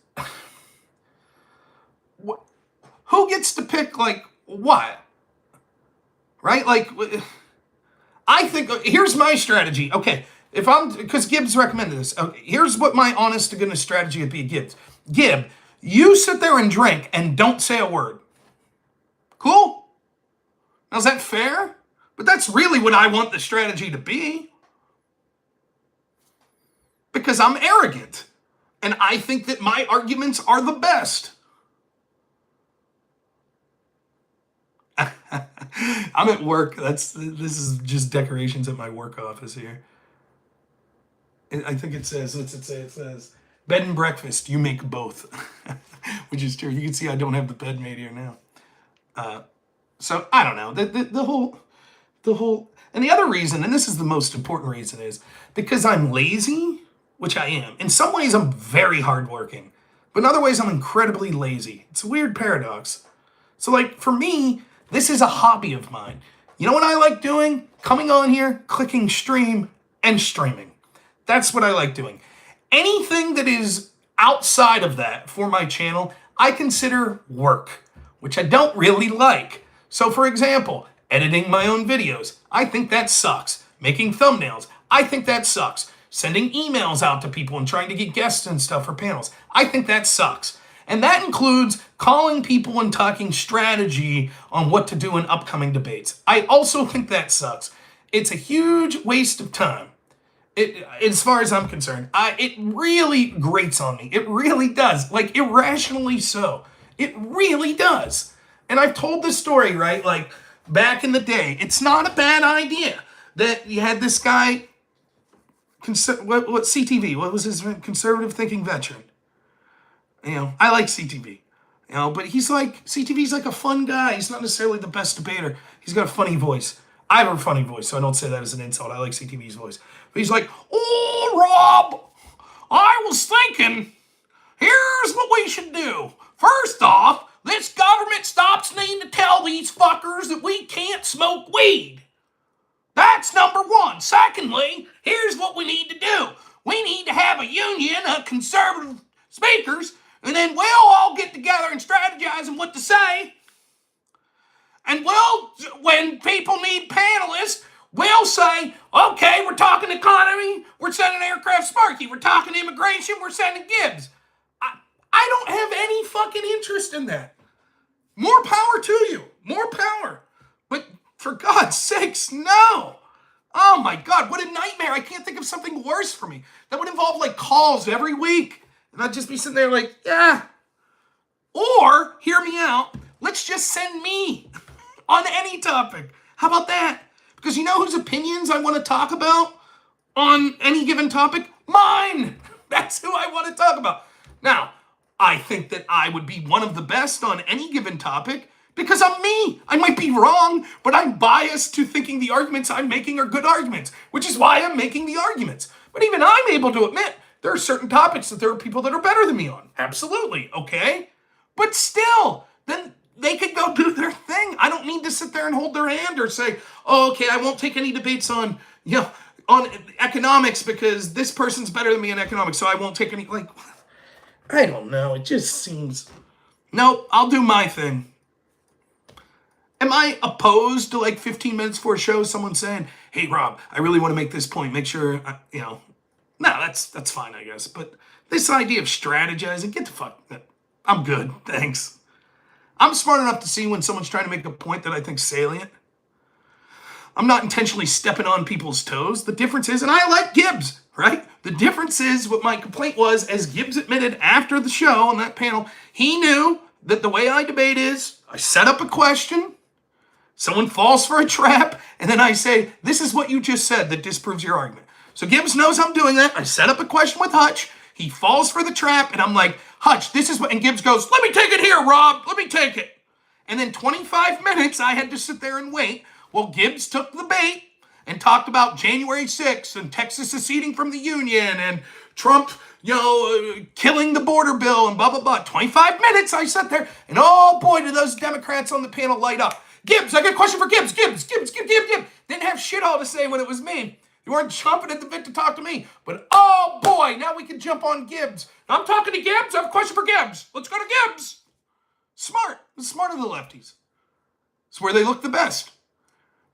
who gets to pick, what? Right? I think, here's my strategy. Okay, because Gibbs recommended this. Okay, here's what my honest to goodness strategy would be, Gibbs. Gib, you sit there and drink and don't say a word. Cool? Now, is that fair? But that's really what I want the strategy to be. Because I'm arrogant. And I think that my arguments are the best. I'm at work. This is just decorations at my work office here. I think it says, what's it say? It says, bed and breakfast, you make both. Which is true. You can see I don't have the bed made here now. So, I don't know. The whole, and the other reason, and this is the most important reason, is because I'm lazy, which I am. In some ways, I'm very hardworking. But in other ways, I'm incredibly lazy. It's a weird paradox. So, for me, this is a hobby of mine. You know what I like doing? Coming on here, clicking stream, and streaming. That's what I like doing. Anything that is outside of that for my channel, I consider work, which I don't really like. So, for example, editing my own videos, I think that sucks. Making thumbnails, I think that sucks. Sending emails out to people and trying to get guests and stuff for panels, I think that sucks. And that includes calling people and talking strategy on what to do in upcoming debates. I also think that sucks. It's a huge waste of time. As far as I'm concerned, it really grates on me. It really does. Irrationally so. It really does. And I've told this story, right? Back in the day, it's not a bad idea that you had this guy, what CTV, what was his name? Conservative Thinking Veteran. I like CTV. But he's like, CTV's like a fun guy. He's not necessarily the best debater. He's got a funny voice. I have a funny voice, so I don't say that as an insult. I like CTV's voice. But he's like, oh, Rob, I was thinking, here's what we should do. First off, this government stops needing to tell these fuckers that we can't smoke weed. That's number one. Secondly, here's what we need to do. We need to have a union of conservative speakers, and then we'll all get together and strategize on what to say. And when people need panelists, we'll say, okay, we're talking economy, we're sending Aircraft Sparky. We're talking immigration, we're sending Gibbs. I don't have any fucking interest in that. More power to you. More power. But for God's sakes, no. Oh my God, what a nightmare. I can't think of something worse for me. That would involve like calls every week. And I'd just be sitting there like, yeah. Or, hear me out, let's just send me on any topic. How about that? Because you know whose opinions I want to talk about on any given topic? Mine. That's who I want to talk about. Now, I think that I would be one of the best on any given topic because I'm me. I might be wrong, but I'm biased to thinking the arguments I'm making are good arguments, which is why I'm making the arguments. But even I'm able to admit there are certain topics that there are people that are better than me on. Absolutely, okay? But still, then they could go do their thing. I don't need to sit there and hold their hand or say, oh, okay, I won't take any debates on, on economics because this person's better than me in economics, so I won't take any, like, I don't know. It just seems, no, I'll do my thing. Am I opposed to like 15 minutes before a show, someone saying, hey, Rob, I really want to make this point. Make sure, no, that's fine, I guess. But this idea of strategizing, get the fuck, I'm good, thanks. I'm smart enough to see when someone's trying to make a point that I think's salient. I'm not intentionally stepping on people's toes. The difference is, and I like Gibbs, right? The difference is what my complaint was, as Gibbs admitted after the show on that panel, he knew that the way I debate is, I set up a question, someone falls for a trap, and then I say, this is what you just said that disproves your argument. So Gibbs knows I'm doing that. I set up a question with Hutch. He falls for the trap, and I'm like, Hutch, this is what, and Gibbs goes, let me take it here, Rob. Let me take it. And then 25 minutes, I had to sit there and wait. Well, Gibbs took the bait and talked about January 6th and Texas seceding from the Union and Trump, killing the border bill and blah, blah, blah. 25 minutes, I sat there, and oh boy, did those Democrats on the panel light up. Gibbs, I got a question for Gibbs. Gibbs. Didn't have shit all to say when it was me. You weren't jumping at the bit to talk to me. But oh boy, now we can jump on Gibbs. I'm talking to Gibbs. I have a question for Gibbs. Let's go to Gibbs. Smart. Smart of the lefties. It's where they look the best.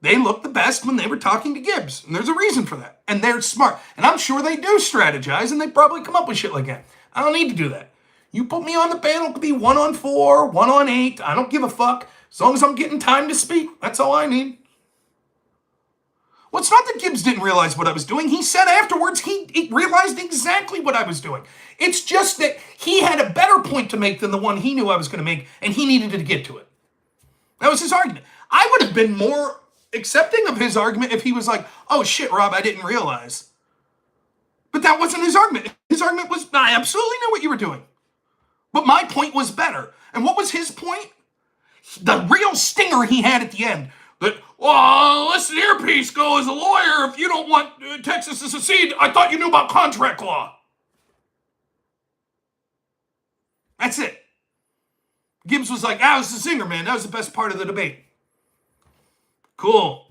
They looked the best when they were talking to Gibbs. And there's a reason for that. And they're smart. And I'm sure they do strategize and they probably come up with shit like that. I don't need to do that. You put me on the panel, it could be 1 on 4, 1 on 8. I don't give a fuck. As long as I'm getting time to speak, that's all I need. Well, it's not that Gibbs didn't realize what I was doing. He said afterwards he realized exactly what I was doing. It's just that he had a better point to make than the one he knew I was going to make, and he needed to get to it. That was his argument. I would have been more accepting of his argument if he was like, oh shit, Rob, I didn't realize. But that wasn't his argument. His argument was, I absolutely knew what you were doing. But my point was better. And what was his point? The real stinger he had at the end. That, listen here, Pisco, as a lawyer, if you don't want Texas to secede, I thought you knew about contract law. That's it. Gibbs was like, that was the singer, man. That was the best part of the debate. Cool.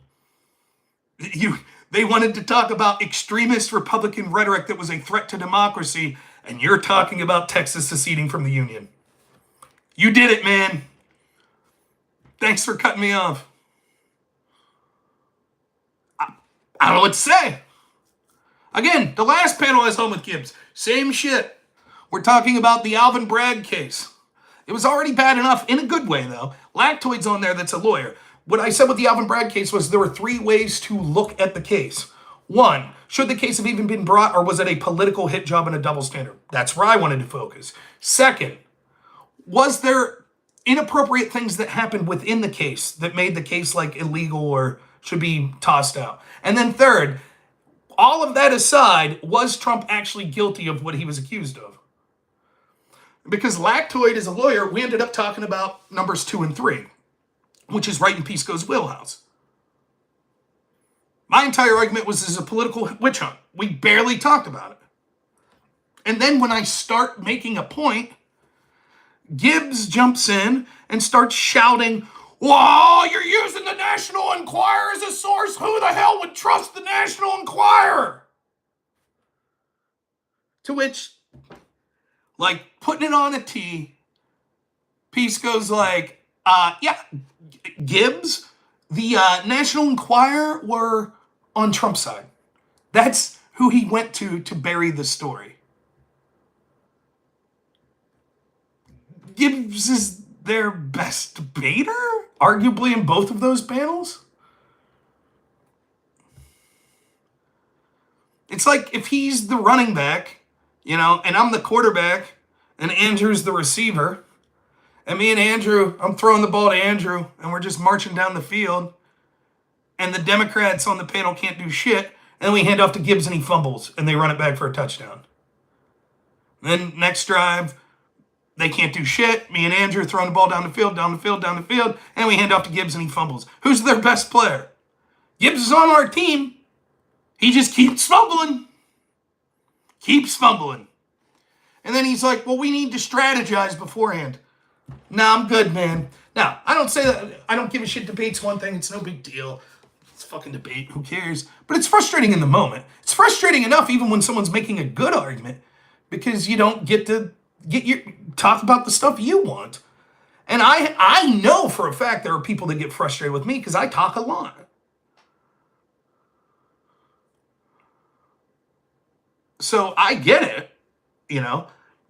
They wanted to talk about extremist Republican rhetoric that was a threat to democracy, and you're talking about Texas seceding from the Union. You did it, man. Thanks for cutting me off. I don't know what to say. Again, the last panel I was home with Gibbs, same shit. We're talking about the Alvin Bragg case. It was already bad enough, in a good way though. Lactoid's on there that's a lawyer. What I said with the Alvin Bragg case was there were 3 ways to look at the case. 1, should the case have even been brought, or was it a political hit job and a double standard? That's where I wanted to focus. 2nd, was there inappropriate things that happened within the case that made the case like illegal or should be tossed out? And then 3rd, all of that aside, was Trump actually guilty of what he was accused of? Because Lactoid is a lawyer, we ended up talking about numbers 2 and 3, which is right in Pisco's wheelhouse. My entire argument was this is a political witch hunt. We barely talked about it. And then when I start making a point, Gibbs jumps in and starts shouting, "Whoa, you're using the National Enquirer as a source? Who the hell would trust the National Enquirer?" To which, like, putting it on a tee, Pisco's like, yeah, Gibbs, the National Enquirer were on Trump's side. That's who he went to bury the story. Gibbs is their best debater, arguably, in both of those panels. It's like if he's the running back, and I'm the quarterback, and Andrew's the receiver, and me and Andrew, I'm throwing the ball to Andrew, and we're just marching down the field, and the Democrats on the panel can't do shit, and then we hand off to Gibbs and he fumbles, and they run it back for a touchdown. Then next drive, they can't do shit. Me and Andrew throwing the ball down the field, and we hand off to Gibbs and he fumbles. Who's their best player? Gibbs is on our team. He just keeps fumbling. And then he's like, well, we need to strategize beforehand. Nah, I'm good, man. Now, I don't say that. I don't give a shit. Debate's one thing. It's no big deal. It's fucking debate. Who cares? But it's frustrating in the moment. It's frustrating enough even when someone's making a good argument because you don't get to talk about the stuff you want. And I know for a fact there are people that get frustrated with me because I talk a lot. So I get it,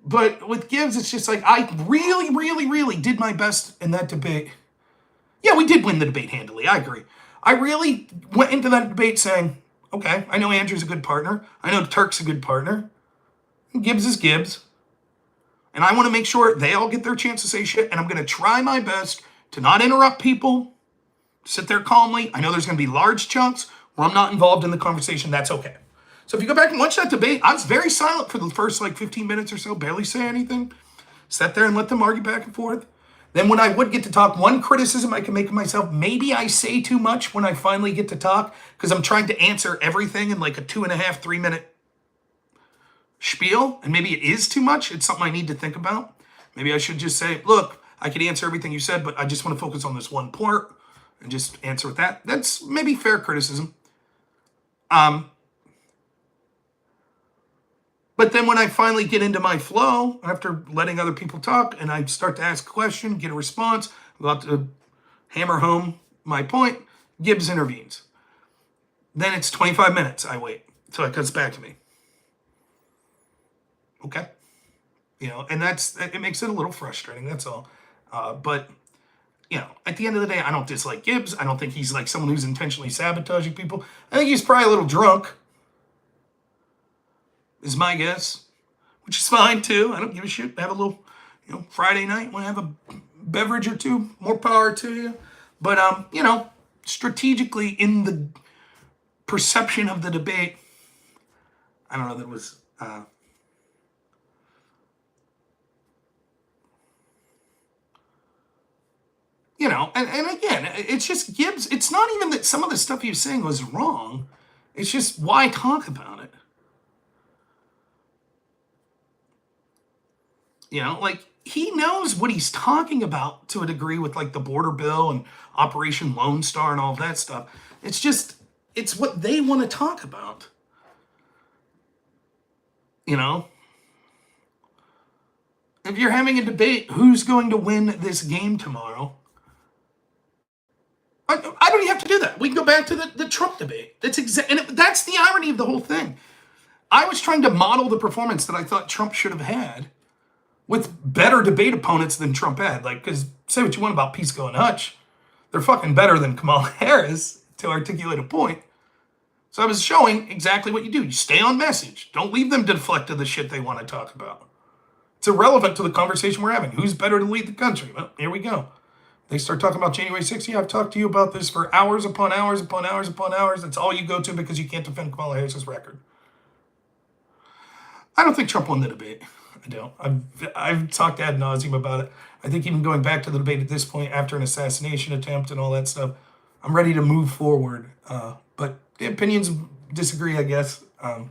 But with Gibbs, it's just like I really, really, really did my best in that debate. Yeah, we did win the debate handily. I agree. I really went into that debate saying, okay, I know Andrew's a good partner. I know Turk's a good partner. Gibbs is Gibbs. And I want to make sure they all get their chance to say shit. And I'm going to try my best to not interrupt people, sit there calmly. I know there's going to be large chunks where I'm not involved in the conversation. That's okay. So if you go back and watch that debate, I was very silent for the first 15 minutes or so, barely say anything. Sat there and let them argue back and forth. Then when I would get to talk, one criticism I can make of myself, maybe I say too much when I finally get to talk because I'm trying to answer everything in like a 2.5, 3 minute spiel, and maybe it is too much. It's something I need to think about. Maybe I should just say, look, I could answer everything you said, but I just want to focus on this one part and just answer with that. That's maybe fair criticism. But then when I finally get into my flow, after letting other people talk, and I start to ask a question, get a response, I'm about to hammer home my point, Gibbs intervenes. Then it's 25 minutes. I wait until it comes back to me. Okay. And it makes it a little frustrating. That's all. But, at the end of the day, I don't dislike Gibbs. I don't think he's like someone who's intentionally sabotaging people. I think he's probably a little drunk, is my guess, which is fine too. I don't give a shit. Have a little, Friday night, want to have a beverage or two, more power to you. But, strategically in the perception of the debate, I don't know that it was, and again, it's just Gibbs. It's not even that some of the stuff he was saying was wrong. It's just why talk about it? He knows what he's talking about to a degree with the border bill and Operation Lone Star and all of that stuff. It's what they want to talk about. If you're having a debate, who's going to win this game tomorrow? I don't even have to do that. We can go back to the Trump debate. That's the irony of the whole thing. I was trying to model the performance that I thought Trump should have had with better debate opponents than Trump had. Because say what you want about Pisco and Hutch, they're fucking better than Kamala Harris to articulate a point. So I was showing exactly what you do. You stay on message. Don't leave them to deflect to the shit they want to talk about. It's irrelevant to the conversation we're having. Who's better to lead the country? Well, here we go. They start talking about January 6th. Yeah, I've talked to you about this for hours upon hours upon hours upon hours. That's all you go to because you can't defend Kamala Harris's record. I don't think Trump won the debate. I don't. I've talked ad nauseum about it. I think even going back to the debate at this point, after an assassination attempt and all that stuff, I'm ready to move forward. But the opinions disagree, I guess. And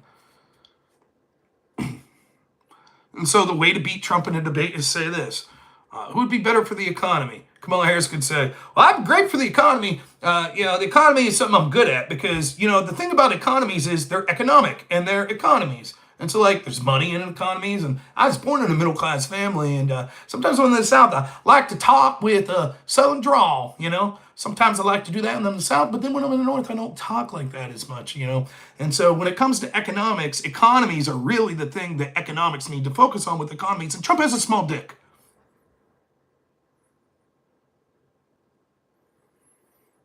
so the way to beat Trump in a debate is say this. Who would be better for the economy? Kamala Harris could say, well, I'm great for the economy. The economy is something I'm good at because, the thing about economies is they're economic and they're economies. And so, there's money in economies. And I was born in a middle-class family. And sometimes when I'm in the South, I like to talk with a Southern drawl, Sometimes I like to do that when I'm in the South. But then when I'm in the North, I don't talk like that as much, And so when it comes to economics, economies are really the thing that economics need to focus on with economies. And Trump has a small dick.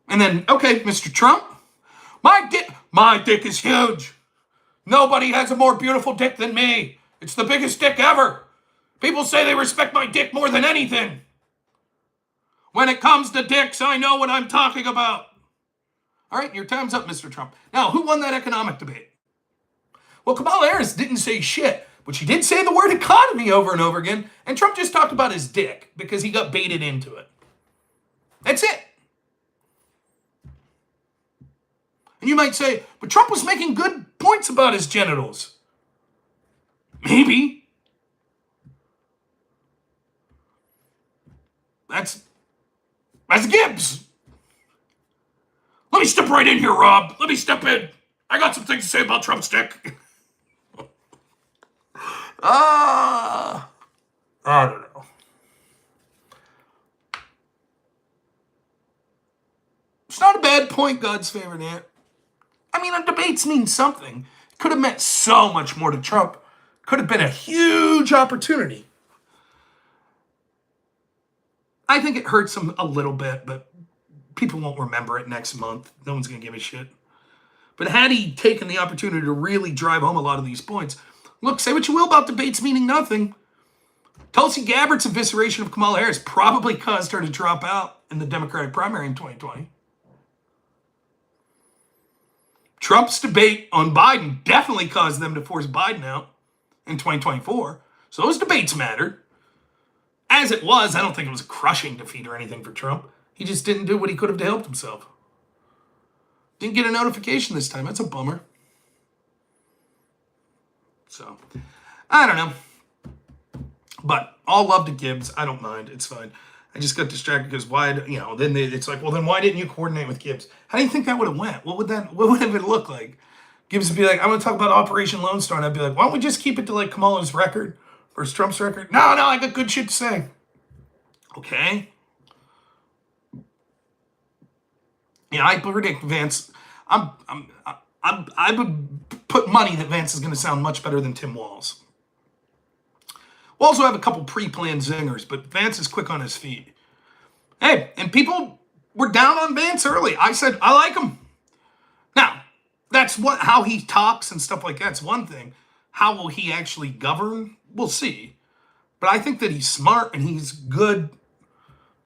And then, okay, Mr. Trump, my dick is huge. Nobody has a more beautiful dick than me. It's the biggest dick ever. People say they respect my dick more than anything. When it comes to dicks, I know what I'm talking about. All right, your time's up, Mr. Trump. Now, who won that economic debate? Well, Kamala Harris didn't say shit, but she did say the word economy over and over again, and Trump just talked about his dick because he got baited into it. That's it. And you might say, but Trump was making good points about his genitals. Maybe. That's Gibbs. Let me step right in here, Rob. Let me step in. I got some things to say about Trump's dick. I don't know. It's not a bad point, God's favorite aunt. I mean, debates mean something. It could have meant so much more to Trump. Could have been a huge opportunity. I think it hurts him a little bit, but people won't remember it next month. No one's going to give a shit. But had he taken the opportunity to really drive home a lot of these points, look, say what you will about debates meaning nothing. Tulsi Gabbard's evisceration of Kamala Harris probably caused her to drop out in the Democratic primary in 2020. Trump's debate on Biden definitely caused them to force Biden out in 2024. So those debates mattered. As it was, I don't think it was a crushing defeat or anything for Trump. He just didn't do what he could have to help himself. Didn't get a notification this time. That's a bummer. So, I don't know. But all love to Gibbs. I don't mind. It's fine. I just got distracted because it's like, well, then why didn't you coordinate with Gibbs? How do you think that would have went? What would it look like? Gibbs would be like, I want to talk about Operation Lone Star. And I'd be like, why don't we just keep it to Kamala's record versus Trump's record? No, I got good shit to say. Okay. I predict Vance. I would put money that Vance is going to sound much better than Tim Walz. We'll also have a couple pre-planned zingers, but Vance is quick on his feet. Hey, and people were down on Vance early. I said, I like him. Now, that's how he talks and stuff like that's one thing. How will he actually govern? We'll see. But I think that he's smart and he's good.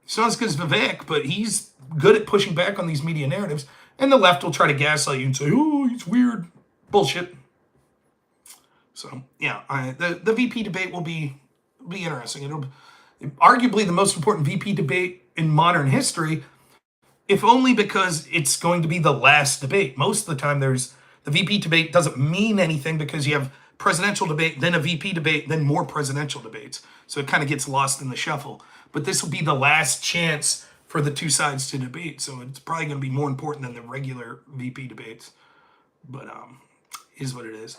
He's not as good as Vivek, but he's good at pushing back on these media narratives. And the left will try to gaslight you and say, oh, he's weird. Bullshit. So, the VP debate will be interesting. It'll be arguably the most important VP debate in modern history, if only because it's going to be the last debate. Most of the time, the VP debate doesn't mean anything because you have presidential debate, then a VP debate, then more presidential debates. So it kind of gets lost in the shuffle. But this will be the last chance for the two sides to debate. So it's probably going to be more important than the regular VP debates. But is what it is.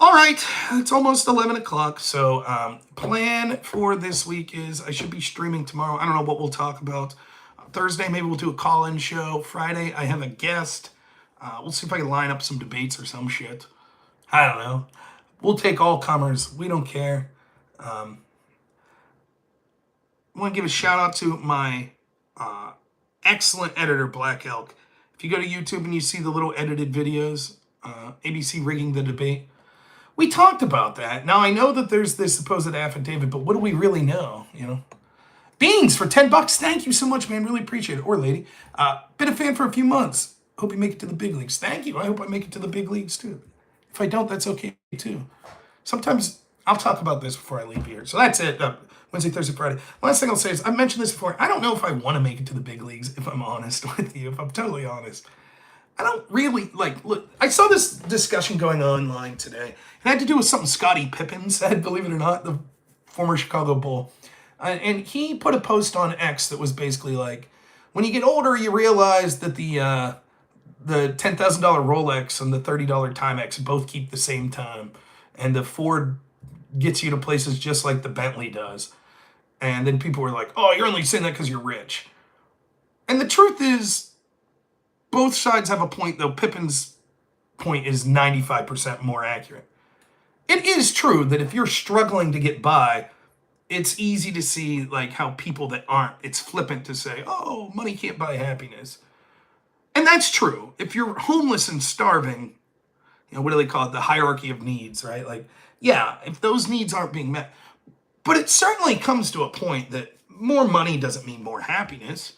All right, it's almost 11 o'clock. So plan for this week is I should be streaming tomorrow. I don't know what we'll talk about. Thursday, maybe we'll do a call-in show. Friday, I have a guest. We'll see if I can line up some debates or some shit. I don't know. We'll take all comers. We don't care. I want to give a shout out to my excellent editor, Black Elk. If you go to YouTube and you see the little edited videos, ABC rigging the debate, we talked about that. Now, I know that there's this supposed affidavit, but what do we really know, Beans for $10. Thank you so much, man. Really appreciate it. Or lady. Been a fan for a few months. Hope you make it to the big leagues. Thank you. I hope I make it to the big leagues, too. If I don't, that's okay, too. Sometimes I'll talk about this before I leave here. So that's it. Wednesday, Thursday, Friday. Last thing I'll say is I've mentioned this before. I don't know if I want to make it to the big leagues, if I'm honest with you, if I'm totally honest. I don't really like. Look, I saw this discussion going online today. It had to do with something Scottie Pippen said, believe it or not, the former Chicago Bull. And he put a post on X that was basically like, when you get older, you realize that the $10,000 Rolex and the $30 Timex both keep the same time. And the Ford gets you to places just like the Bentley does. And then people were like, oh, you're only saying that because you're rich. And the truth is, both sides have a point, though Pippen's point is 95% more accurate. It is true that if you're struggling to get by, it's easy to see like how people that aren't, it's flippant to say, oh, money can't buy happiness. And that's true. If you're homeless and starving, what do they call it? The hierarchy of needs, right? Like, yeah, if those needs aren't being met. But it certainly comes to a point that more money doesn't mean more happiness.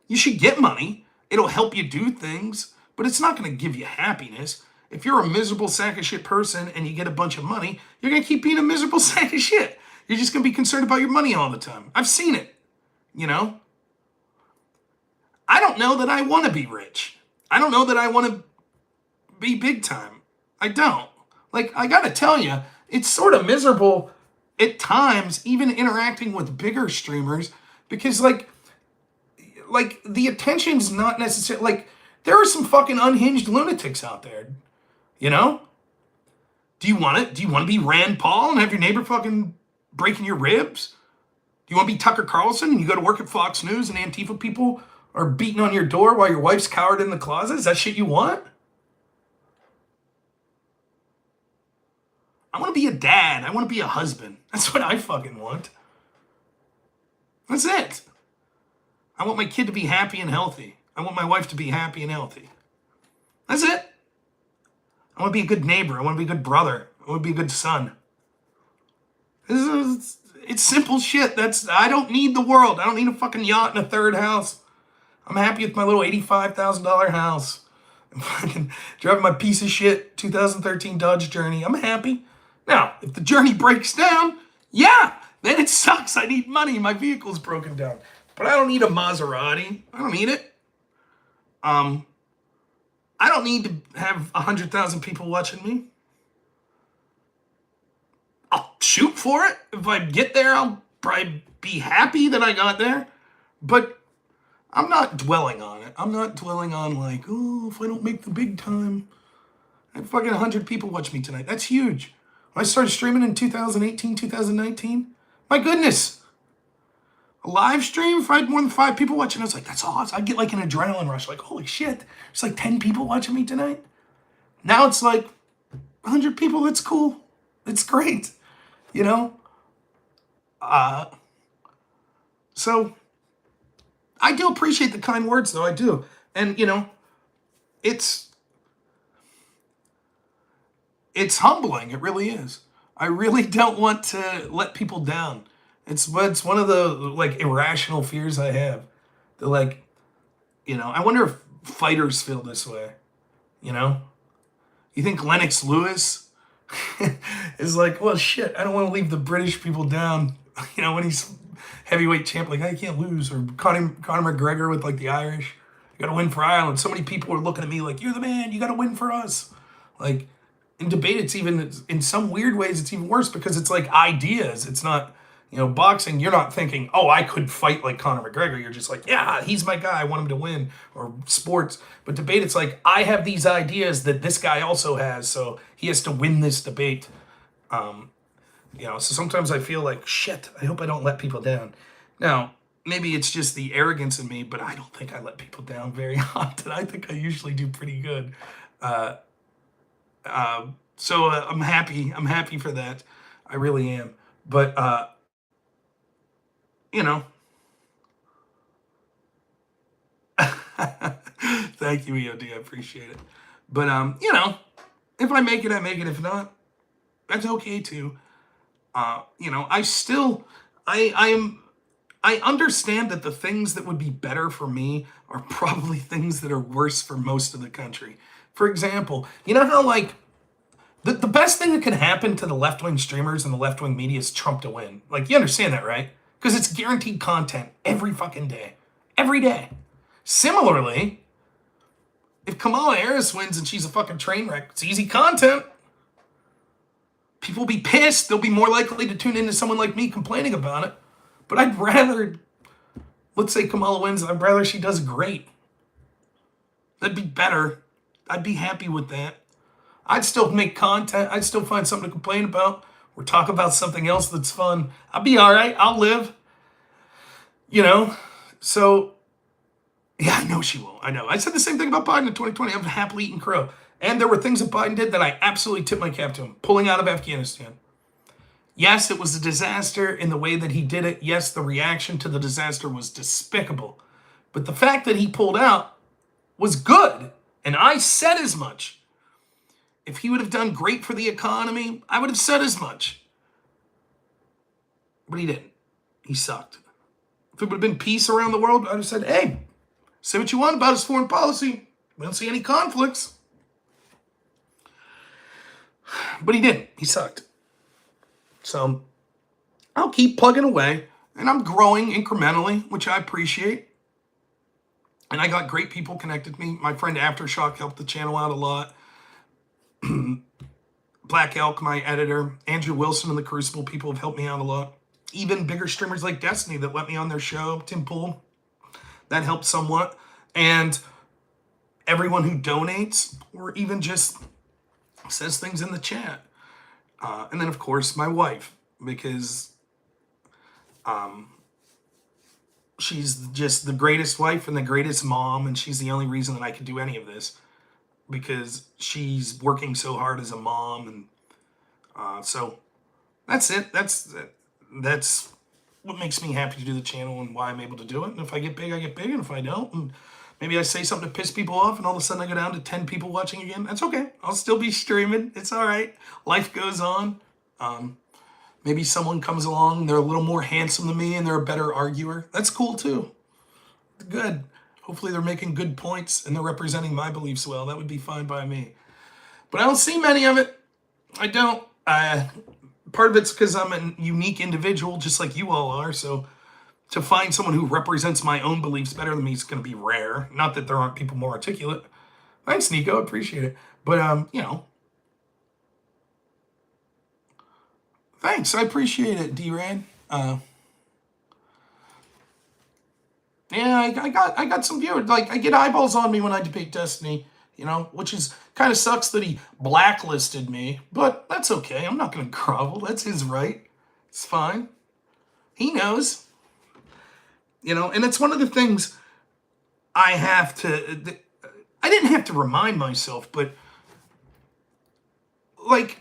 You should get money. It'll help you do things, but it's not going to give you happiness. If you're a miserable sack of shit person and you get a bunch of money, you're going to keep being a miserable sack of shit. You're just going to be concerned about your money all the time. I've seen it, I don't know that I want to be rich. I don't know that I want to be big time. I don't. Like, I got to tell you, it's sort of miserable at times, even interacting with bigger streamers, because like the attention's not necessarily, like, there are some fucking unhinged lunatics out there, Do you want it? Do you want to be Rand Paul and have your neighbor fucking breaking your ribs? Do you want to be Tucker Carlson and you go to work at Fox News and Antifa people are beating on your door while your wife's cowered in the closet? Is that shit you want? I want to be a dad. I want to be a husband. That's what I fucking want. That's it. I want my kid to be happy and healthy. I want my wife to be happy and healthy. That's it. I want to be a good neighbor. I want to be a good brother. I want to be a good son. It's simple shit. I don't need the world. I don't need a fucking yacht and a third house. I'm happy with my little $85,000 house. I'm fucking driving my piece of shit 2013 Dodge Journey. I'm happy. Now, if the Journey breaks down, yeah, then it sucks. I need money. My vehicle's broken down. But I don't need a Maserati. I don't need it. I don't need to have 100,000 people watching me. I'll shoot for it. If I get there, I'll probably be happy that I got there. But I'm not dwelling on it. I'm not dwelling on like, oh, if I don't make the big time. I have fucking 100 people watch me tonight. That's huge. When I started streaming in 2018, 2019, my goodness. A live stream, if I had more than 5 people watching, I was like, that's awesome. I'd get like an adrenaline rush, like, holy shit, there's like 10 people watching me tonight. Now it's like 100 people, that's cool. It's great, So I do appreciate the kind words, though, I do. And, it's humbling, it really is. I really don't want to let people down. It's one of the like irrational fears I have. They're like, I wonder if fighters feel this way. You think Lennox Lewis is like, well, shit, I don't want to leave the British people down. When he's heavyweight champ, like, I can't lose. Or Conor McGregor with like the Irish, I got to win for Ireland. So many people are looking at me like, you're the man. You got to win for us. Like in debate, it's even in some weird ways, it's even worse because it's like ideas. It's not. Boxing, you're not thinking, oh, I could fight like Conor McGregor. You're just like, yeah, he's my guy. I want him to win. Or sports. But debate, it's like, I have these ideas that this guy also has, so he has to win this debate. So sometimes I feel like, shit, I hope I don't let people down. Now, maybe it's just the arrogance in me, but I don't think I let people down very often. I think I usually do pretty good. So I'm happy. I'm happy for that. I really am. But, Thank you, EOD. I appreciate it. But, if I make it, I make it. If not, that's okay too. I understand that the things that would be better for me are probably things that are worse for most of the country. For example, how like The best thing that can happen to the left-wing streamers and the left-wing media is Trump to win. Like, you understand that, right? Because it's guaranteed content every fucking day. Every day. Similarly, if Kamala Harris wins and she's a fucking train wreck, it's easy content. People will be pissed. They'll be more likely to tune into someone like me complaining about it. But I'd rather, let's say Kamala wins, I'd rather she does great. That'd be better. I'd be happy with that. I'd still make content. I'd still find something to complain about or talk about something else that's fun. I'll be all right. I'll live. You know? So, yeah, I know she won't. I know. I said the same thing about Biden in 2020. I'm happily eating crow. And there were things that Biden did that I absolutely tip my cap to him. Pulling out of Afghanistan. Yes, it was a disaster in the way that he did it. Yes, the reaction to the disaster was despicable. But the fact that he pulled out was good. And I said as much. If he would have done great for the economy, I would have said as much. But he didn't. He sucked. If it would have been peace around the world, I'd have said, hey, say what you want about his foreign policy. We don't see any conflicts. But he didn't. He sucked. So I'll keep plugging away. And I'm growing incrementally, which I appreciate. And I got great people connected to me. My friend Aftershock helped the channel out a lot. Black Elk, my editor, Andrew Wilson and the Crucible people have helped me out a lot. Even bigger streamers like Destiny that let me on their show, Tim Pool, that helped somewhat. And everyone who donates or even just says things in the chat. And then, of course, my wife, because she's just the greatest wife and the greatest mom, and she's the only reason that I could do any of this. Because she's working so hard as a mom, and so that's it. That's what makes me happy to do the channel and why I'm able to do it. And if I get big, I get big, and if I don't, and maybe I say something to piss people off, and all of a sudden I go down to 10 people watching again. That's okay. I'll still be streaming. It's all right. Life goes on. Maybe someone comes along, they're a little more handsome than me, and they're a better arguer. That's cool too. Good. Hopefully they're making good points and they're representing my beliefs well. That would be fine by me. But I don't see many of it. I don't. Part of it's because I'm a unique individual, just like you all are. So to find someone who represents my own beliefs better than me is going to be rare. Not that there aren't people more articulate. Thanks, Nico. I appreciate it. But, thanks. I appreciate it, D-Rad. Yeah, I got some viewers. Like, I get eyeballs on me when I debate Destiny, which is kind of sucks that he blacklisted me, but that's okay. I'm not going to grovel. That's his right. It's fine. He knows. And it's one of the things I didn't have to remind myself, but, like,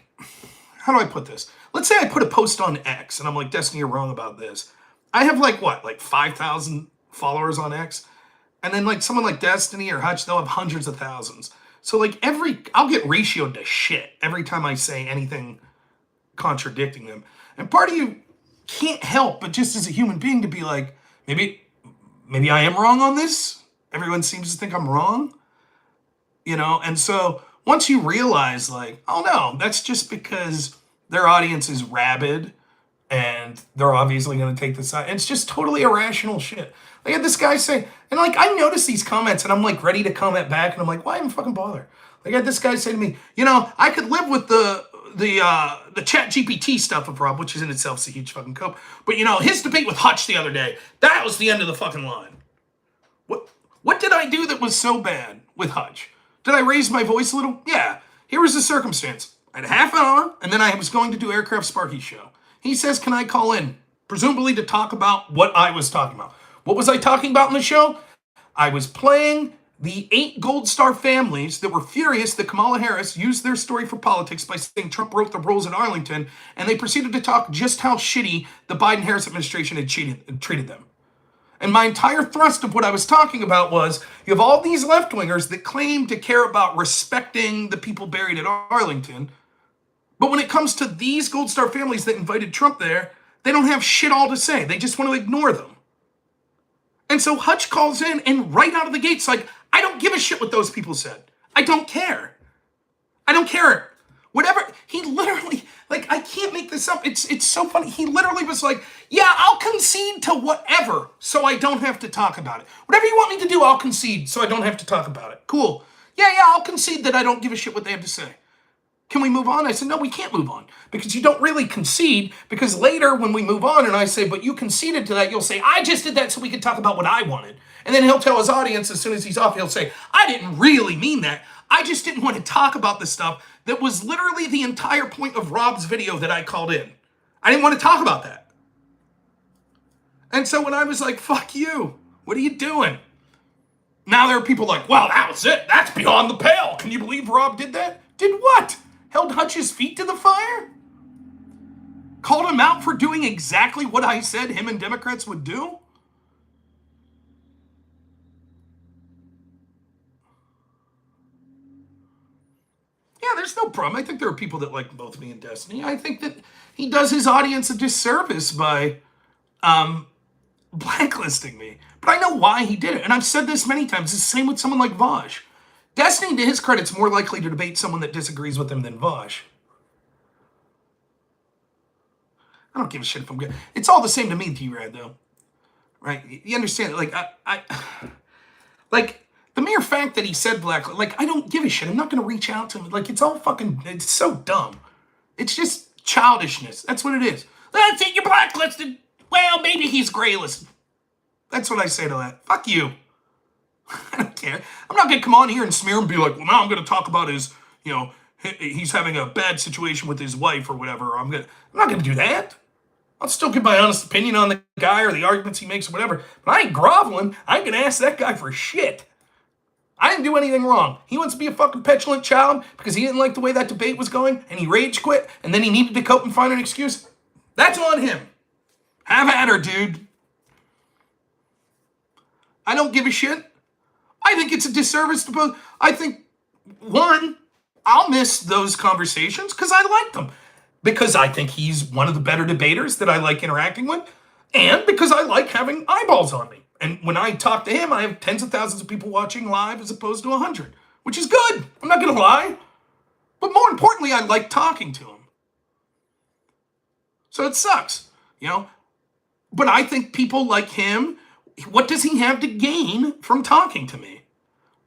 how do I put this? Let's say I put a post on X, and I'm like, Destiny, you're wrong about this. I have, like 5,000 followers on X, and then like someone like Destiny or Hutch, they'll have hundreds of thousands. So like I'll get ratioed to shit every time I say anything contradicting them. And part of you can't help but just as a human being to be like, maybe I am wrong on this. Everyone seems to think I'm wrong, and so once you realize like, oh no, that's just because their audience is rabid and they're obviously going to take the side. It's just totally irrational shit. I had this guy say, and like I notice these comments and I'm like ready to comment back, and I'm like, why even fucking bother? Like I had this guy say to me, I could live with the chat GPT stuff of Rob, which is in itself a huge fucking cope. But his debate with Hutch the other day, that was the end of the fucking line. What did I do that was so bad with Hutch? Did I raise my voice a little? Yeah. Here was the circumstance. I had a half hour, and then I was going to do Aircraft Sparky's show. He says, can I call in? Presumably to talk about what I was talking about. What was I talking about in the show? I was playing the 8 Gold Star families that were furious that Kamala Harris used their story for politics by saying Trump broke the rules in Arlington, and they proceeded to talk just how shitty the Biden-Harris administration had treated them. And my entire thrust of what I was talking about was, you have all these left-wingers that claim to care about respecting the people buried at Arlington, but when it comes to these Gold Star families that invited Trump there, they don't have shit all to say. They just want to ignore them. And so Hutch calls in and right out of the gates like, I don't give a shit what those people said. I don't care. I don't care Whatever, he literally, like, I can't make this up. It's so funny. He literally was like, yeah, I'll concede to whatever so I don't have to talk about it. Whatever you want me to do, I'll concede so I don't have to talk about it. Cool. Yeah, I'll concede that I don't give a shit what they have to say. Can we move on? I said, no, we can't move on because you don't really concede, because later when we move on and I say, but you conceded to that, you'll say, I just did that so we could talk about what I wanted. And then he'll tell his audience as soon as he's off, he'll say, I didn't really mean that. I just didn't want to talk about the stuff that was literally the entire point of Rob's video that I called in. I didn't want to talk about that. And so when I was like, fuck you, what are you doing? Now there are people like, well, that was it. That's beyond the pale. Can you believe Rob did that? Did what? Held Hutch's feet to the fire? Called him out for doing exactly what I said him and Democrats would do? Yeah, there's no problem. I think there are people that like both me and Destiny. I think that he does his audience a disservice by blacklisting me. But I know why he did it. And I've said this many times. It's the same with someone like Vosh. Destiny, to his credit, is more likely to debate someone that disagrees with him than Vosh. I don't give a shit if I'm good. It's all the same to me, T-Rad, though. Right? You understand? Like, like, the mere fact that he said black, like, I don't give a shit. I'm not going to reach out to him. Like, it's all fucking, it's so dumb. It's just childishness. That's what it is. That's it, you're blacklisted. Well, maybe he's graylisted. That's what I say to that. Fuck you. I don't care. I'm not going to come on here and smear him and be like, well, now I'm going to talk about his, you know, he's having a bad situation with his wife or whatever. I'm not going to do that. I'll still give my honest opinion on the guy or the arguments he makes or whatever. But I ain't groveling. I ain't going to ask that guy for shit. I didn't do anything wrong. He wants to be a fucking petulant child because he didn't like the way that debate was going and he rage quit and then he needed to cope and find an excuse. That's on him. Have at her, dude. I don't give a shit. I think it's a disservice to both. I think, one, I'll miss those conversations because I like them. Because I think he's one of the better debaters that I like interacting with. And because I like having eyeballs on me. And when I talk to him, I have tens of thousands of people watching live as opposed to 100. Which is good. I'm not going to lie. But more importantly, I like talking to him. So it sucks, you know. But I think people like him, what does he have to gain from talking to me?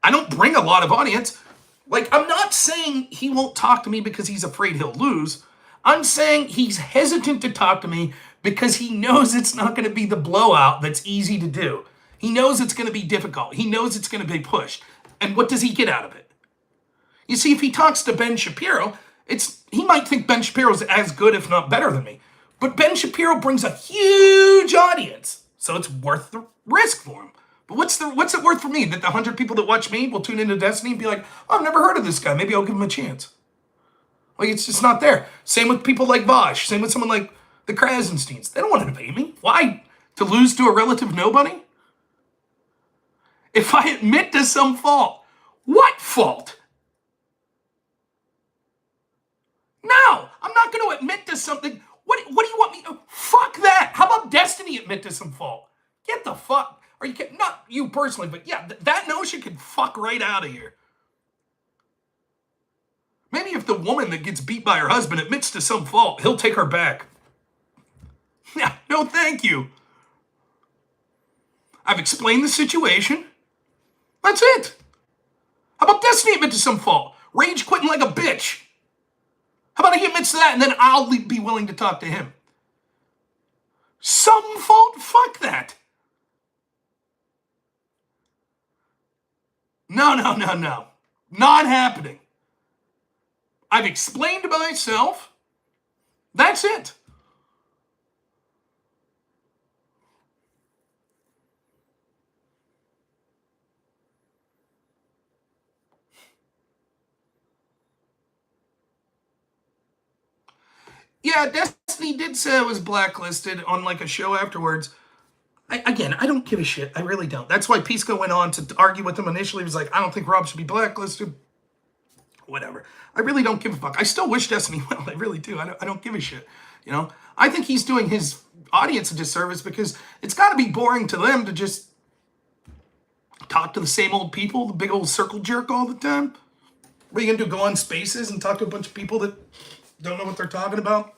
I don't bring a lot of audience. Like, I'm not saying he won't talk to me because he's afraid he'll lose. I'm saying he's hesitant to talk to me because he knows it's not going to be the blowout that's easy to do. He knows it's going to be difficult. He knows it's going to be pushed. And what does he get out of it? You see, if he talks to Ben Shapiro, he might think Ben Shapiro's as good, if not better than me. But Ben Shapiro brings a huge audience, so it's worth the risk for him. But what's it worth for me that the 100 people that watch me will tune into Destiny and be like, oh, I've never heard of this guy. Maybe I'll give him a chance. Like, it's just not there. Same with people like Vosh. Same with someone like the Krasensteins. They don't want to debate me. Why? To lose to a relative nobody? If I admit to some fault, what fault? No, I'm not going to admit to something. What do you want me to? Fuck that. How about Destiny admit to some fault? Get the fuck. Are you kidding? Not you personally, but yeah, that notion can fuck right out of here. Maybe if the woman that gets beat by her husband admits to some fault, he'll take her back. Yeah, no thank you. I've explained the situation. That's it. How about Destiny admit to some fault? Rage quitting like a bitch. How about he admits to that and then I'll be willing to talk to him? Some fault? Fuck that. No. Not happening. I've explained to myself. That's it. Yeah, Destiny did say I was blacklisted on like a show afterwards. I don't give a shit. I really don't. That's why Pisco went on to argue with him initially. He was like, I don't think Rob should be blacklisted. Whatever. I really don't give a fuck. I still wish Destiny well. I really do. I don't give a shit. You know? I think he's doing his audience a disservice because it's got to be boring to them to just talk to the same old people, the big old circle jerk all the time. What are you going to do, go on Spaces and talk to a bunch of people that don't know what they're talking about?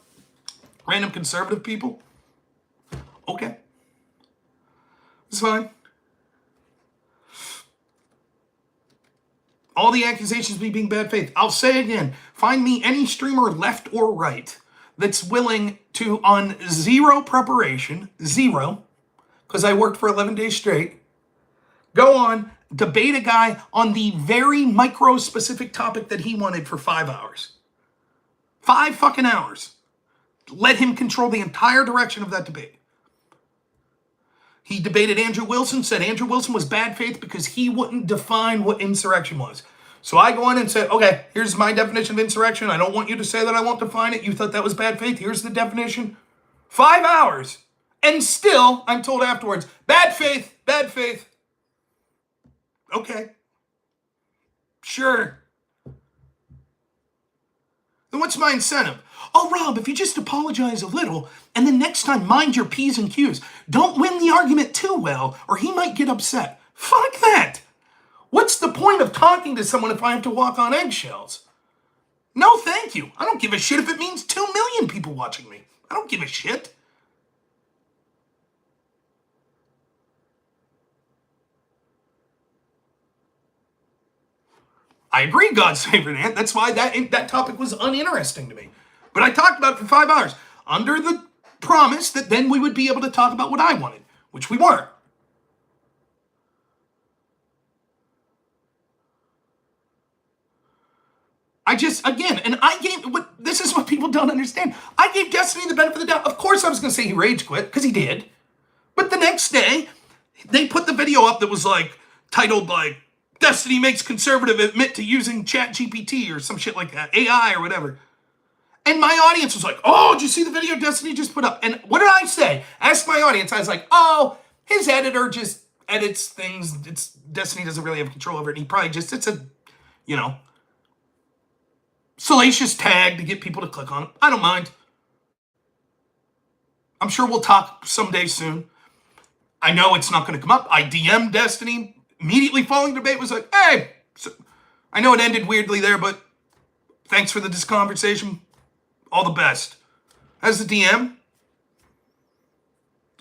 Random conservative people? Okay. It's fine. All the accusations of me being bad faith. I'll say again, find me any streamer left or right that's willing to, on zero preparation, zero, because I worked for 11 days straight, go on, debate a guy on the very micro-specific topic that he wanted for 5 hours. 5 fucking hours. Let him control the entire direction of that debate. He debated Andrew Wilson, said Andrew Wilson was bad faith because he wouldn't define what insurrection was. So I go on and say, okay, here's my definition of insurrection. I don't want you to say that I won't define it. You thought that was bad faith. Here's the definition. 5 hours. And still, I'm told afterwards, bad faith, bad faith. Okay. Sure. Then what's my incentive? Oh, Rob, if you just apologize a little, and then next time mind your P's and Q's. Don't win the argument too well, or he might get upset. Fuck that. What's the point of talking to someone if I have to walk on eggshells? No, thank you. I don't give a shit if it means 2 million people watching me. I don't give a shit. I agree, God's favorite ant. That's why that topic was uninteresting to me. But I talked about it for 5 hours under the promise that then we would be able to talk about what I wanted, which we weren't. This is what people don't understand. I gave Destiny the benefit of the doubt. Of course I was going to say he rage quit, because he did. But the next day, they put the video up that was like, titled like, Destiny makes conservative admit to using ChatGPT or some shit like that, AI or whatever. And my audience was like, oh, did you see the video Destiny just put up? And what did I say? Ask my audience. I was like, oh, his editor just edits things. Destiny doesn't really have control over it. And he probably just, it's a, salacious tag to get people to click on it. I don't mind. I'm sure we'll talk someday soon. I know it's not going to come up. I DM'd Destiny. Immediately following the debate was like, hey, so, I know it ended weirdly there, but thanks for this conversation. All the best. As the DM.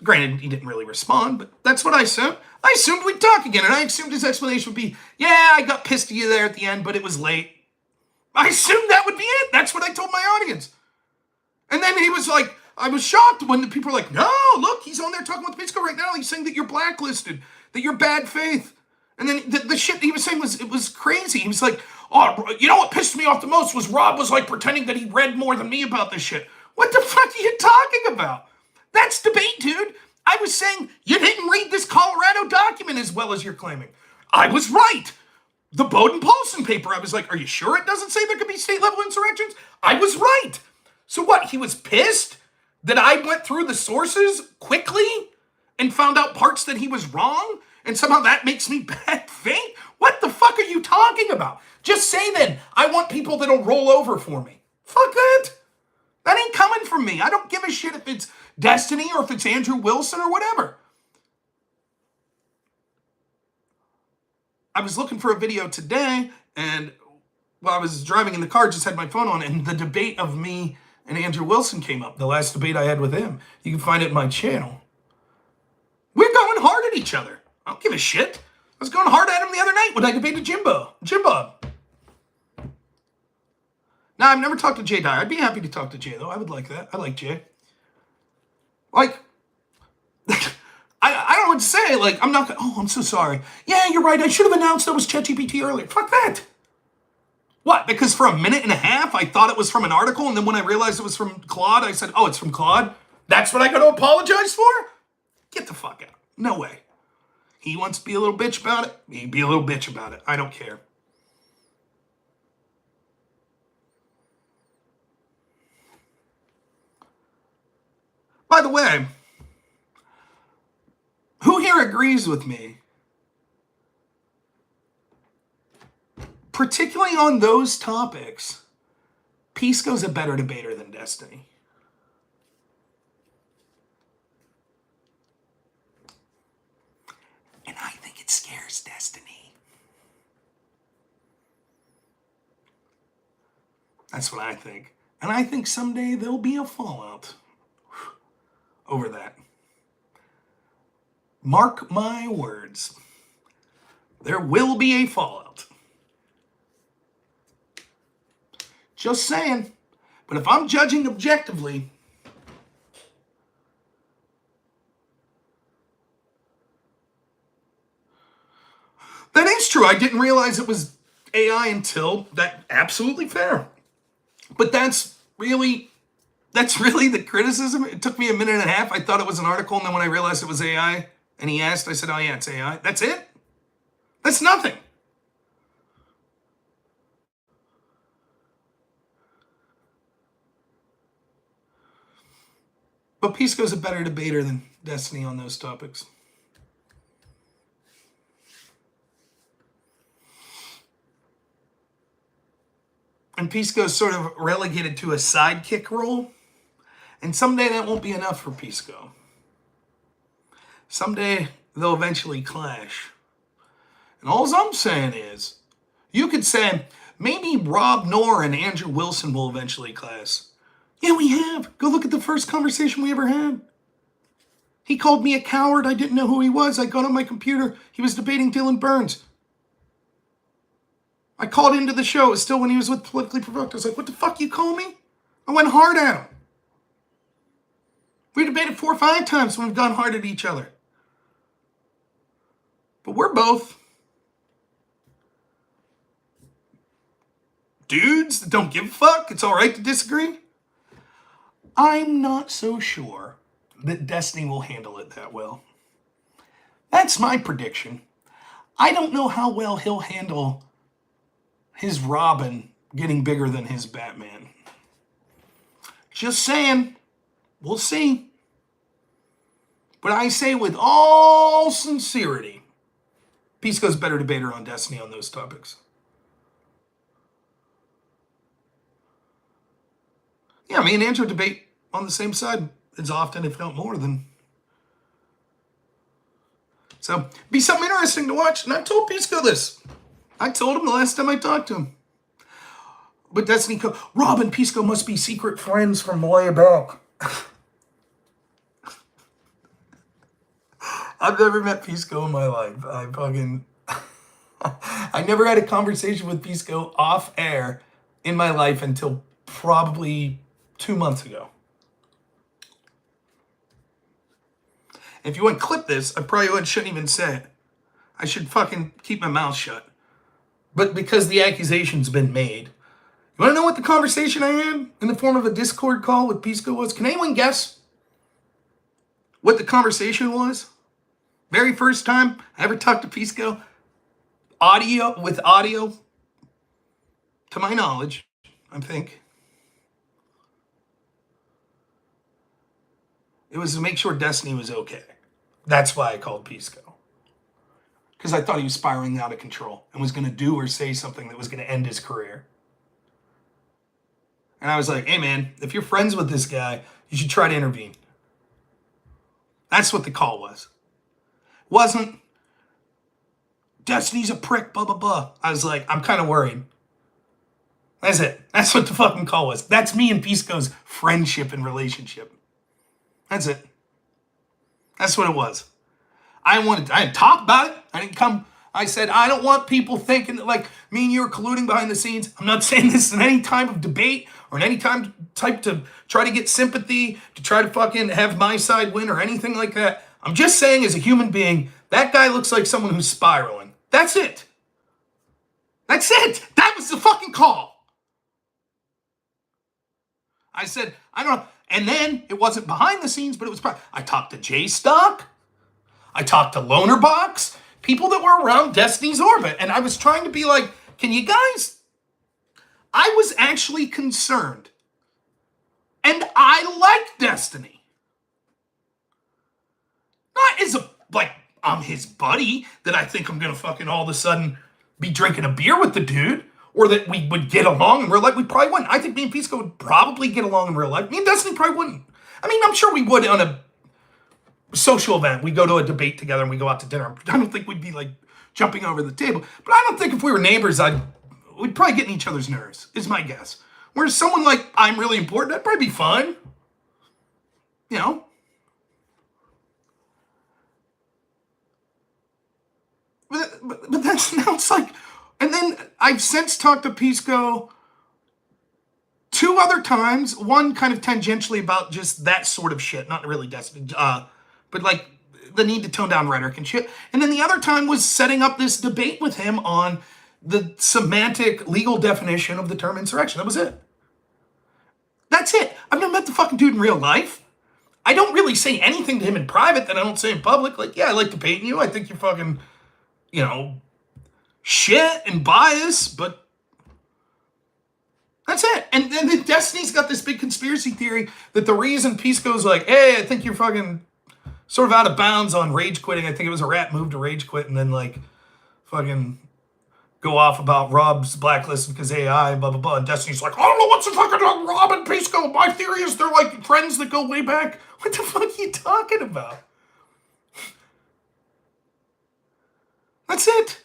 Granted, he didn't really respond, but that's what I assumed. I assumed we'd talk again, and I assumed his explanation would be, yeah, I got pissed at you there at the end, but it was late. I assumed that would be it. That's what I told my audience. And then he was like, I was shocked when the people were like, no, look, he's on there talking with Pisco right now. He's saying that you're blacklisted, that you're bad faith. And then the shit he was saying was crazy. He was like, oh, you know what pissed me off the most was Rob was like pretending that he read more than me about this shit. What the fuck are you talking about? That's debate, dude. I was saying you didn't read this Colorado document as well as you're claiming. I was right. The Bowden-Paulson paper, I was like, are you sure it doesn't say there could be state-level insurrections? I was right. So what, he was pissed that I went through the sources quickly and found out parts that he was wrong? And somehow that makes me bad faith? What the fuck are you talking about? Just say then, I want people that'll roll over for me. Fuck that. That ain't coming from me. I don't give a shit if it's Destiny or if it's Andrew Wilson or whatever. I was looking for a video today, and while I was driving in the car, just had my phone on, and the debate of me and Andrew Wilson came up, the last debate I had with him. You can find it in my channel. We're going hard at each other. I don't give a shit. I was going hard at him the other night when I debated Jimbo. Now, I've never talked to Jay Dyer. I'd be happy to talk to Jay, though. I would like that. I like Jay. Like, I don't know what to say. Like, I'm not going to, oh, I'm so sorry. Yeah, you're right. I should have announced that was ChatGPT earlier. Fuck that. What? Because for a minute and a half, I thought it was from an article, and then when I realized it was from Claude, I said, oh, it's from Claude? That's what I got to apologize for? Get the fuck out. No way. He wants to be a little bitch about it. He be a little bitch about it. I don't care. By the way, who here agrees with me? Particularly on those topics, Pisco's a better debater than Destiny. And I think it scares Destiny. That's what I think. And I think someday there'll be a fallout over that. Mark my words. There will be a fallout. Just saying. But if I'm judging objectively, that is true. I didn't realize it was AI until that. Absolutely fair. But that's really the criticism. It took me a minute and a half. I thought it was an article, and then when I realized it was AI, and he asked, I said, oh yeah, it's AI. That's it? That's nothing. But Pisco's a better debater than Destiny on those topics. And Pisco's sort of relegated to a sidekick role. And someday that won't be enough for Pisco. Someday they'll eventually clash. And all I'm saying is, you could say, maybe Rob Knorr and Andrew Wilson will eventually clash. Yeah, we have. Go look at the first conversation we ever had. He called me a coward. I didn't know who he was. I got on my computer. He was debating Dylan Burns. I called into the show. It was still when he was with Politically Provoked. I was like, what the fuck you call me? I went hard at him. We debated 4 or 5 times when we've gone hard at each other. But we're both dudes that don't give a fuck. It's all right to disagree. I'm not so sure that Destiny will handle it that well. That's my prediction. I don't know how well he'll handle his Robin getting bigger than his Batman. Just saying. We'll see. But I say with all sincerity, Pisco's better debater on Destiny on those topics. Yeah, me and Andrew debate on the same side as often, if not more, than. So, be something interesting to watch. And I told Pisco this. I told him the last time I talked to him. But Destiny, Rob and Pisco must be secret friends from way back. I've never met Pisco in my life. I never had a conversation with Pisco off air in my life until probably 2 months ago. If you want to clip this, I probably shouldn't even say it. I should fucking keep my mouth shut. But because the accusation's been made. You want to know what the conversation I had in the form of a Discord call with Pisco was? Can anyone guess what the conversation was? Very first time I ever talked to Pisco. Audio, to my knowledge, I think. It was to make sure Destiny was okay. That's why I called Pisco. Because I thought he was spiraling out of control and was going to do or say something that was going to end his career. And I was like, hey man, if you're friends with this guy, you should try to intervene. That's what the call was. Wasn't, Destiny's a prick, blah, blah, blah. I was like, I'm kind of worried. That's it. That's what the fucking call was. That's me and Pisco's friendship and relationship. That's it. That's what it was. I didn't talk about it. I didn't come. I said, I don't want people thinking that like me and you are colluding behind the scenes. I'm not saying this in any type of debate or in any type to try to get sympathy, to try to fucking have my side win or anything like that. I'm just saying as a human being, that guy looks like someone who's spiraling. That's it. That's it. That was the fucking call. I said, I don't know. And then it wasn't behind the scenes, but it was. I talked to J-Stock. I talked to Lonerbox. People that were around Destiny's orbit. And I was trying to be like, can you guys? I was actually concerned. And I like Destiny. Not as I'm his buddy that I think I'm going to fucking all of a sudden be drinking a beer with the dude. Or that we would get along in real life. We probably wouldn't. I think me and Pisco would probably get along in real life. Me and Destiny probably wouldn't. I mean, I'm sure we would on a social event. We go to a debate together and we go out to dinner. I don't think we'd be like jumping over the table. But I don't think if we were neighbors, we'd probably get in each other's nerves, is my guess. Whereas someone like, I'm really important, that'd probably be fine. You know? But that's, now it's like, and then I've since talked to Pisco two other times, one kind of tangentially about just that sort of shit, not really Destiny, but like the need to tone down rhetoric and shit. And then the other time was setting up this debate with him on the semantic legal definition of the term insurrection. That was it. That's it. I've never met the fucking dude in real life. I don't really say anything to him in private that I don't say in public. Like, yeah, I like debating you. I think you're fucking, you know, shit and bias, but that's it. And then Destiny's got this big conspiracy theory that the reason Pisco's like, hey, I think you're fucking sort of out of bounds on rage quitting. I think it was a rat move to rage quit and then like fucking go off about Rob's blacklist because AI, blah, blah, blah. And Destiny's like, I don't know what's the fucking Rob and Pisco. My theory is they're like friends that go way back. What the fuck are you talking about? That's it.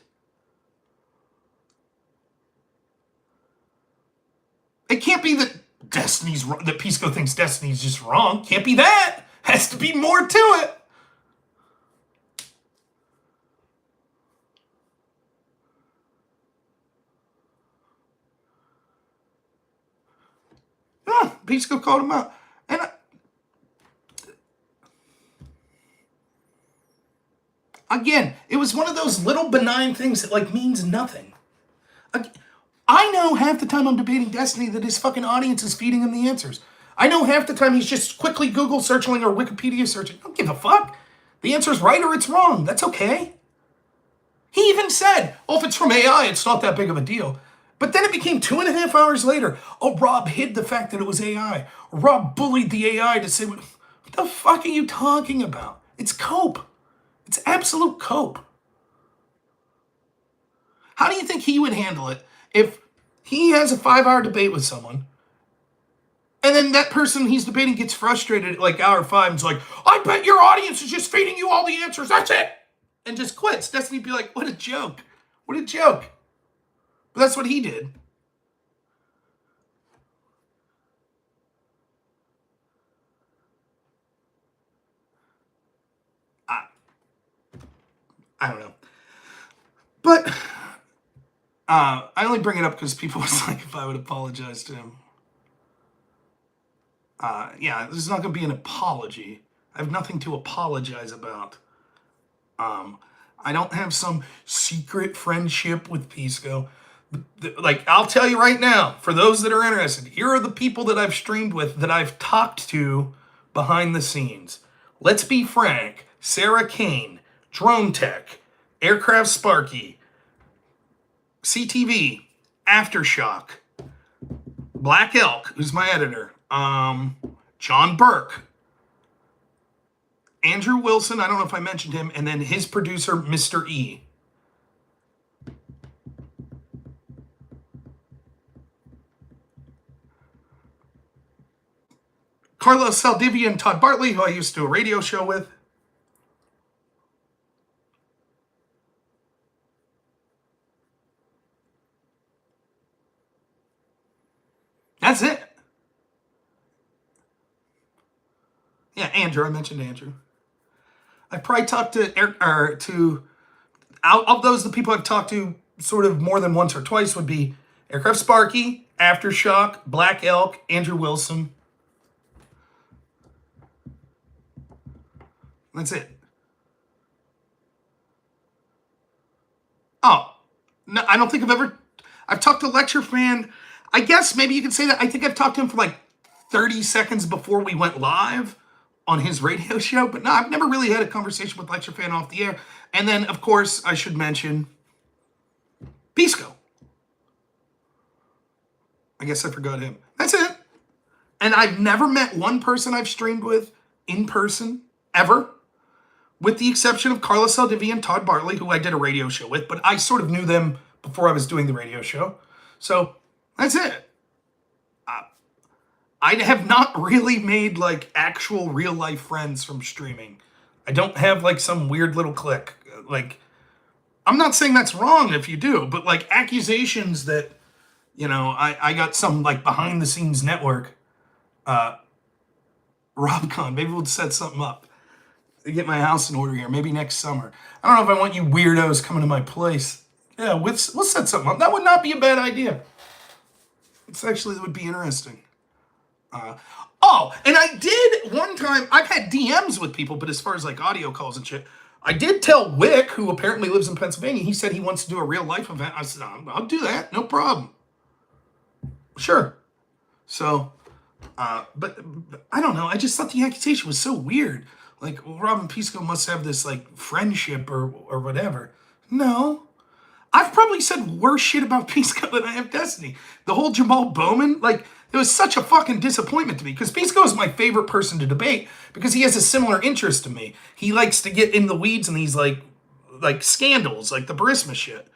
It can't be that Destiny's wrong, that Pisco thinks Destiny's just wrong. Can't be that. Has to be more to it. Yeah, Pisco called him out. And again, it was one of those little benign things that like means nothing. I know half the time I'm debating Destiny that his fucking audience is feeding him the answers. I know half the time he's just quickly Google searching or Wikipedia searching. I don't give a fuck. The answer's right or it's wrong. That's okay. He even said, oh, if it's from AI, it's not that big of a deal. But then it became 2.5 hours later. Oh, Rob hid the fact that it was AI. Rob bullied the AI to say, what the fuck are you talking about? It's cope. It's absolute cope. How do you think he would handle it if he has a 5-hour debate with someone and then that person he's debating gets frustrated at like hour 5 and is like, I bet your audience is just feeding you all the answers. That's it. And just quits. Destiny'd be like, what a joke. What a joke. But that's what he did. I don't know. But I only bring it up because people was like, if I would apologize to him. Yeah, this is not going to be an apology. I have nothing to apologize about. I don't have some secret friendship with Pisco. Like, I'll tell you right now, for those that are interested, here are the people that I've streamed with, that I've talked to behind the scenes. Let's be frank. Sarah Kane, Drone Tech, Aircraft Sparky, CTV, Aftershock, Black Elk, who's my editor, John Burke, Andrew Wilson, I don't know if I mentioned him, and then his producer, Mr. E. Carlos Saldivia and Todd Bartley, who I used to do a radio show with. That's it. Yeah, Andrew. I mentioned Andrew. I probably talked to out of those, the people I've talked to sort of more than once or twice would be Aircraft Sparky, Aftershock, Black Elk, Andrew Wilson. That's it. Oh, no, I don't think I've talked to Lecture Fan. I guess maybe you could say that. I think I've talked to him for like 30 seconds before we went live on his radio show. But no, I've never really had a conversation with Lecture Fan off the air. And then, of course, I should mention Pisco. I guess I forgot him. That's it. And I've never met one person I've streamed with in person, ever. With the exception of Carlos Saldivia and Todd Bartley, who I did a radio show with. But I sort of knew them before I was doing the radio show. So that's it. I have not really made like actual real life friends from streaming. I don't have like some weird little clique. Like, I'm not saying that's wrong if you do, but like accusations that I got some like behind the scenes network, RobCon. Maybe we'll set something up to get my house in order here. Maybe next summer. I don't know if I want you weirdos coming to my place. Yeah, we'll set something up. That would not be a bad idea. It's actually, it would be interesting. Oh, and I did one time, I've had DMs with people, but as far as like audio calls and shit, I did tell Wick, who apparently lives in Pennsylvania, he said he wants to do a real life event. I said, I'll do that, no problem. Sure. So, but I don't know. I just thought the accusation was so weird. Like, well, Rob and Pisco must have this like friendship or whatever. No. I've probably said worse shit about Pisco than I have Destiny. The whole Jamal Bowman, like, it was such a fucking disappointment to me because Pisco is my favorite person to debate because he has a similar interest to me. He likes to get in the weeds in these like scandals, like the Burisma shit.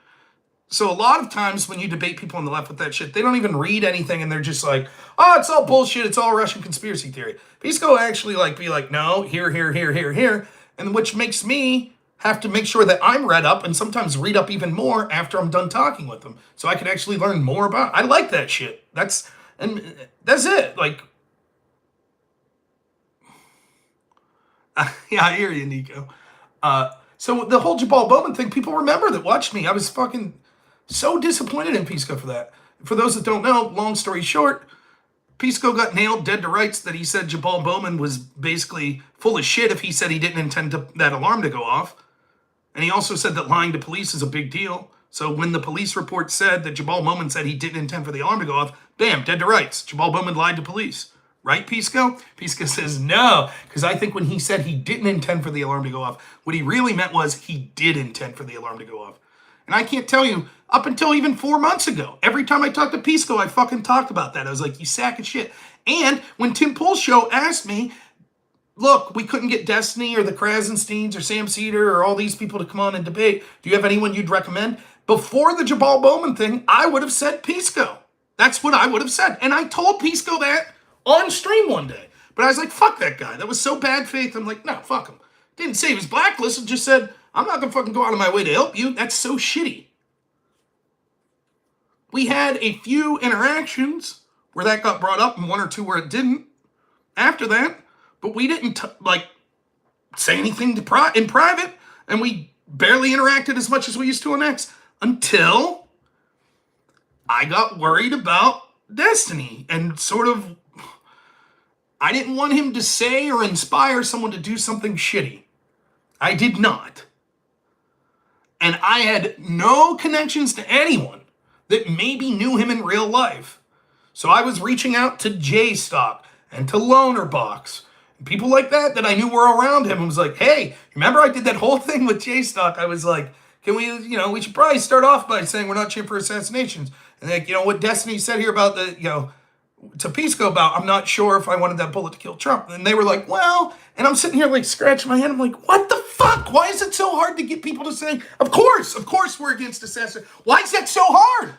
So a lot of times when you debate people on the left with that shit, they don't even read anything and they're just like, oh, it's all bullshit. It's all Russian conspiracy theory. Pisco actually like be like, no, here, and which makes me have to make sure that I'm read up and sometimes read up even more after I'm done talking with them so I can actually learn more about it. I like that shit. That's it. Like, yeah, I hear you, Nico. So the whole Jabal Bowman thing, people remember that watched me. I was fucking so disappointed in Pisco for that. For those that don't know, long story short, Pisco got nailed dead to rights that he said Jabal Bowman was basically full of shit if he said he didn't intend that alarm to go off. And he also said that lying to police is a big deal. So when the police report said that Jabal Bowman said he didn't intend for the alarm to go off, bam, dead to rights. Jabal Bowman lied to police. Right, Pisco? Pisco says no, because I think when he said he didn't intend for the alarm to go off, what he really meant was he did intend for the alarm to go off. And I can't tell you, up until even 4 months ago, every time I talked to Pisco, I fucking talked about that. I was like, you sack of shit. And when Tim Pool's show asked me, look, we couldn't get Destiny or the Krasensteins or Sam Cedar or all these people to come on and debate. Do you have anyone you'd recommend? Before the Jabal Bowman thing, I would have said Pisco. That's what I would have said. And I told Pisco that on stream one day. But I was like, fuck that guy. That was so bad faith. I'm like, no, fuck him. Didn't say he was blacklisted, just said, I'm not going to fucking go out of my way to help you. That's so shitty. We had a few interactions where that got brought up and one or two where it didn't after that. But we didn't, say anything in private. And we barely interacted as much as we used to on X until I got worried about Destiny and sort of, I didn't want him to say or inspire someone to do something shitty. I did not. And I had no connections to anyone that maybe knew him in real life. So I was reaching out to J-Stock and to Lonerbox. And people like that I knew were around him and was like, hey, remember I did that whole thing with J-Stock? I was like, can we, we should probably start off by saying we're not cheering for assassinations. And like, what Destiny said here about the, to Pisco about, I'm not sure if I wanted that bullet to kill Trump. And they were like, well, and I'm sitting here like scratching my head. I'm like, what the fuck? Why is it so hard to get people to say, of course we're against assassination. Why is that so hard?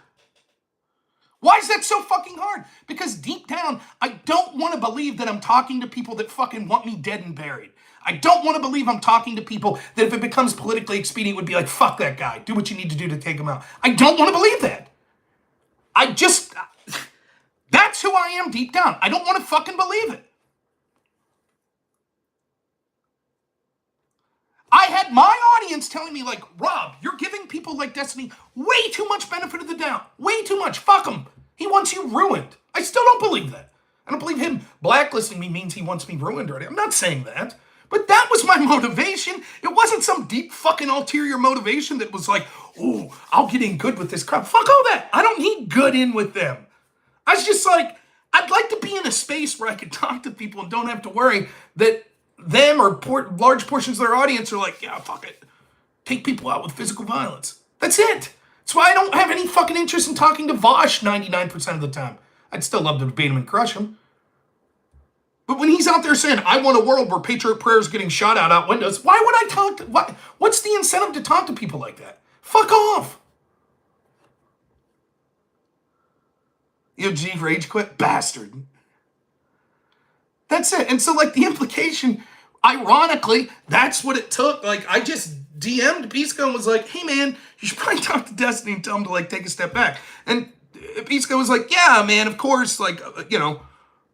Why is that so fucking hard? Because deep down, I don't want to believe that I'm talking to people that fucking want me dead and buried. I don't want to believe I'm talking to people that if it becomes politically expedient would be like, fuck that guy. Do what you need to do to take him out. I don't want to believe that. That's who I am deep down. I don't want to fucking believe it. I had my audience telling me like, Rob, you're giving people like Destiny way too much benefit of the doubt. Way too much. Fuck him. He wants you ruined. I still don't believe that. I don't believe him blacklisting me means he wants me ruined already. I'm not saying that. But that was my motivation. It wasn't some deep fucking ulterior motivation that was like, ooh, I'll get in good with this crowd. Fuck all that. I don't need good in with them. I was just like, I'd like to be in a space where I could talk to people and don't have to worry that them or large portions of their audience are like, yeah, fuck it. Take people out with physical violence. That's it. That's why I don't have any fucking interest in talking to Vosh 99% of the time. I'd still love to debate him and crush him. But when he's out there saying, I want a world where Patriot Prayer is getting shot out windows, why would I talk to, what's the incentive to talk to people like that? Fuck off. G rage quit, bastard. That's it. And so like the implication, ironically, that's what it took. Like I just DM'd Pisco and was like, hey man, you should probably talk to Destiny and tell him to like take a step back. And Pisco was like, yeah, man, of course, like,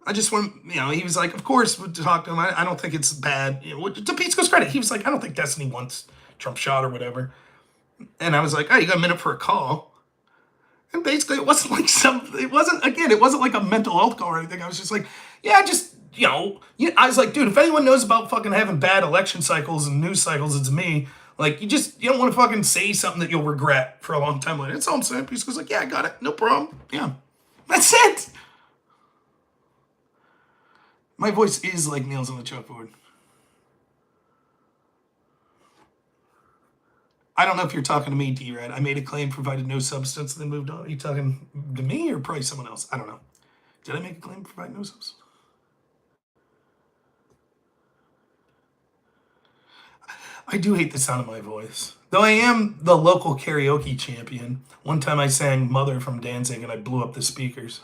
I just want, he was like, of course, to talk to him. I don't think it's bad. To Pisco's credit, he was like, I don't think Destiny wants Trump shot or whatever. And I was like, oh, you got a minute for a call? And basically, it wasn't like it wasn't like a mental health call or anything. I was just like, yeah, just, I was like, dude, if anyone knows about fucking having bad election cycles and news cycles, it's me. Like, you don't want to fucking say something that you'll regret for a long time later. That's all I'm saying. Pisco's like, yeah, I got it. No problem. Yeah. That's it. My voice is like nails on the chalkboard. I don't know if you're talking to me, D-Red. I made a claim, provided no substance, then moved on. Are you talking to me or probably someone else? I don't know. Did I make a claim, provide no substance? I do hate the sound of my voice. Though I am the local karaoke champion. One time I sang Mother from Danzig and I blew up the speakers.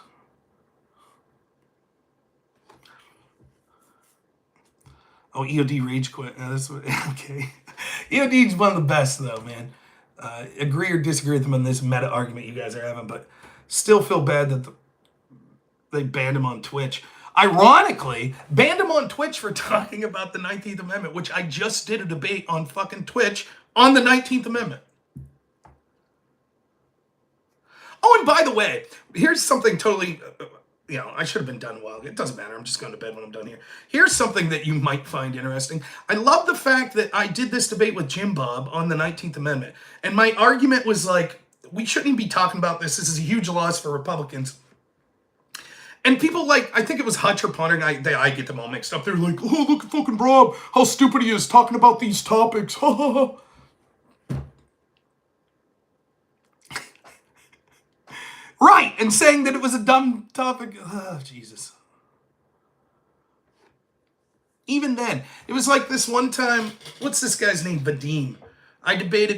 Oh, EOD rage quit. That's what, okay. EOD's one of the best, though, man. Agree or disagree with him on this meta argument you guys are having, but still feel bad that they banned him on Twitch. Ironically, banned him on Twitch for talking about the 19th Amendment, which I just did a debate on fucking Twitch on the 19th Amendment. Oh, and by the way, here's something totally... I should have been done a while. It doesn't matter. I'm just going to bed when I'm done here. Here's something that you might find interesting. I love the fact that I did this debate with Jim Bob on the 19th Amendment. And my argument was like, we shouldn't even be talking about this. This is a huge loss for Republicans. And people like, I think it was Hutch or Punter, and I get them all mixed up. They're like, oh, look at fucking Rob, how stupid he is talking about these topics. Right, and saying that it was a dumb topic. Oh, Jesus. Even then, it was like this one time, what's this guy's name? Vadim.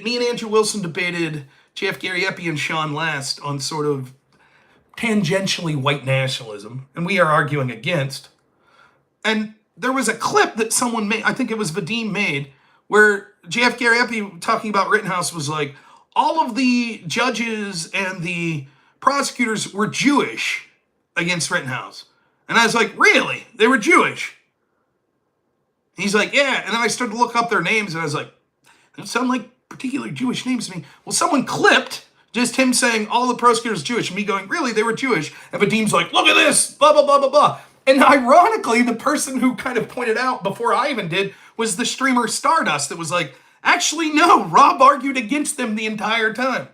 Me and Andrew Wilson debated Jeff Garriepi and Sean Last on sort of tangentially white nationalism, and we are arguing against. And there was a clip that someone made, I think it was Vadim made, where Jeff Garriepi talking about Rittenhouse was like, all of the judges and the prosecutors were Jewish against Rittenhouse. And I was like, really? They were Jewish? He's like, yeah. And then I started to look up their names, and I was like, they don't sound like particularly Jewish names to me. Well, someone clipped just him saying all the prosecutors Jewish, and me going, really? They were Jewish? And Vadim's like, look at this, blah, blah, blah, blah, blah. And ironically, the person who kind of pointed out before I even did was the streamer Stardust that was like, actually, no, Rob argued against them the entire time.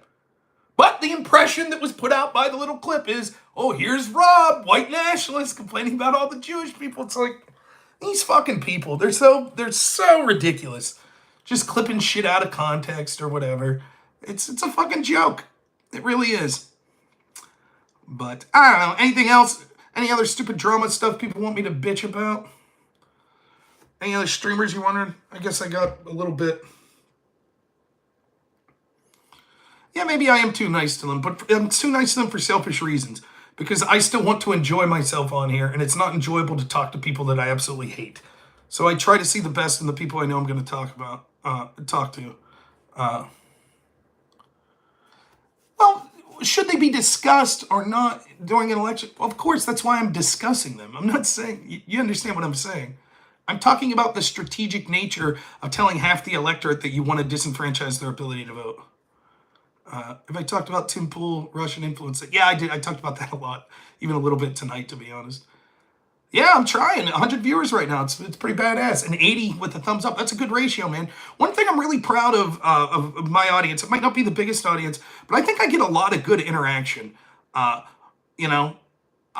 But the impression that was put out by the little clip is, oh, here's Rob, white nationalist, complaining about all the Jewish people. It's like, these fucking people, they're so ridiculous. Just clipping shit out of context or whatever. It's a fucking joke. It really is. But, I don't know, anything else? Any other stupid drama stuff people want me to bitch about? Any other streamers you're wondering? I guess I got a little bit... Yeah, maybe I am too nice to them, but I'm too nice to them for selfish reasons. Because I still want to enjoy myself on here, and it's not enjoyable to talk to people that I absolutely hate. So I try to see the best in the people I know I'm going to talk to. Well, should they be discussed or not during an election? Well, of course, that's why I'm discussing them. I'm not saying, you understand what I'm saying. I'm talking about the strategic nature of telling half the electorate that you want to disenfranchise their ability to vote. Have I talked about Tim Pool, Russian influence? Yeah, I did. I talked about that a lot, even a little bit tonight, to be honest. Yeah, I'm trying. 100 viewers right now. It's pretty badass. And 80 with the thumbs up. That's a good ratio, man. One thing I'm really proud of my audience, it might not be the biggest audience, but I think I get a lot of good interaction. I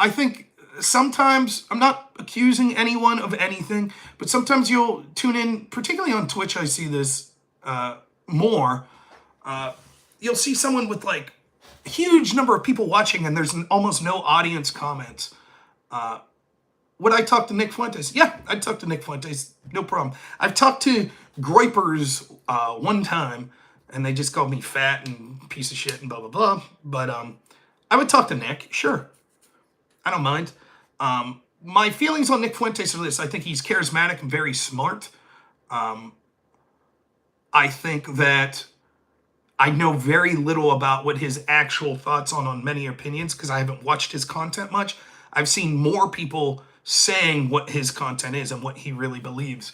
think sometimes, I'm not accusing anyone of anything, but sometimes you'll tune in, particularly on Twitch, I see this more. You'll see someone with like a huge number of people watching and there's almost no audience comments. Would I talk to Nick Fuentes? Yeah, I'd talk to Nick Fuentes. No problem. I've talked to Groypers one time and they just called me fat and piece of shit and blah, blah, blah. But I would talk to Nick. Sure. I don't mind. My feelings on Nick Fuentes are this. I think he's charismatic and very smart. I think that I know very little about what his actual thoughts on many opinions because I haven't watched his content much. I've seen more people saying what his content is and what he really believes.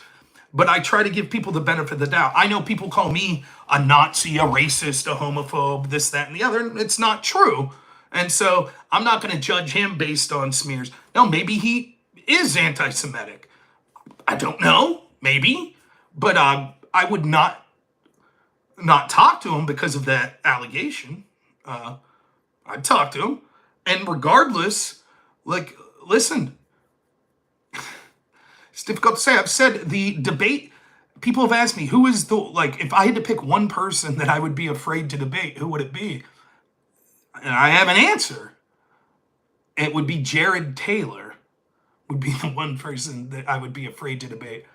But I try to give people the benefit of the doubt. I know people call me a Nazi, a racist, a homophobe, this, that, and the other. And it's not true. And so I'm not going to judge him based on smears. Now, maybe he is anti Semitic. I don't know. Maybe. But I would not talk to him because of that allegation. I'd talk to him. And regardless, like, listen, it's difficult to say. I've said the debate, people have asked me, who is the, like, if I had to pick one person that I would be afraid to debate, who would it be? And I have an answer. It would be Jared Taylor, would be the one person that I would be afraid to debate.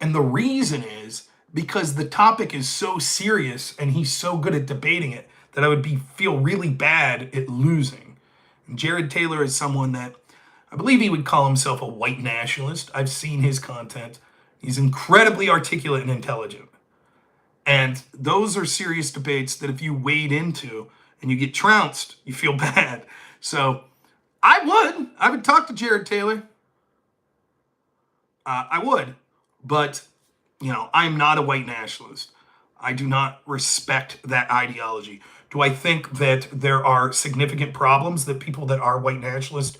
And the reason is because the topic is so serious and he's so good at debating it that I would feel really bad at losing. And Jared Taylor is someone that I believe he would call himself a white nationalist. I've seen his content. He's incredibly articulate and intelligent. And those are serious debates that if you wade into and you get trounced, you feel bad. So I would talk to Jared Taylor. I would. But, I'm not a white nationalist. I do not respect that ideology. Do I think that there are significant problems that people that are white nationalists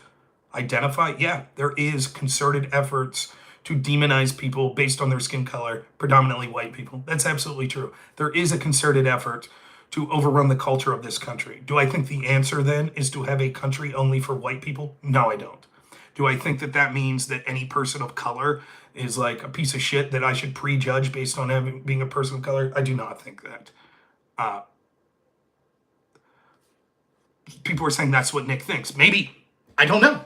identify? Yeah, there is concerted efforts to demonize people based on their skin color, predominantly white people. That's absolutely true. There is a concerted effort to overrun the culture of this country. Do I think the answer then is to have a country only for white people? No, I don't. Do I think that that means that any person of color is like a piece of shit that I should prejudge based on being a person of color? I do not think that. People are saying that's what Nick thinks. Maybe. I don't know.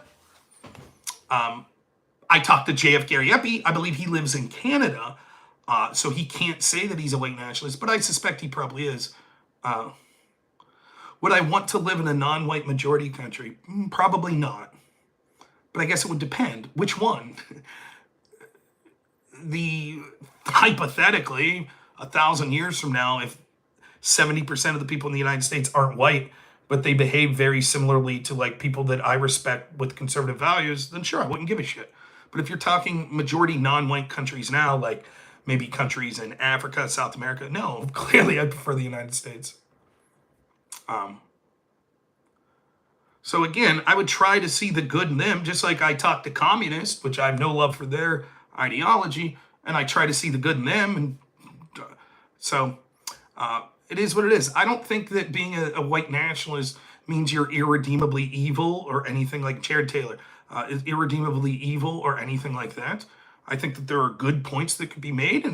I talked to JF Gary Epi. I believe he lives in Canada, so he can't say that he's a white nationalist, but I suspect he probably is. Would I want to live in a non-white majority country? Probably not. But I guess it would depend. Which one? Hypothetically, 1,000 years from now, if 70% of the people in the United States aren't white, but they behave very similarly to like people that I respect with conservative values, then sure, I wouldn't give a shit. But if you're talking majority non-white countries now, like maybe countries in Africa, South America, no, clearly I prefer the United States. So again, I would try to see the good in them, just like I talk to communists, which I have no love for their ideology, and I try to see the good in them. And so it is what it is. I don't think that being a white nationalist means you're irredeemably evil or anything like Jared Taylor is irredeemably evil or anything like that. I think that there are good points that could be made,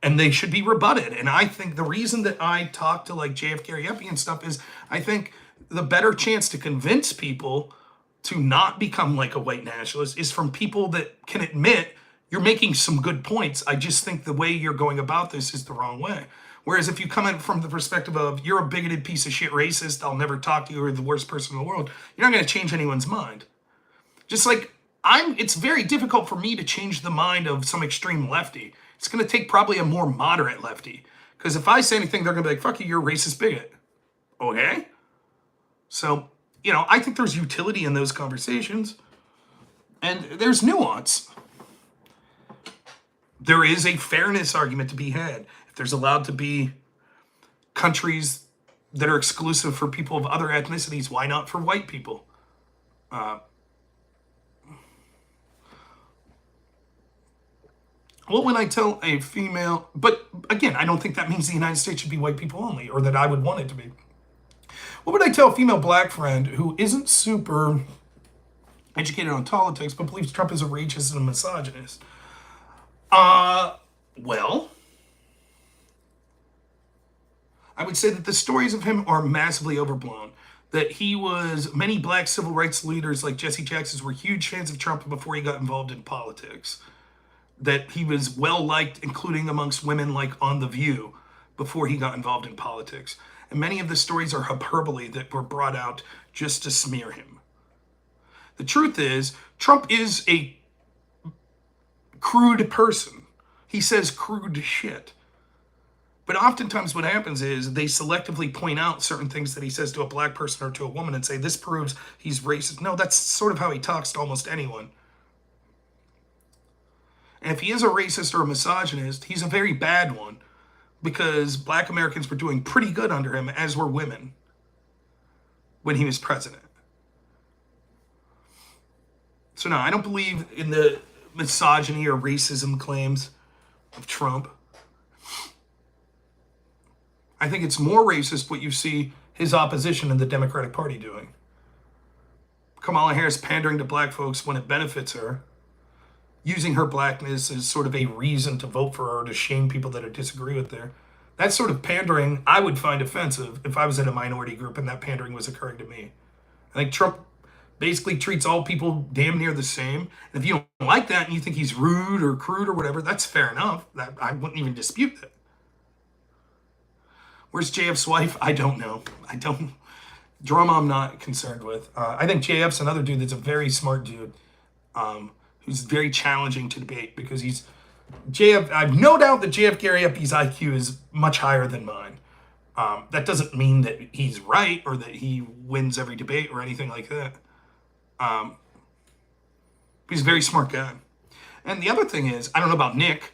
and they should be rebutted. And I think the reason that I talk to like JF Gary Epi and stuff is I think the better chance to convince people to not become like a white nationalist is from people that can admit you're making some good points. I just think the way you're going about this is the wrong way. Whereas if you come in from the perspective of you're a bigoted piece of shit racist, I'll never talk to you, or the worst person in the world, you're not going to change anyone's mind. Just like it's very difficult for me to change the mind of some extreme lefty. It's going to take probably a more moderate lefty. Because if I say anything, they're going to be like, fuck you, you're a racist bigot. Okay? So, I think there's utility in those conversations. And there's nuance. There is a fairness argument to be had. If there's allowed to be countries that are exclusive for people of other ethnicities, why not for white people? What would I tell a female? But again, I don't think that means the United States should be white people only, or that I would want it to be. What would I tell a female black friend who isn't super educated on politics but believes Trump is a racist and a misogynist? Well, I would say that the stories of him are massively overblown. That many black civil rights leaders like Jesse Jackson were huge fans of Trump before he got involved in politics. That he was well liked, including amongst women like on The View, before he got involved in politics. And many of the stories are hyperbole that were brought out just to smear him. The truth is, Trump is a crude person. He says crude shit. But oftentimes what happens is they selectively point out certain things that he says to a black person or to a woman and say, this proves he's racist. No, that's sort of how he talks to almost anyone. And if he is a racist or a misogynist, he's a very bad one, because black Americans were doing pretty good under him, as were women, when he was president. So no, I don't believe in the misogyny or racism claims of Trump. I think it's more racist what you see his opposition in the Democratic Party doing. Kamala Harris pandering to black folks when it benefits her, using her blackness as sort of a reason to vote for her, to shame people that disagree with her. That sort of pandering I would find offensive if I was in a minority group and that pandering was occurring to me. I think Trump basically treats all people damn near the same. And if you don't like that and you think he's rude or crude or whatever, that's fair enough. That I wouldn't even dispute that. Where's JF's wife? I don't know. Drama I'm not concerned with. I think JF's another dude that's a very smart dude, who's very challenging to debate, because JF. I have no doubt that JF Gary Uppy's IQ is much higher than mine. That doesn't mean that he's right or that he wins every debate or anything like that. He's a very smart guy. And the other thing is, I don't know about Nick,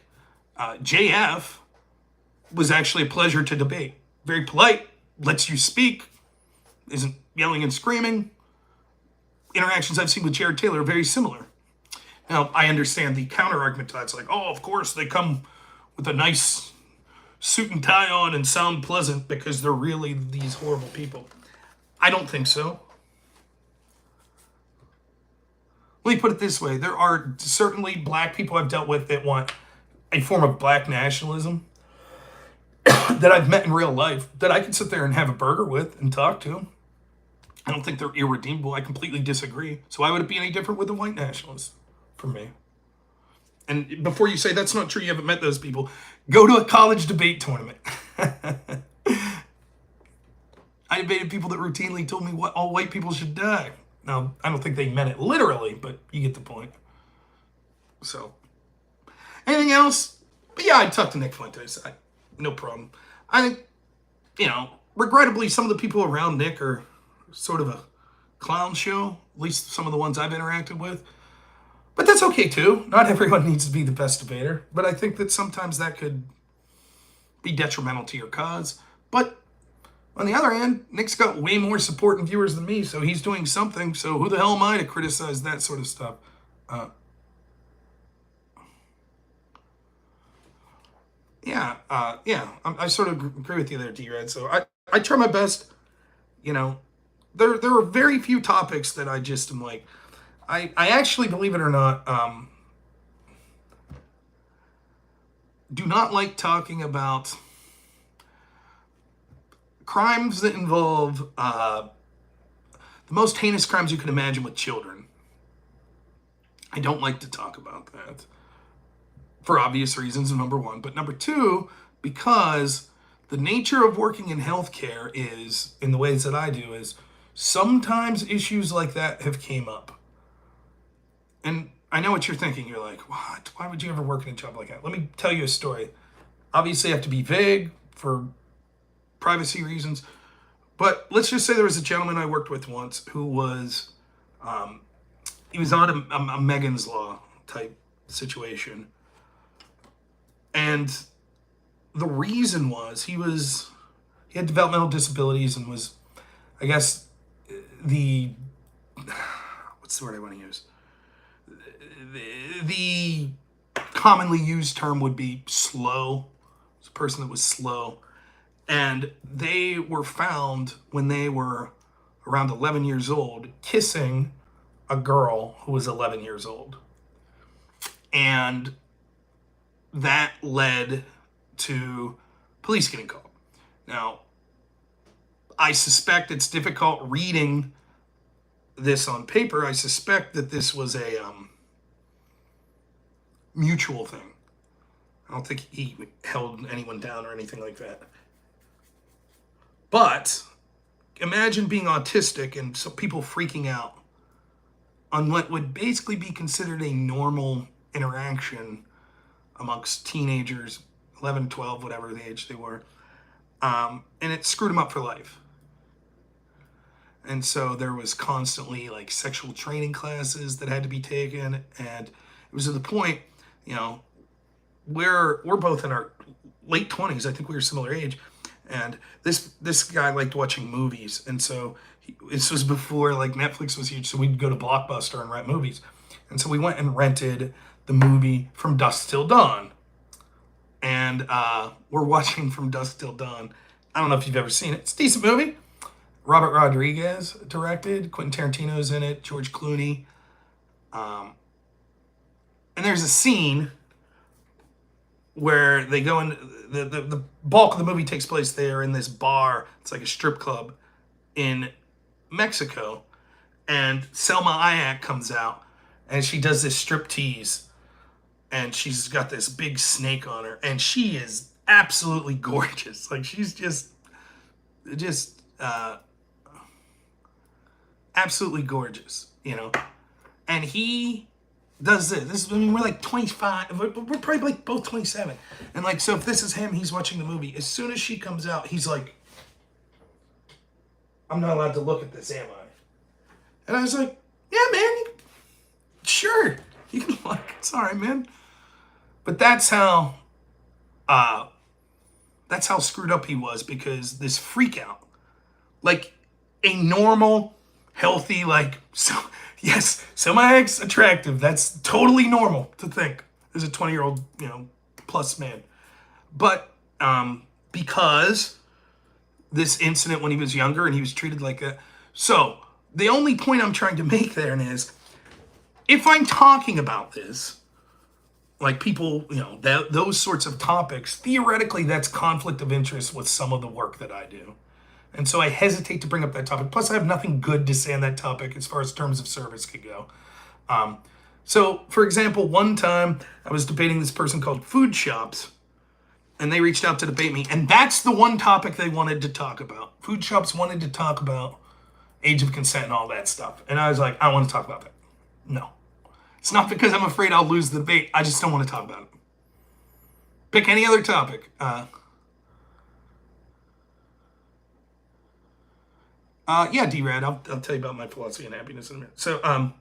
JF was actually a pleasure to debate. Very polite, lets you speak, isn't yelling and screaming. Interactions I've seen with Jared Taylor are very similar. Now, I understand the counter argument to that. It's like, oh, of course, they come with a nice suit and tie on and sound pleasant because they're really these horrible people. I don't think so. Let me put it this way. There are certainly black people I've dealt with that want a form of black nationalism that I've met in real life that I can sit there and have a burger with and talk to. I don't think they're irredeemable. I completely disagree. So why would it be any different with the white nationalists for me? And before you say that's not true, you haven't met those people, go to a college debate tournament. I debated people that routinely told me what all white people should die. Now, I don't think they meant it literally, but you get the point. So, anything else? But yeah, I'd talk to Nick Fuentes. No problem. I think, regrettably, some of the people around Nick are sort of a clown show, at least some of the ones I've interacted with. But that's okay too. Not everyone needs to be the best debater, but I think that sometimes that could be detrimental to your cause. But on the other hand, Nick's got way more support and viewers than me, so he's doing something. So who the hell am I to criticize that sort of stuff? I sort of agree with you there, D-Red. So I try my best. There are very few topics that I just am like, I actually, believe it or not, do not like talking about crimes that involve the most heinous crimes you can imagine with children. I don't like to talk about that for obvious reasons, number one. But number two, because the nature of working in healthcare is, in the ways that I do, is sometimes issues like that have came up. And I know what you're thinking. You're like, what? Why would you ever work in a job like that? Let me tell you a story. Obviously, I have to be vague for privacy reasons. But let's just say there was a gentleman I worked with once who was, he was on a Megan's Law type situation. And the reason was he had developmental disabilities and was, I guess, what's the word I want to use? The commonly used term would be slow. It's a person that was slow. And they were found when they were around 11 years old kissing a girl who was 11 years old. And that led to police getting called. Now, I suspect it's difficult reading this on paper. I suspect that this was a mutual thing. I don't think he held anyone down or anything like that. But imagine being autistic and so people freaking out on what would basically be considered a normal interaction amongst teenagers, 11, 12, whatever the age they were. And it screwed them up for life. And so there was constantly like sexual training classes that had to be taken. And it was to the point, you know, we're both in our late 20s. I think we were similar age. And this guy liked watching movies. And so this was before like Netflix was huge. So we'd go to Blockbuster and rent movies. And so we went and rented the movie From Dusk Till Dawn. And we're watching From Dusk Till Dawn. I don't know if you've ever seen it. It's a decent movie. Robert Rodriguez directed. Quentin Tarantino's in it. George Clooney. And there's a scene where they go in, the bulk of the movie takes place there in this bar. It's like a strip club in Mexico. And Selma Hayek comes out and she does this strip tease. And she's got this big snake on her. And she is absolutely gorgeous. Like she's just absolutely gorgeous, you know. And he does this. I mean, we're like 25. We're probably like both 27. And like, so if this is him, he's watching the movie. As soon as she comes out, he's like, I'm not allowed to look at this, am I? And I was like, yeah, man, sure. You can look. It's all right, man. But that's how screwed up he was, because this freak out, like a normal, healthy, like, so yes, semi-ex attractive. That's totally normal to think as a 20-year-old, you know, plus man. But because this incident when he was younger and he was treated like that. So the only point I'm trying to make there is, if I'm talking about this, like people, you know, those sorts of topics, theoretically, that's conflict of interest with some of the work that I do. And so I hesitate to bring up that topic. Plus, I have nothing good to say on that topic as far as terms of service could go. So, for example, one time I was debating this person called Food Shops, and they reached out to debate me. And that's the one topic they wanted to talk about. Food Shops wanted to talk about age of consent and all that stuff. And I was like, I don't want to talk about that. No. It's not because I'm afraid I'll lose the debate. I just don't want to talk about it. Pick any other topic. Yeah, D-Rad, I'll tell you about my philosophy and happiness in a minute. So, and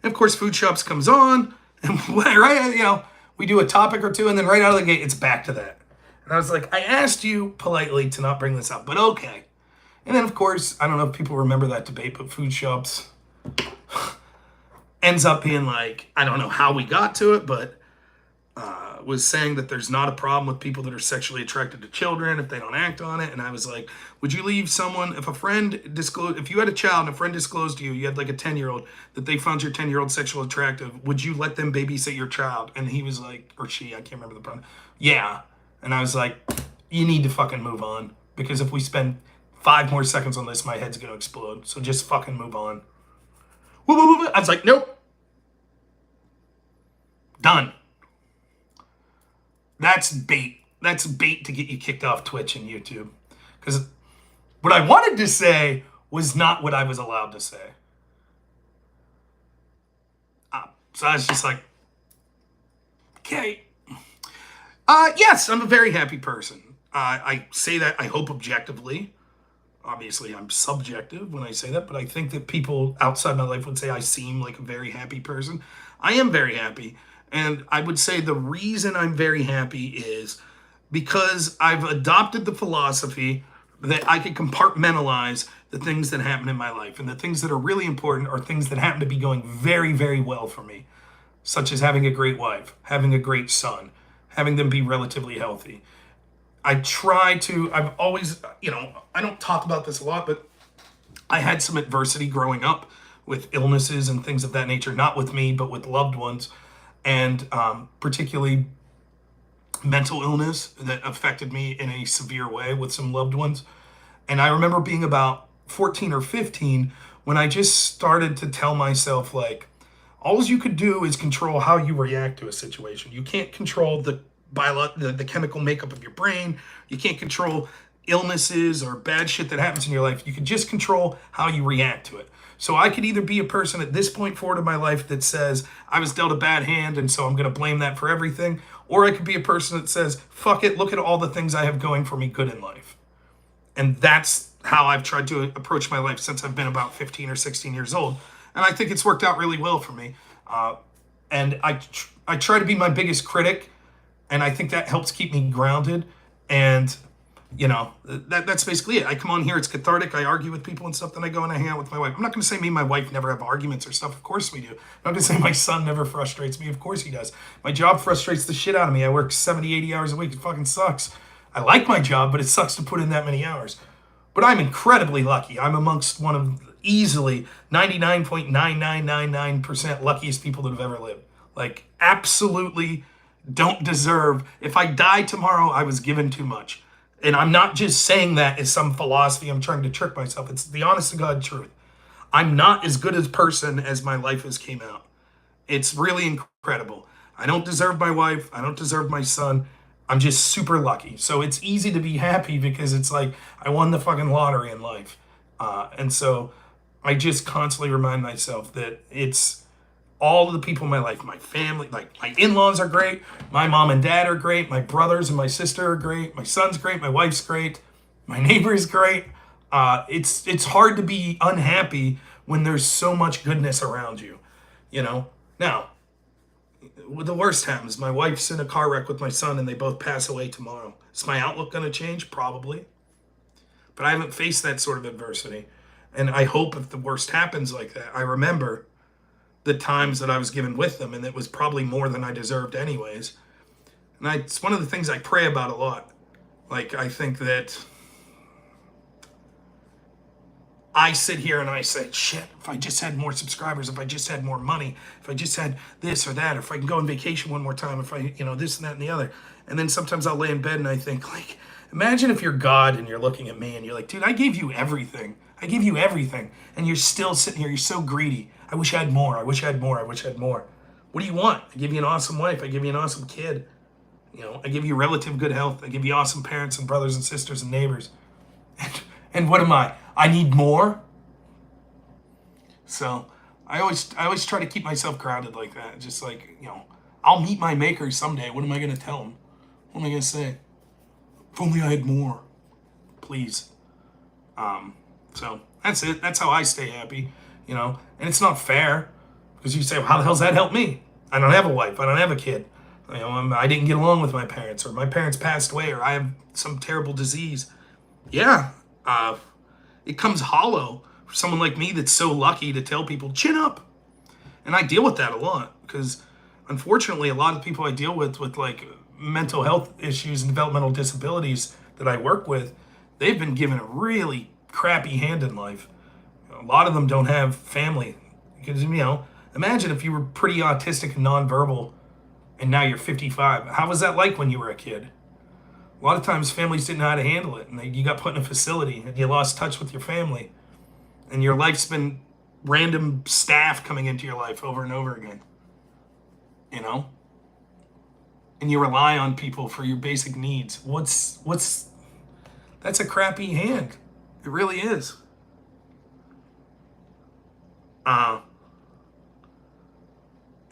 of course, Food Shops comes on, and right, you know, we do a topic or two, and then right out of the gate, it's back to that. And I was like, I asked you politely to not bring this up, but okay. And then, of course, I don't know if people remember that debate, but Food Shops ends up being like, I don't know how we got to it, but was saying that there's not a problem with people that are sexually attracted to children if they don't act on it. And I was like, would you leave someone, if you had a child and a friend disclosed to you, you had like a 10-year-old, that they found your 10-year-old sexually attractive, would you let them babysit your child? And he was like, or she, I can't remember the pronoun. Yeah. And I was like, you need to fucking move on, because if we spend 5 more seconds on this, my head's going to explode. So just fucking move on. I was like, nope. Done. That's bait. That's bait to get you kicked off Twitch and YouTube. Because what I wanted to say was not what I was allowed to say. So I was just like, okay. Yes, I'm a very happy person. I say that, I hope, objectively. Obviously, I'm subjective when I say that, but I think that people outside my life would say I seem like a very happy person. I am very happy. And I would say the reason I'm very happy is because I've adopted the philosophy that I can compartmentalize the things that happen in my life. And the things that are really important are things that happen to be going very, very well for me, such as having a great wife, having a great son, having them be relatively healthy. I've always, you know, I don't talk about this a lot, but I had some adversity growing up with illnesses and things of that nature, not with me, but with loved ones. And particularly mental illness that affected me in a severe way with some loved ones. And I remember being about 14 or 15 when I just started to tell myself, like, all you could do is control how you react to a situation. You can't control the chemical makeup of your brain. You can't control illnesses or bad shit that happens in your life. You can just control how you react to it. So I could either be a person at this point forward in my life that says I was dealt a bad hand and so I'm going to blame that for everything, Or I could be a person that says, fuck it, look at all the things I have going for me good in life. And that's how I've tried to approach my life since I've been about 15 or 16 years old. And I think it's worked out really well for me. And I try to be my biggest critic, and I think that helps keep me grounded. And that's basically it. I come on here, it's cathartic. I argue with people and stuff. Then I go and I hang out with my wife. I'm not going to say me and my wife never have arguments or stuff. Of course we do. I'm not going to say my son never frustrates me. Of course he does. My job frustrates the shit out of me. I work 70, 80 hours a week. It fucking sucks. I like my job, but it sucks to put in that many hours. But I'm incredibly lucky. I'm amongst one of easily 99.9999% luckiest people that have ever lived. Like, absolutely don't deserve. If I die tomorrow, I was given too much. And I'm not just saying that as some philosophy. I'm trying to trick myself. It's the honest to God truth. I'm not as good a person as my life has came out. It's really incredible. I don't deserve my wife. I don't deserve my son. I'm just super lucky. So it's easy to be happy because it's like I won the fucking lottery in life. And so I just constantly remind myself that it's all of the people in my life, my family, like my in-laws are great. My mom and dad are great. My brothers and my sister are great. My son's great. My wife's great. My neighbor's great. It's hard to be unhappy when there's so much goodness around you, Now, the worst happens. My wife's in a car wreck with my son and they both pass away tomorrow. Is my outlook going to change? Probably. But I haven't faced that sort of adversity. And I hope if the worst happens like that, I remember the times that I was given with them, and it was probably more than I deserved anyways. And it's one of the things I pray about a lot. Like, I think that I sit here and I say, shit, if I just had more subscribers, if I just had more money, if I just had this or that, or if I can go on vacation one more time, if I, this and that and the other. And then sometimes I'll lay in bed and I think, like, imagine if you're God and you're looking at me and you're like, dude, I gave you everything. I gave you everything. And you're still sitting here. You're so greedy. I wish I had more. I wish I had more. I wish I had more. What do you want? I give you an awesome wife. I give you an awesome kid. I give you relative good health. I give you awesome parents and brothers and sisters and neighbors. And what am I? I need more? So I always try to keep myself grounded like that. Just like, I'll meet my maker someday. What am I going to tell him? What am I going to say? If only I had more. Please. So that's it. That's how I stay happy. And it's not fair because you say, well, how the hell's that help me? I don't have a wife. I don't have a kid. I didn't get along with my parents, or my parents passed away, or I have some terrible disease. Yeah, it comes hollow for someone like me that's so lucky to tell people, chin up. And I deal with that a lot because, unfortunately, a lot of people I deal with like mental health issues and developmental disabilities that I work with, they've been given a really crappy hand in life. A lot of them don't have family because, imagine if you were pretty autistic and nonverbal and now you're 55. How was that like when you were a kid? A lot of times families didn't know how to handle it, and you got put in a facility and you lost touch with your family, and your life's been random staff coming into your life over and over again, and you rely on people for your basic needs. That's a crappy hand. It really is.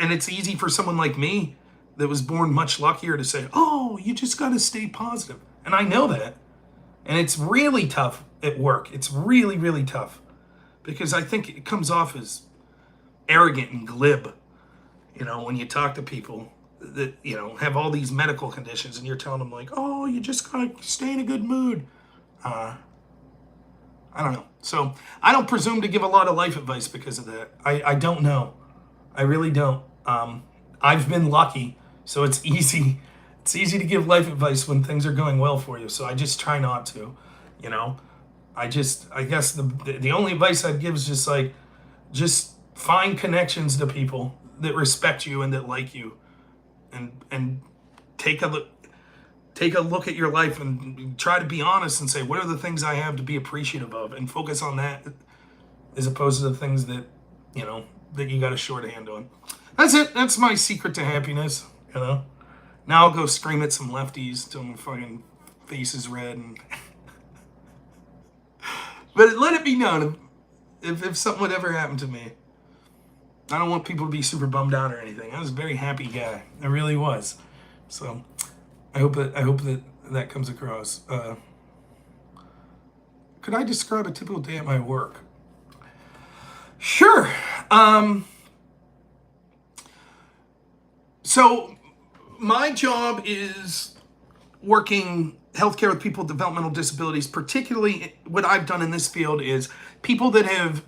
And it's easy for someone like me that was born much luckier to say, oh, you just got to stay positive. And I know that. And it's really tough at work. It's really, really tough because I think it comes off as arrogant and glib, when you talk to people that, have all these medical conditions and you're telling them like, oh, you just got to stay in a good mood. I don't know. So I don't presume to give a lot of life advice because of that. I don't know. I really don't. I've been lucky, so it's easy. It's easy to give life advice when things are going well for you. So I just try not to, I guess the only advice I'd give is just find connections to people that respect you and that like you, and take a look at your life and try to be honest and say, what are the things I have to be appreciative of, and focus on that as opposed to the things that, that you got a shorthand on. That's it. That's my secret to happiness, Now I'll go scream at some lefties till my fucking face is red. But let it be known, if something would ever happen to me, I don't want people to be super bummed out or anything. I was a very happy guy. I really was. So I hope that comes across. Could I describe a typical day at my work? Sure. Um, so my job is working healthcare with people with developmental disabilities. Particularly, what I've done in this field is people that have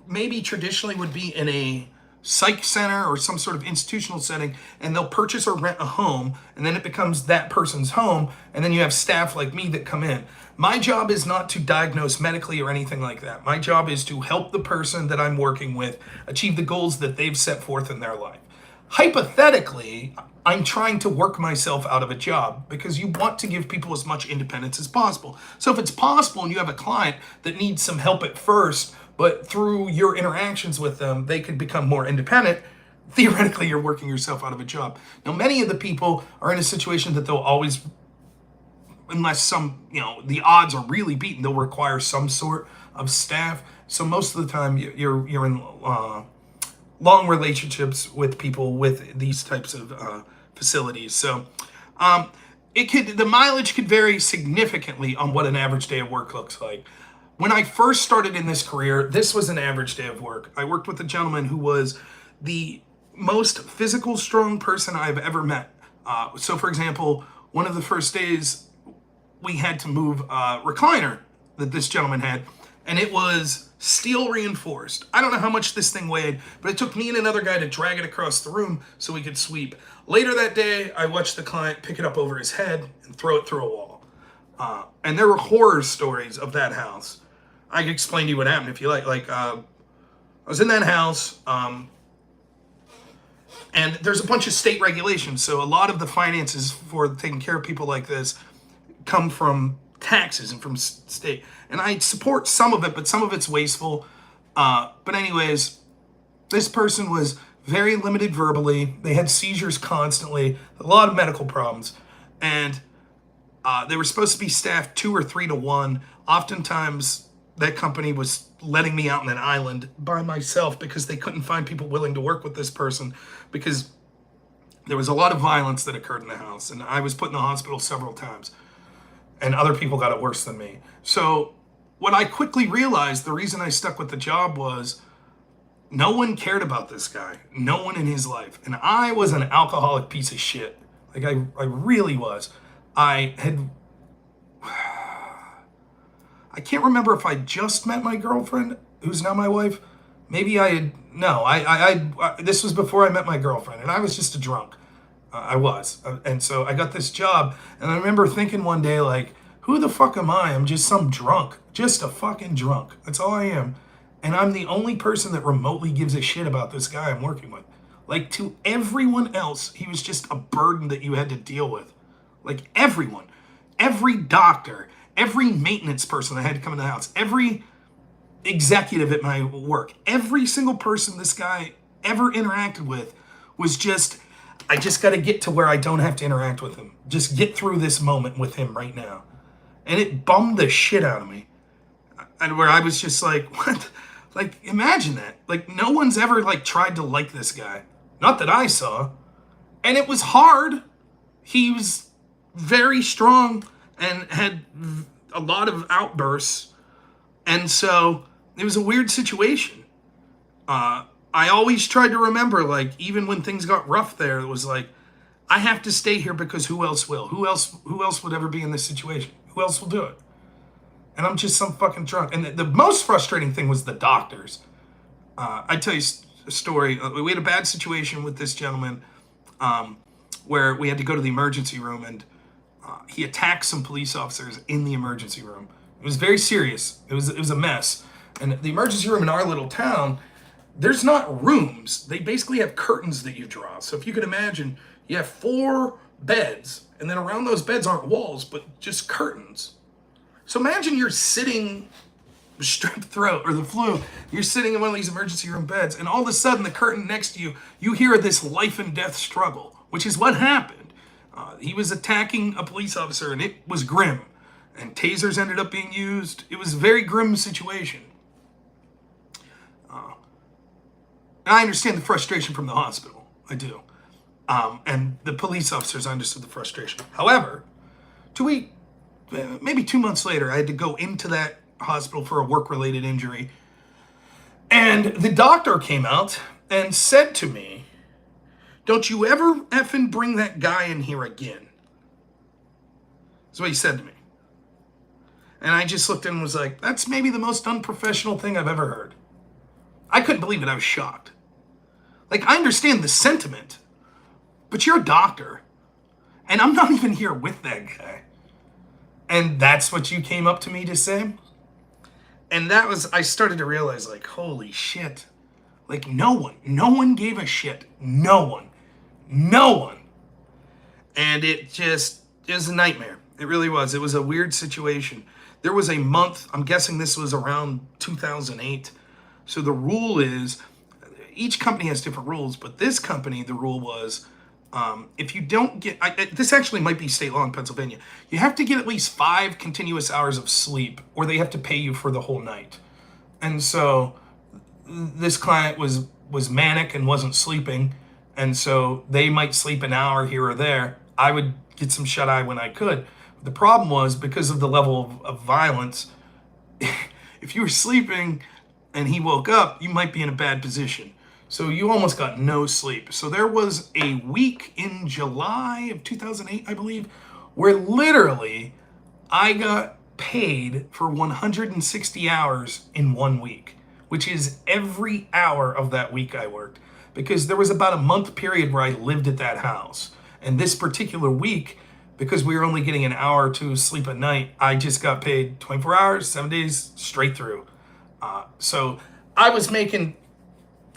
maybe traditionally would be in a psych center or some sort of institutional setting, and they'll purchase or rent a home, and then it becomes that person's home, and then you have staff like me that come in. My job is not to diagnose medically or anything like that. My job is to help the person that I'm working with achieve the goals that they've set forth in their life. Hypothetically, I'm trying to work myself out of a job because you want to give people as much independence as possible. So if it's possible and you have a client that needs some help at first, but through your interactions with them, they could become more independent, theoretically, you're working yourself out of a job. Now, many of the people are in a situation that they'll always, unless the odds are really beaten, they'll require some sort of staff. So most of the time, you're in long relationships with people with these types of facilities. So the mileage could vary significantly on what an average day of work looks like. When I first started in this career, this was an average day of work. I worked with a gentleman who was the most physical, strong person I've ever met. So, for example, one of the first days, we had to move a recliner that this gentleman had, and it was steel reinforced. I don't know how much this thing weighed, but it took me and another guy to drag it across the room so we could sweep. Later that day, I watched the client pick it up over his head and throw it through a wall. And there were horror stories of that house. I can explain to you what happened if you like. I was in that house, and there's a bunch of state regulations. So a lot of the finances for taking care of people like this come from taxes and from state. And I support some of it, but some of it's wasteful. But anyways, this person was very limited verbally. They had seizures constantly, a lot of medical problems. And they were supposed to be staffed 2 or 3 to 1. Oftentimes, that company was letting me out on an island by myself because they couldn't find people willing to work with this person because there was a lot of violence that occurred in the house. And I was put in the hospital several times. And other people got it worse than me. So what I quickly realized, the reason I stuck with the job was no one cared about this guy. No one in his life. And I was an alcoholic piece of shit. Like I really was. I can't remember if I just met my girlfriend, who's now my wife. Maybe I had, no, this was before I met my girlfriend, and I was just a drunk. I was. And so I got this job, and I remember thinking one day, like, who the fuck am I? I'm just some drunk. Just a fucking drunk. That's all I am. And I'm the only person that remotely gives a shit about this guy I'm working with. Like, to everyone else, he was just a burden that you had to deal with. Like, everyone. Every doctor, every maintenance person that had to come in the house, every executive at my work, every single person this guy ever interacted with was just, I just got to get to where I don't have to interact with him. Just get through this moment with him right now. And it bummed the shit out of me. And where I was just like, what? Like, imagine that. Like, no one's ever, like, tried to like this guy. Not that I saw. And it was hard. He was very strong and had a lot of outbursts. And so it was a weird situation. I always tried to remember, like, even when things got rough there, it was like, I have to stay here because who else will? Who else would ever be in this situation? Who else will do it? And I'm just some fucking drunk. And the most frustrating thing was the doctors. I tell you a story. We had a bad situation with this gentleman where we had to go to the emergency room, and he attacked some police officers in the emergency room. It was very serious. It was a mess. And the emergency room in our little town, there's not rooms. They basically have curtains that you draw. So if you could imagine, you have 4 beds, and then around those beds aren't walls, but just curtains. So imagine you're sitting, strep throat or the flu, you're sitting in one of these emergency room beds, and all of a sudden the curtain next to you, you hear this life and death struggle, which is what happened. He was attacking a police officer, and it was grim. And tasers ended up being used. It was a very grim situation. And I understand the frustration from the hospital. I do. And the police officers understood the frustration. However, maybe 2 months later, I had to go into that hospital for a work-related injury. And the doctor came out and said to me, "Don't you ever effing bring that guy in here again." That's what he said to me. And I just looked at him and was like, that's maybe the most unprofessional thing I've ever heard. I couldn't believe it. I was shocked. Like, I understand the sentiment, but you're a doctor, and I'm not even here with that guy. And that's what you came up to me to say? And I started to realize, like, holy shit. Like, no one gave a shit. No one. And it was a nightmare. It really was. It was a weird situation. There was a month, I'm guessing this was around 2008. So the rule is, each company has different rules, but this company, the rule was, if you don't get, this actually might be state law in Pennsylvania, you have to get at least 5 continuous hours of sleep, or they have to pay you for the whole night. And so this client was manic and wasn't sleeping, and so they might sleep an hour here or there. I would get some shut-eye when I could. The problem was, because of the level of violence, if you were sleeping and he woke up, you might be in a bad position. So you almost got no sleep. So there was a week in July of 2008, I believe, where literally I got paid for 160 hours in 1 week, which is every hour of that week I worked. Because there was about a month period where I lived at that house. And this particular week, because we were only getting an hour or two sleep a night, I just got paid 24 hours, 7 days, straight through. So I was making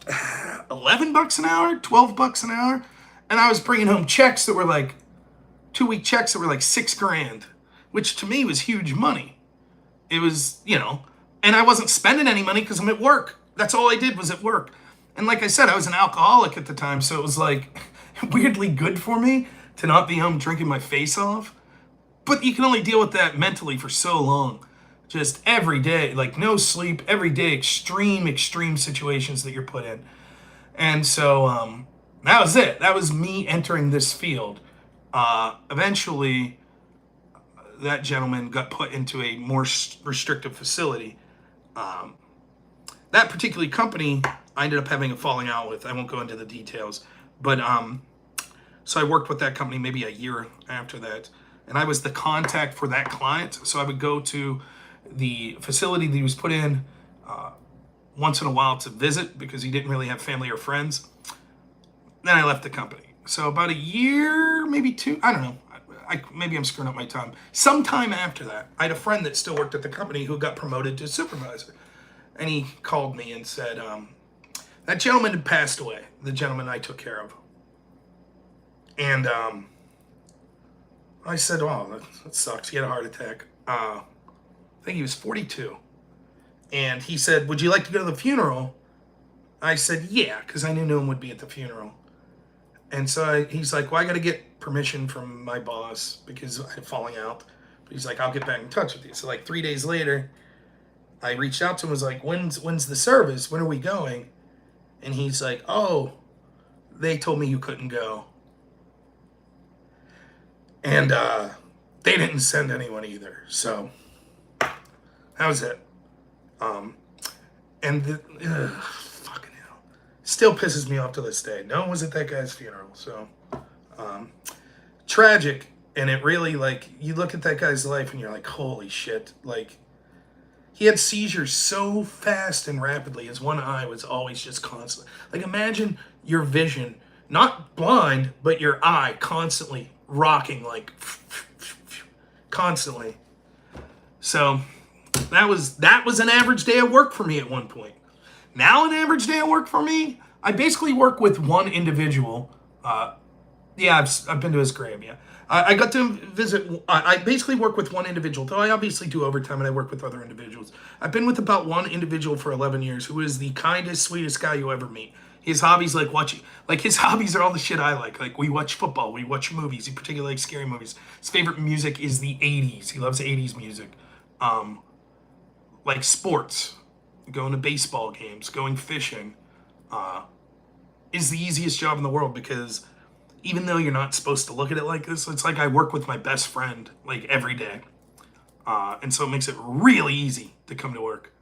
$11 an hour, $12 an hour, and I was bringing home checks that were like 2-week checks that were like $6,000, which to me was huge money. It was, and I wasn't spending any money because I'm at work. That's all I did was at work. And like I said, I was an alcoholic at the time, so it was like weirdly good for me to not be home drinking my face off. But you can only deal with that mentally for so long. Just every day, like no sleep, every day, extreme situations that you're put in. And so that was it. That was me entering this field. Eventually, that gentleman got put into a more restrictive facility. That particular company, I ended up having a falling out with. I won't go into the details. But so I worked with that company maybe a year after that. And I was the contact for that client. So I would go to the facility that he was put in once in a while to visit because he didn't really have family or friends. Then I left the company. So about a year, maybe 2, I don't know. Maybe I'm screwing up my time. Sometime after that, I had a friend that still worked at the company who got promoted to supervisor. And he called me and said, that gentleman had passed away, the gentleman I took care of. And I said, oh, that sucks. He had a heart attack. I think he was 42. And he said, would you like to go to the funeral? I said, yeah, because I knew no one would be at the funeral. And so he's like, well, I got to get permission from my boss because I had falling out. But he's like, I'll get back in touch with you. So like 3 days later, I reached out to him and was like, when's the service? When are we going? And he's like, oh, they told me you couldn't go. And they didn't send anyone either. So that was it. Fucking hell. Still pisses me off to this day. No one was at that guy's funeral. So tragic. And it really, like, you look at that guy's life and you're like, holy shit. Like, he had seizures so fast and rapidly. His one eye was always just constant. Like, imagine your vision, not blind, but your eye constantly rocking, like, constantly. So that was an average day at work for me at one point. Now an average day at work for me, I basically work with one individual. I've been to his grave, yeah. I got to visit, I basically work with one individual, though I obviously do overtime and I work with other individuals. I've been with about one individual for 11 years who is the kindest, sweetest guy you ever meet. His hobbies, his hobbies are all the shit I like. Like, we watch football, we watch movies. He particularly likes scary movies. His favorite music is the 80s. He loves 80s music. Like sports, going to baseball games, going fishing, is the easiest job in the world because even though you're not supposed to look at it like this, it's like I work with my best friend like every day. And so it makes it really easy to come to work.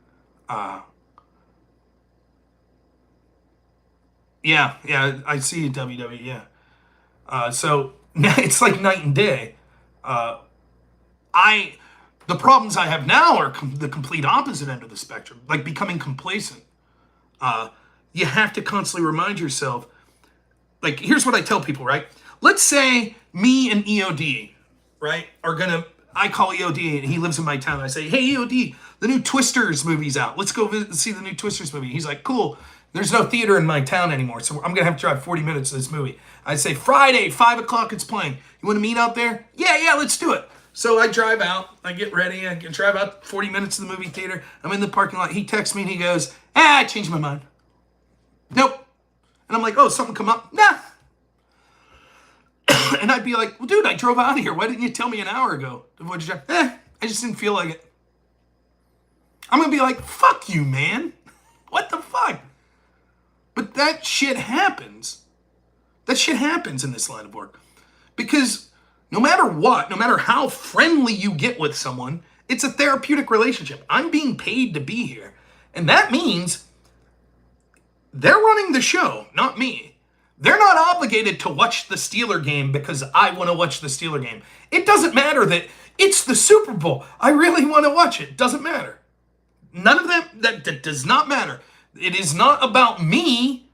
Yeah, I see WWE, yeah. So it's like night and day. I the problems I have now are the complete opposite end of the spectrum, like becoming complacent. You have to constantly remind yourself. Like, here's what I tell people, right? Let's say me and EOD, right, are gonna. I call EOD and he lives in my town. I say, hey EOD, the new Twisters movie's out. Let's go see the new Twisters movie. He's like, cool. There's no theater in my town anymore, so I'm gonna have to drive 40 minutes to this movie. I say Friday, 5 o'clock, it's playing. You want to meet out there? Yeah, let's do it. So I drive out. I get ready. I drive out 40 minutes to the movie theater. I'm in the parking lot. He texts me and he goes, I changed my mind. Nope. And I'm like, oh, something come up? Nah. And I'd be like, well, dude, I drove out of here. Why didn't you tell me an hour ago? What'd you drive? I just didn't feel like it. I'm going to be like, fuck you, man. What the fuck? But that shit happens. That shit happens in this line of work. Because no matter what, no matter how friendly you get with someone, it's a therapeutic relationship. I'm being paid to be here. And that means they're running the show, not me. They're not obligated to watch the Steeler game because I want to watch the Steeler game. It doesn't matter that it's the Super Bowl. I really want to watch it. Doesn't matter. None of that does not matter. It is not about me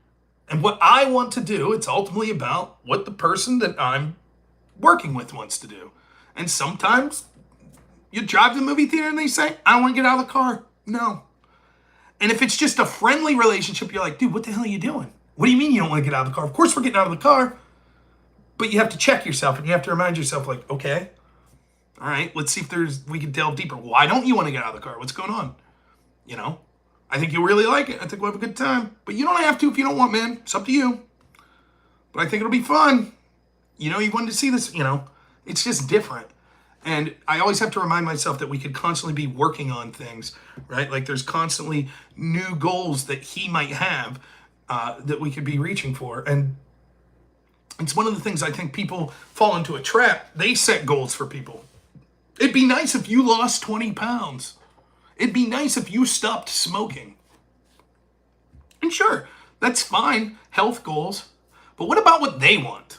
and what I want to do. It's ultimately about what the person that I'm working with wants to do. And sometimes you drive to the movie theater and they say, I want to get out of the car. No. And if it's just a friendly relationship, you're like, dude, what the hell are you doing? What do you mean you don't want to get out of the car? Of course we're getting out of the car. But you have to check yourself and you have to remind yourself, like, okay, all right, let's see if we can delve deeper. Why don't you want to get out of the car? What's going on? You know, I think you'll really like it. I think we'll have a good time. But you don't have to if you don't want, man. It's up to you. But I think it'll be fun. You know, you wanted to see this, you know. It's just different. And I always have to remind myself that we could constantly be working on things, right? Like there's constantly new goals that he might have that we could be reaching for. And it's one of the things I think people fall into a trap. They set goals for people. It'd be nice if you lost 20 pounds. It'd be nice if you stopped smoking. And sure, that's fine, health goals. But what about what they want?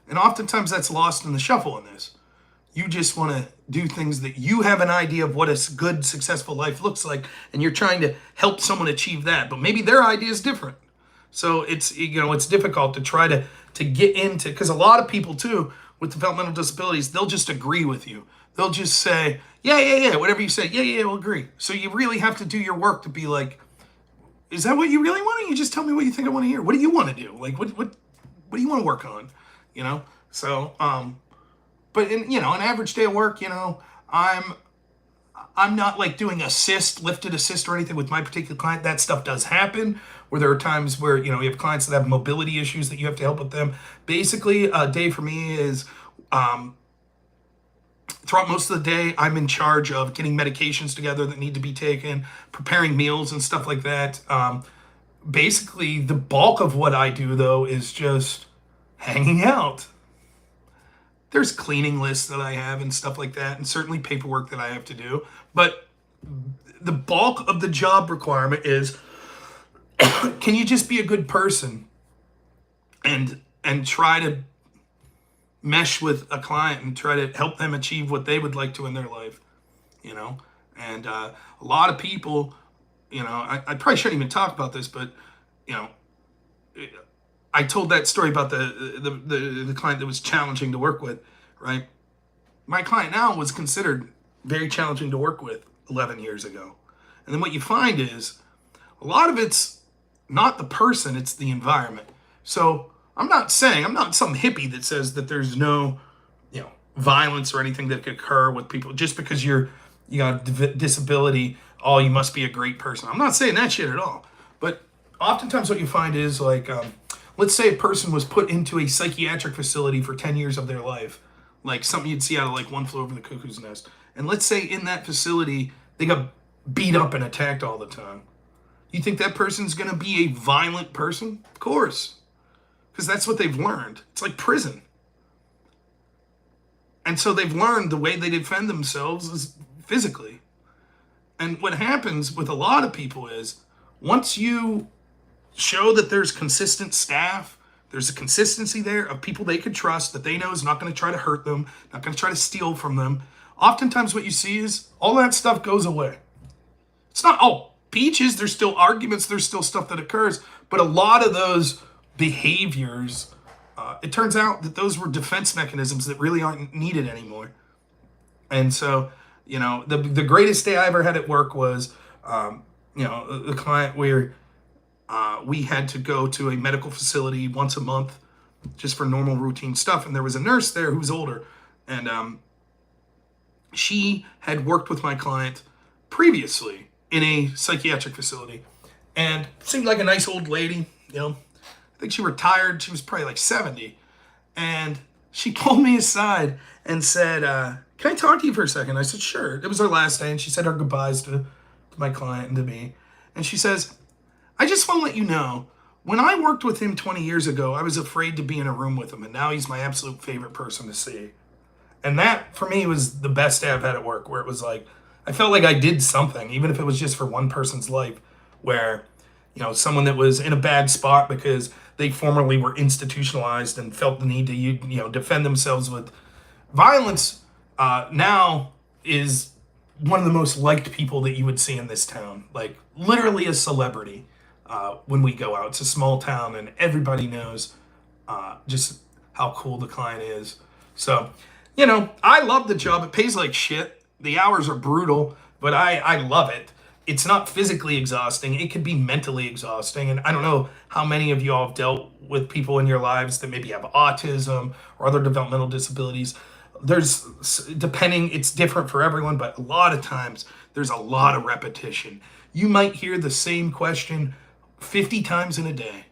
And oftentimes that's lost in the shuffle in this. You just want to do things that you have an idea of what a good, successful life looks like, and you're trying to help someone achieve that. But maybe their idea is different. So it's, you know, it's difficult to try to get into, because a lot of people too with developmental disabilities, they'll just agree with you. They'll just say, yeah, whatever you say, yeah, we'll agree. So you really have to do your work to be like, is that what you really want? Or you just tell me what you think I want to hear. What do you want to do? Like, what do you want to work on? You know? So, but in, you know, an average day of work, you know, I'm not like doing lifted assist or anything with my particular client. That stuff does happen where there are times where, you know, you have clients that have mobility issues that you have to help with them. Basically, a day for me is, throughout most of the day, I'm in charge of getting medications together that need to be taken, preparing meals and stuff like that. Basically, the bulk of what I do, though, is just hanging out. There's cleaning lists that I have and stuff like that, and certainly paperwork that I have to do. But the bulk of the job requirement is, can you just be a good person and try to mesh with a client and try to help them achieve what they would like to in their life, you know? And a lot of people, you know, I probably shouldn't even talk about this, but, you know, I told that story about the client that was challenging to work with, right? My client now was considered very challenging to work with 11 years ago. And then what you find is a lot of it's not the person, it's the environment. So I'm not some hippie that says that there's no, you know, violence or anything that could occur with people just because you got a disability. Oh, you must be a great person. I'm not saying that shit at all. But oftentimes what you find is like, let's say a person was put into a psychiatric facility for 10 years of their life, like something you'd see out of like One Flew Over the Cuckoo's Nest. And let's say in that facility, they got beat up and attacked all the time. You think that person's going to be a violent person? Of course. because that's what they've learned. It's like prison. And so they've learned the way they defend themselves is physically. And what happens with a lot of people is once you show that there's consistent staff, there's a consistency there of people they could trust that they know is not going to try to hurt them, not going to try to steal from them. Oftentimes what you see is all that stuff goes away. It's not all peaches. There's still arguments. There's still stuff that occurs. But a lot of those behaviors, it turns out that those were defense mechanisms that really aren't needed anymore. And so, the greatest day I ever had at work was, the client where we had to go to a medical facility once a month just for normal routine stuff. And there was a nurse there who was older. And she had worked with my client previously in a psychiatric facility and seemed like a nice old lady. I think she retired. She was probably like 70. And she pulled me aside and said, can I talk to you for a second? I said, sure. It was her last day. And she said her goodbyes to my client and to me. And she says, I just want to let you know, when I worked with him 20 years ago, I was afraid to be in a room with him. And now he's my absolute favorite person to see. And that, for me, was the best day I've had at work, where it was like, I felt like I did something, even if it was just for one person's life, where, someone that was in a bad spot because they formerly were institutionalized and felt the need to, defend themselves with violence, now is one of the most liked people that you would see in this town. Like, literally a celebrity when we go out. It's a small town, and everybody knows just how cool the client is. So, I love the job. It pays like shit. The hours are brutal, but I love it. It's not physically exhausting. It could be mentally exhausting. And I don't know how many of you all have dealt with people in your lives that maybe have autism or other developmental disabilities. It's different for everyone, but a lot of times there's a lot of repetition. You might hear the same question 50 times in a day.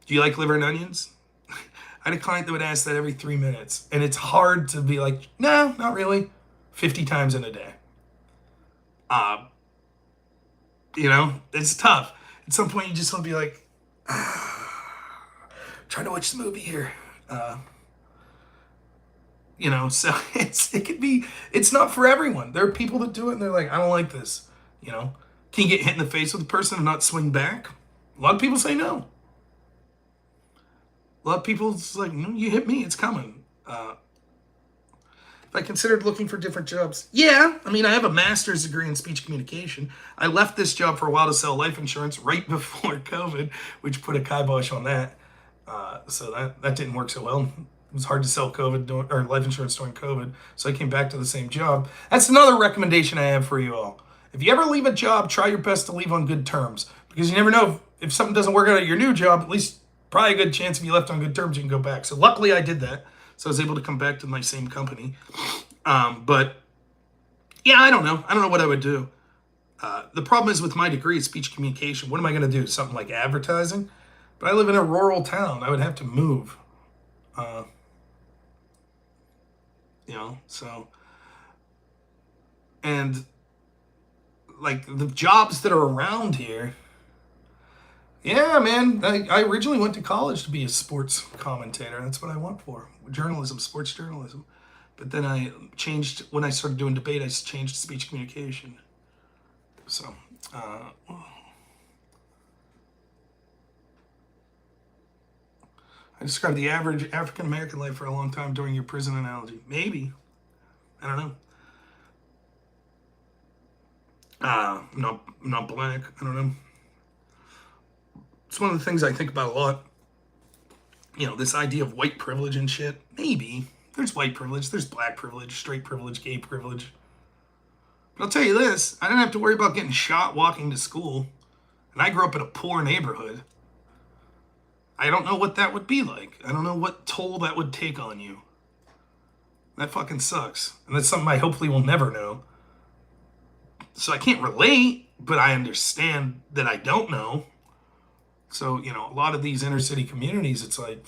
Do you like liver and onions? I had a client that would ask that every 3 minutes. And it's hard to be like, no, not really. 50 times in a day. It's tough. At some point, you just want to be like, trying to watch the movie here. So it's not for everyone. There are people that do it and they're like, I don't like this. Can you get hit in the face with a person and not swing back? A lot of people say no. A lot of people, it's like, no, you hit me, it's coming. If I considered looking for different jobs, yeah. I have a master's degree in speech communication. I left this job for a while to sell life insurance right before COVID, which put a kibosh on that. So that didn't work so well. It was hard to sell or life insurance during COVID, so I came back to the same job. That's another recommendation I have for you all. If you ever leave a job, try your best to leave on good terms, because you never know if something doesn't work out at your new job. At least probably a good chance if you left on good terms, you can go back. So luckily I did that. So I was able to come back to my same company. But yeah, I don't know. I don't know what I would do. The problem is with my degree, speech communication, what am I going to do? Something like advertising? But I live in a rural town. I would have to move. So, and like the jobs that are around here. Yeah, man. I originally went to college to be a sports commentator. That's what I went for. Journalism, sports journalism. But then I changed, when I started doing debate, I changed to speech communication. So, I described the average African-American life for a long time during your prison analogy. Maybe. I don't know. I'm not black. I don't know. It's one of the things I think about a lot. This idea of white privilege and shit. Maybe. There's white privilege, there's black privilege, straight privilege, gay privilege. But I'll tell you this, I didn't have to worry about getting shot walking to school. And I grew up in a poor neighborhood. I don't know what that would be like. I don't know what toll that would take on you. That fucking sucks. And that's something I hopefully will never know. So I can't relate, but I understand that I don't know. So, a lot of these inner city communities, it's like,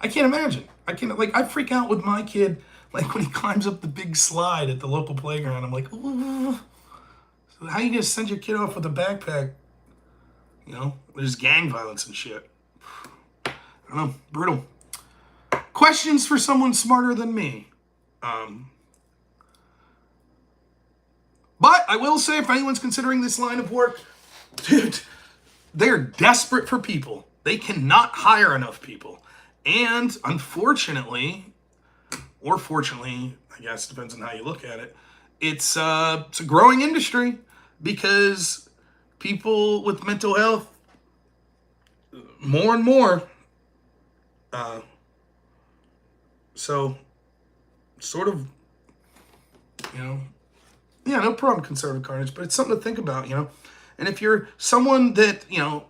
I can't imagine. I freak out with my kid, like when he climbs up the big slide at the local playground. I'm like, ooh. So how are you going to send your kid off with a backpack? There's gang violence and shit. I don't know, brutal. Questions for someone smarter than me. But I will say, if anyone's considering this line of work, dude, they're desperate for people. They cannot hire enough people. And unfortunately, or fortunately, I guess depends on how you look at it, it's a growing industry because people with mental health, more and more, so sort of, you know, yeah, no problem, conservative carnage, but it's something to think about, you know. And if you're someone that, you know,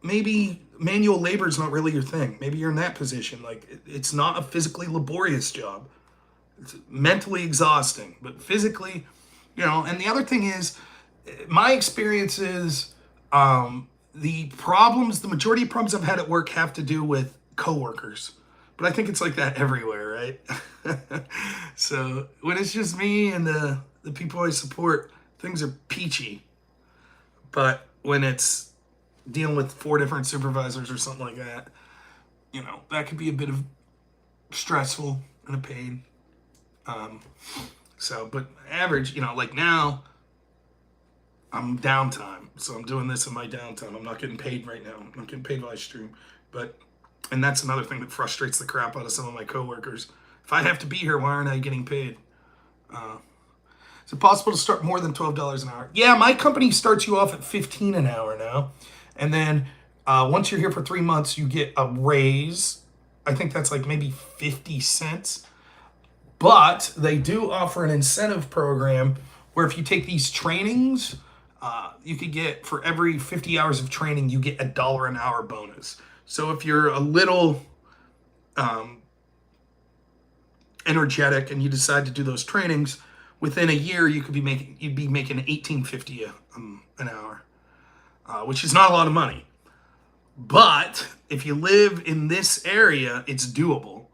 maybe manual labor is not really your thing, maybe you're in that position, like it's not a physically laborious job. It's mentally exhausting, but physically, you know. And the other thing is, my experience is the majority of problems I've had at work have to do with coworkers. But I think it's like that everywhere, right? So when it's just me and the people I support, things are peachy. But when it's dealing with 4 different supervisors or something like that, you know, that could be a bit of stressful and a pain. But average, you know, like now, I'm downtime, so I'm doing this in my downtime. I'm not getting paid right now. I'm not getting paid while I stream, and that's another thing that frustrates the crap out of some of my coworkers. If I have to be here, why aren't I getting paid? Is it possible to start more than $12 an hour? Yeah, my company starts you off at $15 an hour now, and then once you're here for 3 months, you get a raise. I think that's like maybe 50 cents. But they do offer an incentive program where if you take these trainings, you could get, for every 50 hours of training, you get $1 an hour bonus. So if you're a little energetic and you decide to do those trainings, within a year you'd be making $18.50 an hour, which is not a lot of money. But if you live in this area, it's doable.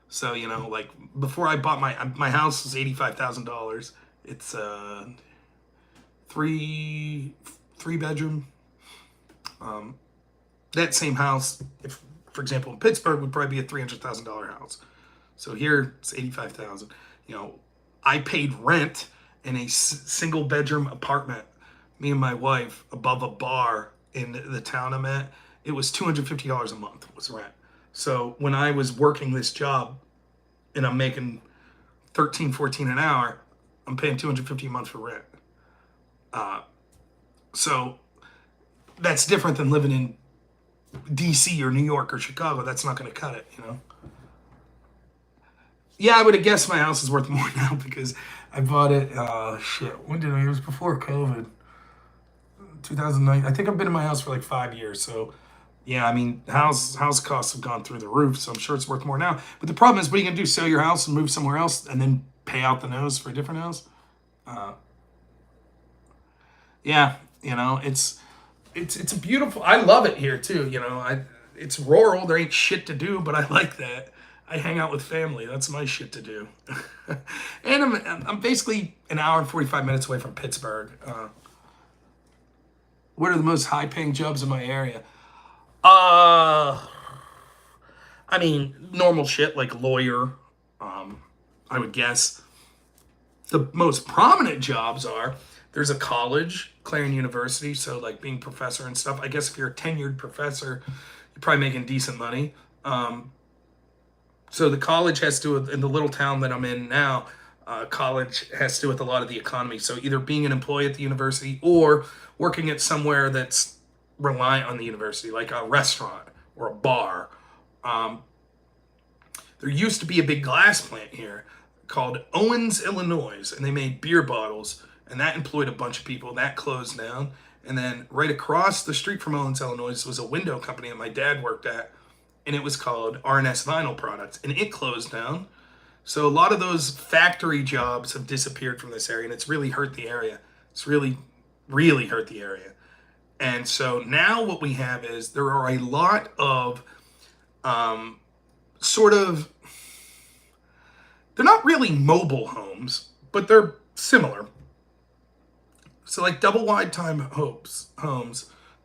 So, you know, like before I bought my house was $85,000. It's three bedroom. That same house, if for example in Pittsburgh, would probably be a $300,000 house. So here it's 85,000. You know, I paid rent in a single bedroom apartment, me and my wife, above a bar in the town I'm at. It was $250 a month was rent. So when I was working this job and I'm making 13, 14 an hour, I'm paying $250 a month for rent. So that's different than living in DC or New York or Chicago. That's not going to cut it, you know. Yeah, I would have guessed my house is worth more now because I bought it. When did I? It was before COVID, 2009. I think I've been in my house for like 5 years. So, yeah, I mean, house costs have gone through the roof. So I'm sure it's worth more now. But the problem is, what are you gonna do? Sell your house and move somewhere else, and then pay out the nose for a different house? Yeah, you know, it's a beautiful. I love it here too. You know, it's rural. There ain't shit to do, but I like that. I hang out with family. That's my shit to do. And I'm basically an hour and 45 minutes away from Pittsburgh. What are the most high-paying jobs in my area? I mean, normal shit like lawyer. I would guess the most prominent jobs are, there's a college, Clarion University, so like being professor and stuff. I guess if you're a tenured professor, you're probably making decent money. So the college has to do with, in the little town that I'm in now, college has to do with a lot of the economy. So either being an employee at the university or working at somewhere that's reliant on the university, like a restaurant or a bar. There used to be a big glass plant here called Owens, Illinois, and they made beer bottles, and that employed a bunch of people. That closed down. And then right across the street from Owens, Illinois was a window company that my dad worked at, and it was called R&S Vinyl Products, and it closed down. So a lot of those factory jobs have disappeared from this area, and it's really hurt the area. It's really, really hurt the area. And so now what we have is there are a lot of they're not really mobile homes, but they're similar. So like double wide time homes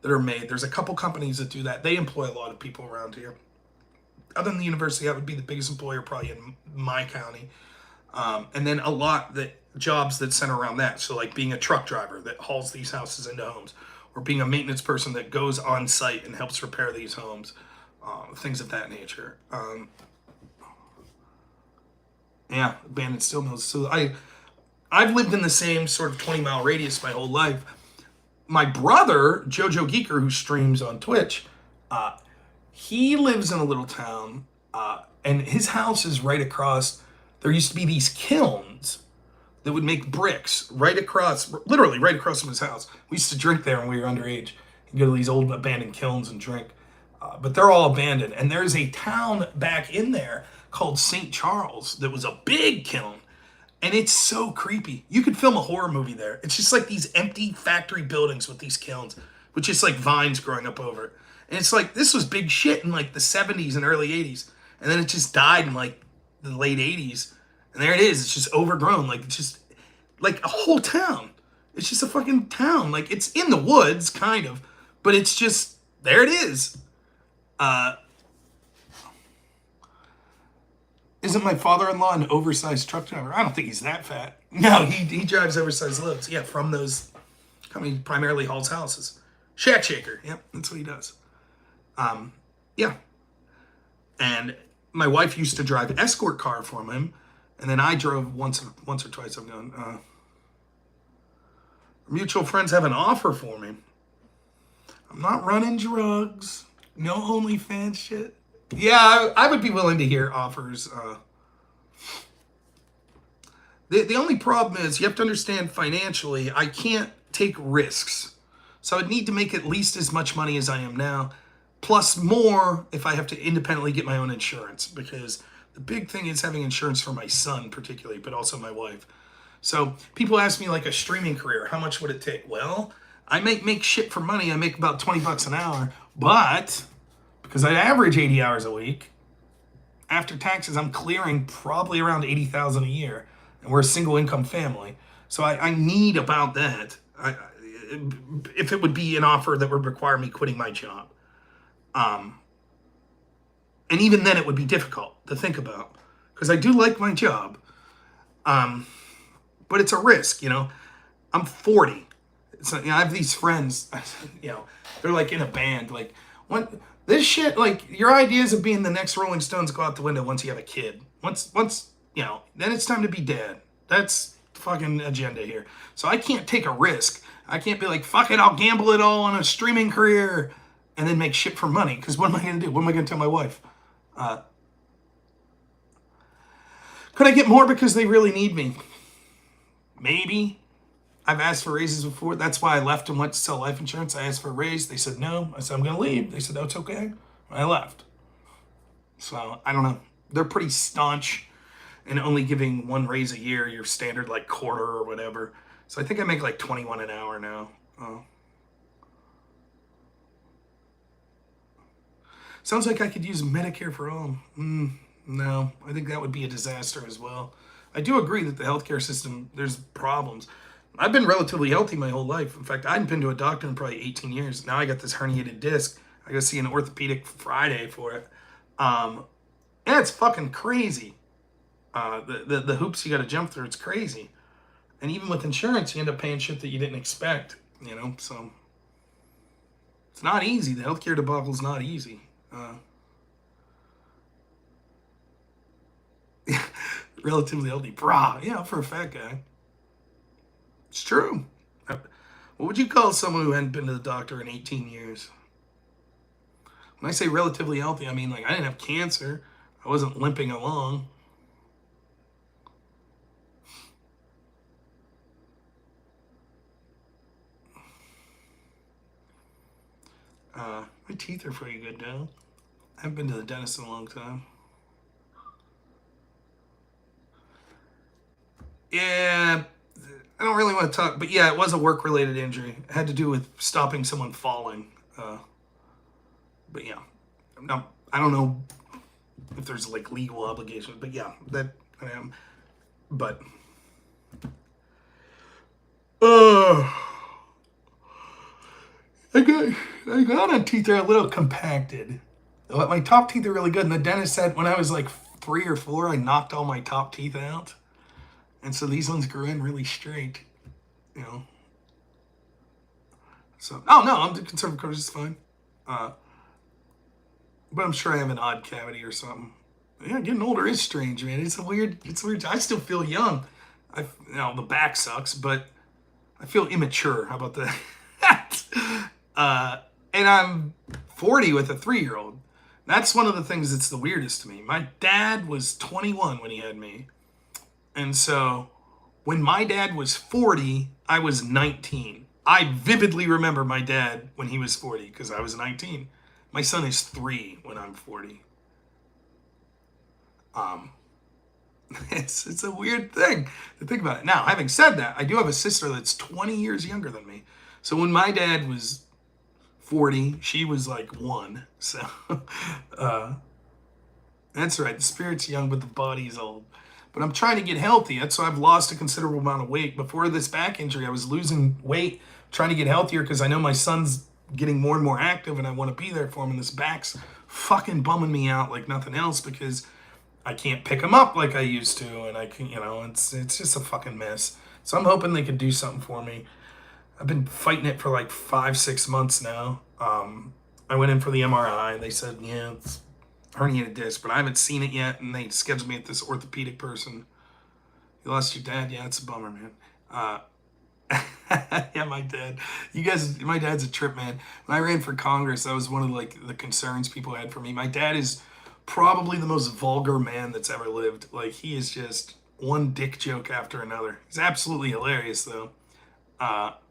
that are made. There's a couple companies that do that. They employ a lot of people around here. other than the university, that would be the biggest employer probably in my county. And then a lot that jobs that center around that. So like being a truck driver that hauls these houses into homes, or being a maintenance person that goes on site and helps repair these homes, things of that nature. Yeah, abandoned steel mills. So I've lived in the same sort of 20-mile radius my whole life. My brother, Jojo Geeker, who streams on Twitch, he lives in a little town, and his house is right across. There used to be these kilns that would make bricks right across, literally right across from his house. We used to drink there when we were underage. You go to these old abandoned kilns and drink. But they're all abandoned. And there's a town back in there called St. Charles that was a big kiln. And it's so creepy. You could film a horror movie there. It's just like these empty factory buildings with these kilns, with just like vines growing up over it. And it's like, this was big shit in like the 70s and early 80s. And then it just died in like the late 80s. And there it is. It's just overgrown. Like, it's just like a whole town. It's just a fucking town. Like, it's in the woods, kind of. But it's just, there it is. Isn't my father-in-law an oversized truck driver? I don't think he's that fat. No, he drives oversized loads. Yeah, from those company primarily hauls houses. Shack shaker. Yep, that's what he does. Yeah. And my wife used to drive escort car for him, and then I drove once or twice. I'm going. Mutual friends have an offer for me. I'm not running drugs. No OnlyFans shit. Yeah, I would be willing to hear offers. The only problem is you have to understand financially, I can't take risks. So I'd need to make at least as much money as I am now, plus more if I have to independently get my own insurance, because the big thing is having insurance for my son particularly, but also my wife. So people ask me like a streaming career, how much would it take? Well, I make shit for money. I make about $20 an hour, but because I average 80 hours a week, after taxes, I'm clearing probably around 80,000 a year, and we're a single income family. So I need about that. If it would be an offer that would require me quitting my job. And even then it would be difficult to think about, because I do like my job. But it's a risk, you know. I'm 40. So, you know, I have these friends, you know, they're like in a band. Like, this shit, like, your ideas of being the next Rolling Stones go out the window once you have a kid. Once, you know, then it's time to be dad. That's the fucking agenda here. So I can't take a risk. I can't be like, fuck it, I'll gamble it all on a streaming career and then make shit for money. Because what am I going to do? What am I going to tell my wife? Could I get more because they really need me? Maybe. I've asked for raises before. That's why I left and went to sell life insurance. I asked for a raise. They said no. I said, I'm going to leave. They said, no, it's okay. I left. So, I don't know. They're pretty staunch in only giving one raise a year, your standard like quarter or whatever. So I think I make like 21 an hour now. Sounds like I could use Medicare for all. No, I think that would be a disaster as well. I do agree that the healthcare system, there's problems. I've been relatively healthy my whole life. In fact, I hadn't been to a doctor in probably 18 years. Now I got this herniated disc. I go see an orthopedic Friday for it. Yeah, it's fucking crazy. The hoops you got to jump through, it's crazy. And even with insurance, you end up paying shit that you didn't expect, you know? So it's not easy. The healthcare debacle is not easy. Relatively healthy. Brah. Yeah, for a fat guy. It's true. What would you call someone who hadn't been to the doctor in 18 years? When I say relatively healthy, I mean like I didn't have cancer. I wasn't limping along. My teeth are pretty good now. I haven't been to the dentist in a long time. Yeah, I don't really want to talk, but yeah, it was a work-related injury. It had to do with stopping someone falling. But yeah, no, I don't know if there's like legal obligations, but yeah, that I am. But I got on teeth that are a little compacted. My top teeth are really good. And the dentist said when I was like 3 or 4, I knocked all my top teeth out. And so these ones grew in really straight, you know. So, oh no, I'm the conservative coverage is fine. Uh, but I'm sure I have an odd cavity or something. Yeah, getting older is strange, man. It's weird. I still feel young. The back sucks, but I feel immature. How about that? uh, and I'm 40 with a 3-year-old. That's one of the things that's the weirdest to me. My dad was 21 when he had me. And so when my dad was 40, I was 19. I vividly remember my dad when he was 40 because I was 19. My son is 3 when I'm 40. Um, it's a weird thing to think about it. Now, having said that, I do have a sister that's 20 years younger than me. So when my dad was 40, she was like 1. So that's right. The spirit's young, but the body's old. But I'm trying to get healthy. That's why I've lost a considerable amount of weight. Before this back injury, I was losing weight, trying to get healthier because I know my son's getting more and more active and I want to be there for him. And this back's fucking bumming me out like nothing else because I can't pick him up like I used to. And I can, it's just a fucking mess. So I'm hoping they could do something for me. I've been fighting it for like 5-6 months now. I went in for the MRI and they said, yeah, it's herniated disc, but I haven't seen it yet, and they scheduled me at this orthopedic person. You lost your dad? Yeah, it's a bummer, man. Yeah, my dad. My dad's a trip, man. When I ran for Congress, that was one of like the concerns people had for me. My dad is probably the most vulgar man that's ever lived. Like, he is just one dick joke after another. He's absolutely hilarious, though. But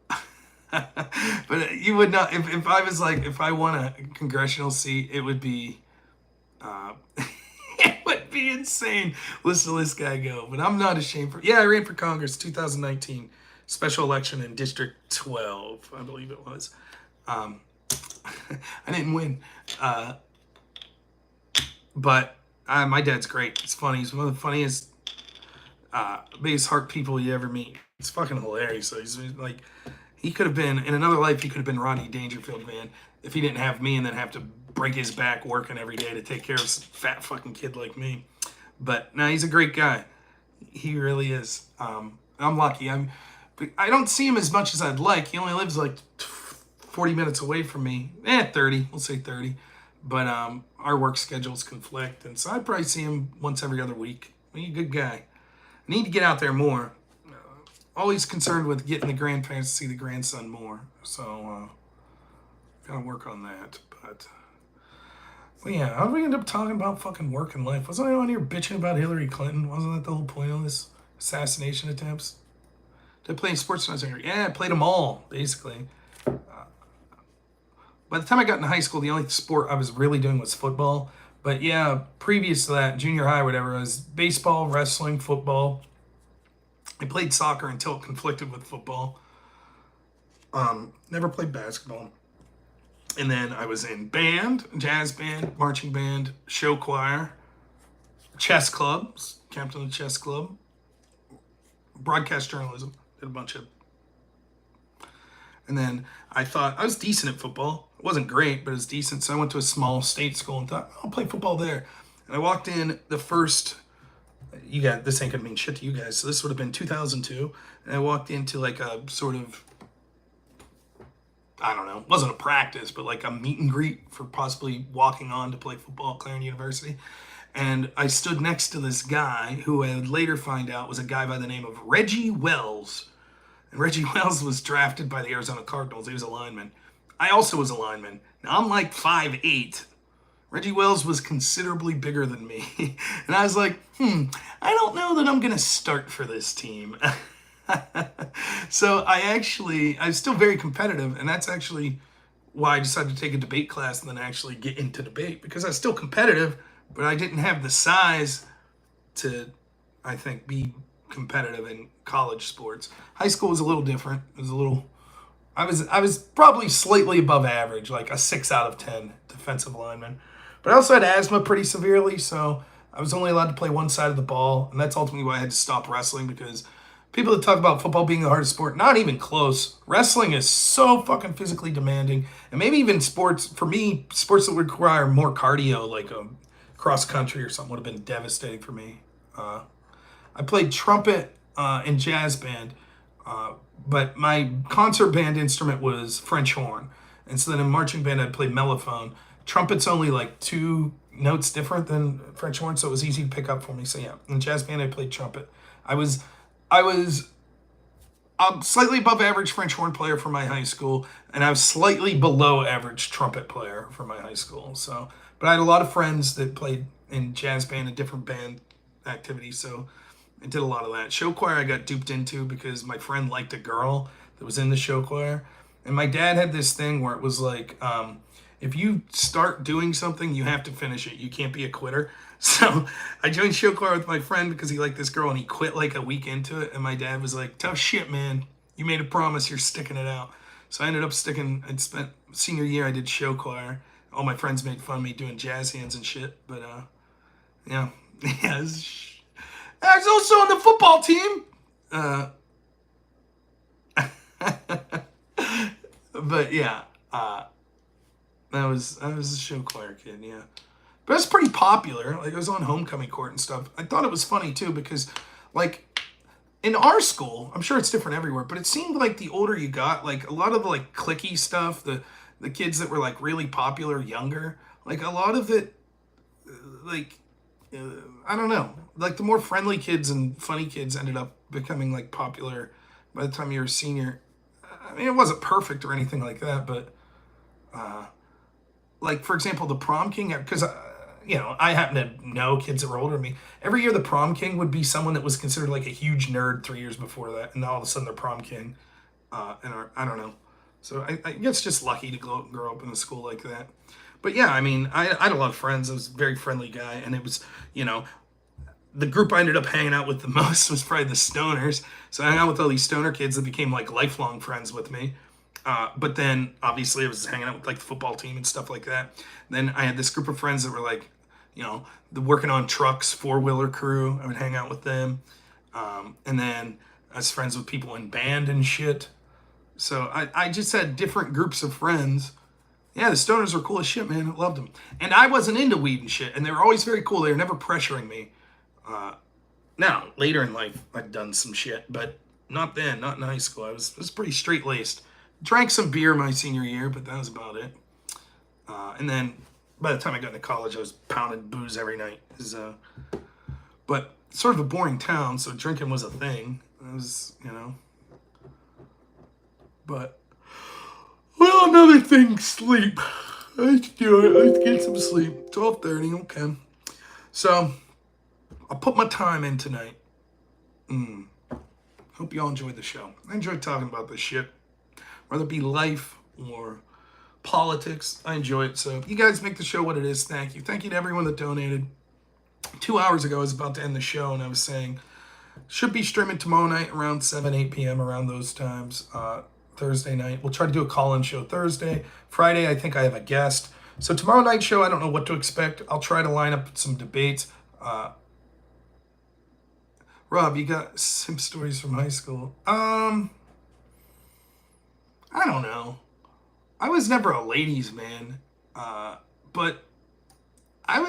you would not, if I was like, if I won a congressional seat, it would be it would be insane. Listen to this guy go. But I'm not ashamed for. Yeah, I ran for Congress 2019 special election in District 12, I believe it was. I didn't win, but my dad's great. It's funny. He's one of the funniest, biggest heart people you ever meet. It's fucking hilarious. So he's like, he could have been in another life. He could have been Rodney Dangerfield, man, if he didn't have me and then have to break his back working every day to take care of a fat fucking kid like me. But no, he's a great guy. He really is. I'm lucky. I don't see him as much as I'd like. He only lives like 40 minutes away from me. 30. We'll say 30. But our work schedules conflict, and so I'd probably see him once every other week. He's a good guy. I need to get out there more. Always concerned with getting the grandparents to see the grandson more. So gotta work on that. But well, yeah, how did we end up talking about fucking work and life? Wasn't I on here bitching about Hillary Clinton? Wasn't that the whole point of this? Assassination attempts? Did I play sports when I was younger? Yeah, I played them all, basically. By the time I got into high school, the only sport I was really doing was football. But yeah, previous to that, junior high, whatever, it was baseball, wrestling, football. I played soccer until it conflicted with football. Never played basketball. And then I was in band, jazz band, marching band, show choir, chess clubs, captain of the chess club, broadcast journalism, did a bunch of. And then I thought I was decent at football. It wasn't great, but it was decent. So I went to a small state school and thought, I'll play football there. And I walked in the first, this ain't gonna mean shit to you guys. So this would have been 2002. And I walked into like a sort of, I don't know, it wasn't a practice, but like a meet and greet for possibly walking on to play football at Clarendon University. And I stood next to this guy who I would later find out was a guy by the name of Reggie Wells. And Reggie Wells was drafted by the Arizona Cardinals. He was a lineman. I also was a lineman. Now I'm like 5'8". Reggie Wells was considerably bigger than me. And I was like, I don't know that I'm going to start for this team. So I'm still very competitive. And that's actually why I decided to take a debate class and then actually get into debate. Because I was still competitive, but I didn't have the size to, I think, be competitive in college sports. High school was a little different. It was a little, I was probably slightly above average, like a 6 out of 10 defensive lineman. But I also had asthma pretty severely, so I was only allowed to play one side of the ball, and that's ultimately why I had to stop wrestling, because People that talk about football being the hardest sport, not even close. Wrestling is so fucking physically demanding, and maybe even sports for me, sports that require more cardio, like cross country or something, would have been devastating for me. Uh, I played trumpet in jazz band, uh, but my concert band instrument was French horn, and so then in marching band I played mellophone. Trumpet's only like two notes different than French horn, so it was easy to pick up for me. So yeah, in jazz band I played trumpet. I was I was slightly above average French horn player for my high school, and I was slightly below average trumpet player for my high school. So, but I had a lot of friends that played in jazz band and different band activities. So I did a lot of that. Show choir I got duped into because my friend liked a girl that was in the show choir, and my dad had this thing where it was like, if you start doing something, you have to finish it. You can't be a quitter. So I joined show choir with my friend because he liked this girl and he quit like a week into it. And my dad was like, tough shit, man. You made a promise. You're sticking it out. So I ended up sticking, I spent senior year, I did show choir. All my friends made fun of me doing jazz hands and shit. But yeah. Yeah. I was also on the football team. But yeah. I was a show choir kid, yeah. But it's pretty popular. Like, it was on homecoming court and stuff. I thought it was funny too because, like, in our school, I'm sure it's different everywhere, but it seemed like the older you got, like a lot of the like clicky stuff, the kids that were like really popular younger, like a lot of it, like uh, I don't know, like the more friendly kids and funny kids ended up becoming like popular by the time you were a senior. I mean, it wasn't perfect or anything like that, but like for example, the prom king, because I happen to know kids that were older than me. Every year, the prom king would be someone that was considered like a huge nerd 3 years before that, and all of a sudden they're prom king. I don't know. So I guess just lucky to grow up in a school like that. But yeah, I mean, I had a lot of friends. I was a very friendly guy, and it was, the group I ended up hanging out with the most was probably the stoners. So I hung out with all these stoner kids that became like lifelong friends with me. But then obviously I was hanging out with like the football team and stuff like that. Then I had this group of friends that were like, working on trucks, 4-wheeler crew. I would hang out with them. And then I was friends with people in band and shit. So I just had different groups of friends. Yeah, the stoners were cool as shit, man. I loved them. And I wasn't into weed and shit. And they were always very cool. They were never pressuring me. Now, later in life, I'd done some shit, but not then, not in high school. I was pretty straight laced. Drank some beer my senior year, but that was about it. And then by the time I got into college, I was pounding booze every night. But sort of a boring town, so drinking was a thing. It was, But, well, another thing, sleep. I have to do it. I have to get some sleep. 12:30, okay. So, I'll put my time in tonight. Hope you all enjoyed the show. I enjoyed talking about this shit. Whether it be life or politics, I enjoy it. So you guys make the show what it is. Thank you. Thank you to everyone that donated. 2 hours ago, I was about to end the show, and I was saying, should be streaming tomorrow night around 7, 8 p.m., around those times. Thursday night. We'll try to do a call-in show Thursday. Friday, I think I have a guest. So tomorrow night show, I don't know what to expect. I'll try to line up some debates. Rob, you got some stories from high school? I don't know. I was never a ladies' man, but I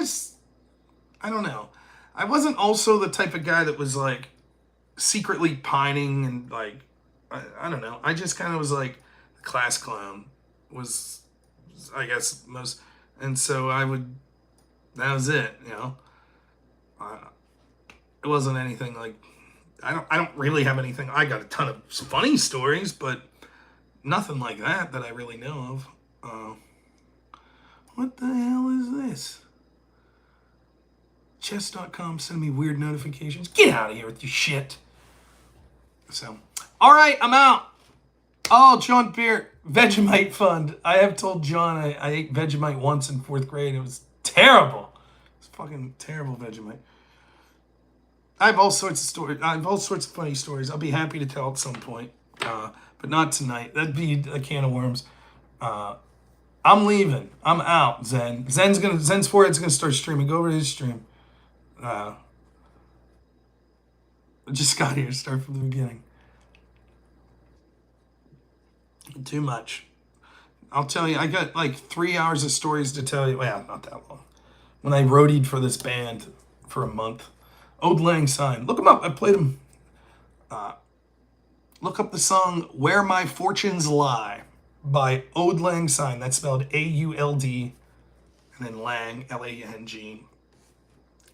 don't know. I wasn't also the type of guy that was like secretly pining and like, I don't know. I just kind of was like the class clown was, I guess, most, and so that was it, It wasn't anything like, I don't really have anything. I got a ton of funny stories, but nothing like that I really know of. What the hell is this? Chess.com sending me weird notifications. Get out of here with your shit. So, all right, I'm out. Oh, John Beer, Vegemite Fund. I have told John I ate Vegemite once in 4th grade. It was terrible. It's fucking terrible Vegemite. I have all sorts of stories. I have all sorts of funny stories. I'll be happy to tell at some point, but not tonight. That'd be a can of worms. I'm leaving. I'm out. Zen's forehead's gonna start streaming. Go over to his stream. just got here. Start from the beginning. Too much. I'll tell you, I got like 3 hours of stories to tell you. Well, not that long. When I roadied for this band for a month, Ode Lang Syne. Look them up. I played them. Look up the song "Where My Fortunes Lie" by Ode Lang Syne. That's spelled AULD, and then Lang, LANG,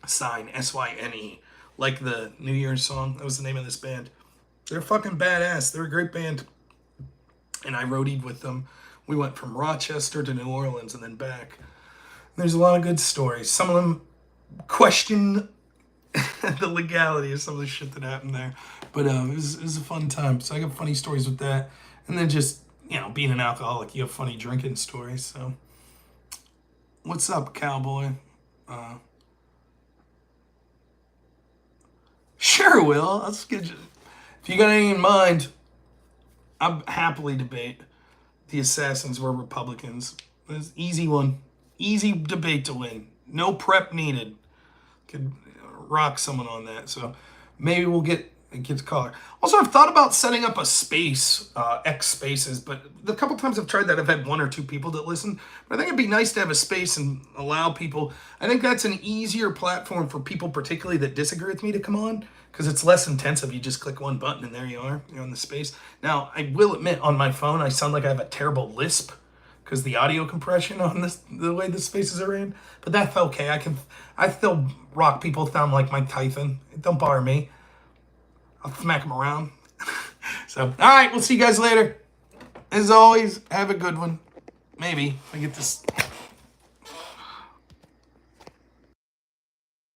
Syne, SYNE, like the New Year's song. That was the name of this band. They're fucking badass. They're a great band. And I roadied with them. We went from Rochester to New Orleans and then back. There's a lot of good stories. Some of them question the legality of some of the shit that happened there. But it was a fun time. So I got funny stories with that. And then just, being an alcoholic, you have funny drinking stories. So what's up, cowboy? Sure, Will. Let's get you. If you got any in mind, I'd happily debate the assassins were Republicans. It's an easy one. Easy debate to win. No prep needed. Could rock someone on that. So maybe we'll get a caller. Also, I've thought about setting up a space, X spaces, but the couple times I've tried that, I've had one or two people that listen. But I think it'd be nice to have a space and allow people. I think that's an easier platform for people, particularly that disagree with me, to come on, because it's less intensive. You just click one button and there you are. You're on the space. Now, I will admit, on my phone, I sound like I have a terrible lisp because the audio compression on this, the way the spaces are in. But that's okay. I still rock people sound like Mike Tyson. It don't bother me. I'll smack them around. So, all right, we'll see you guys later. As always, have a good one. Maybe if I get this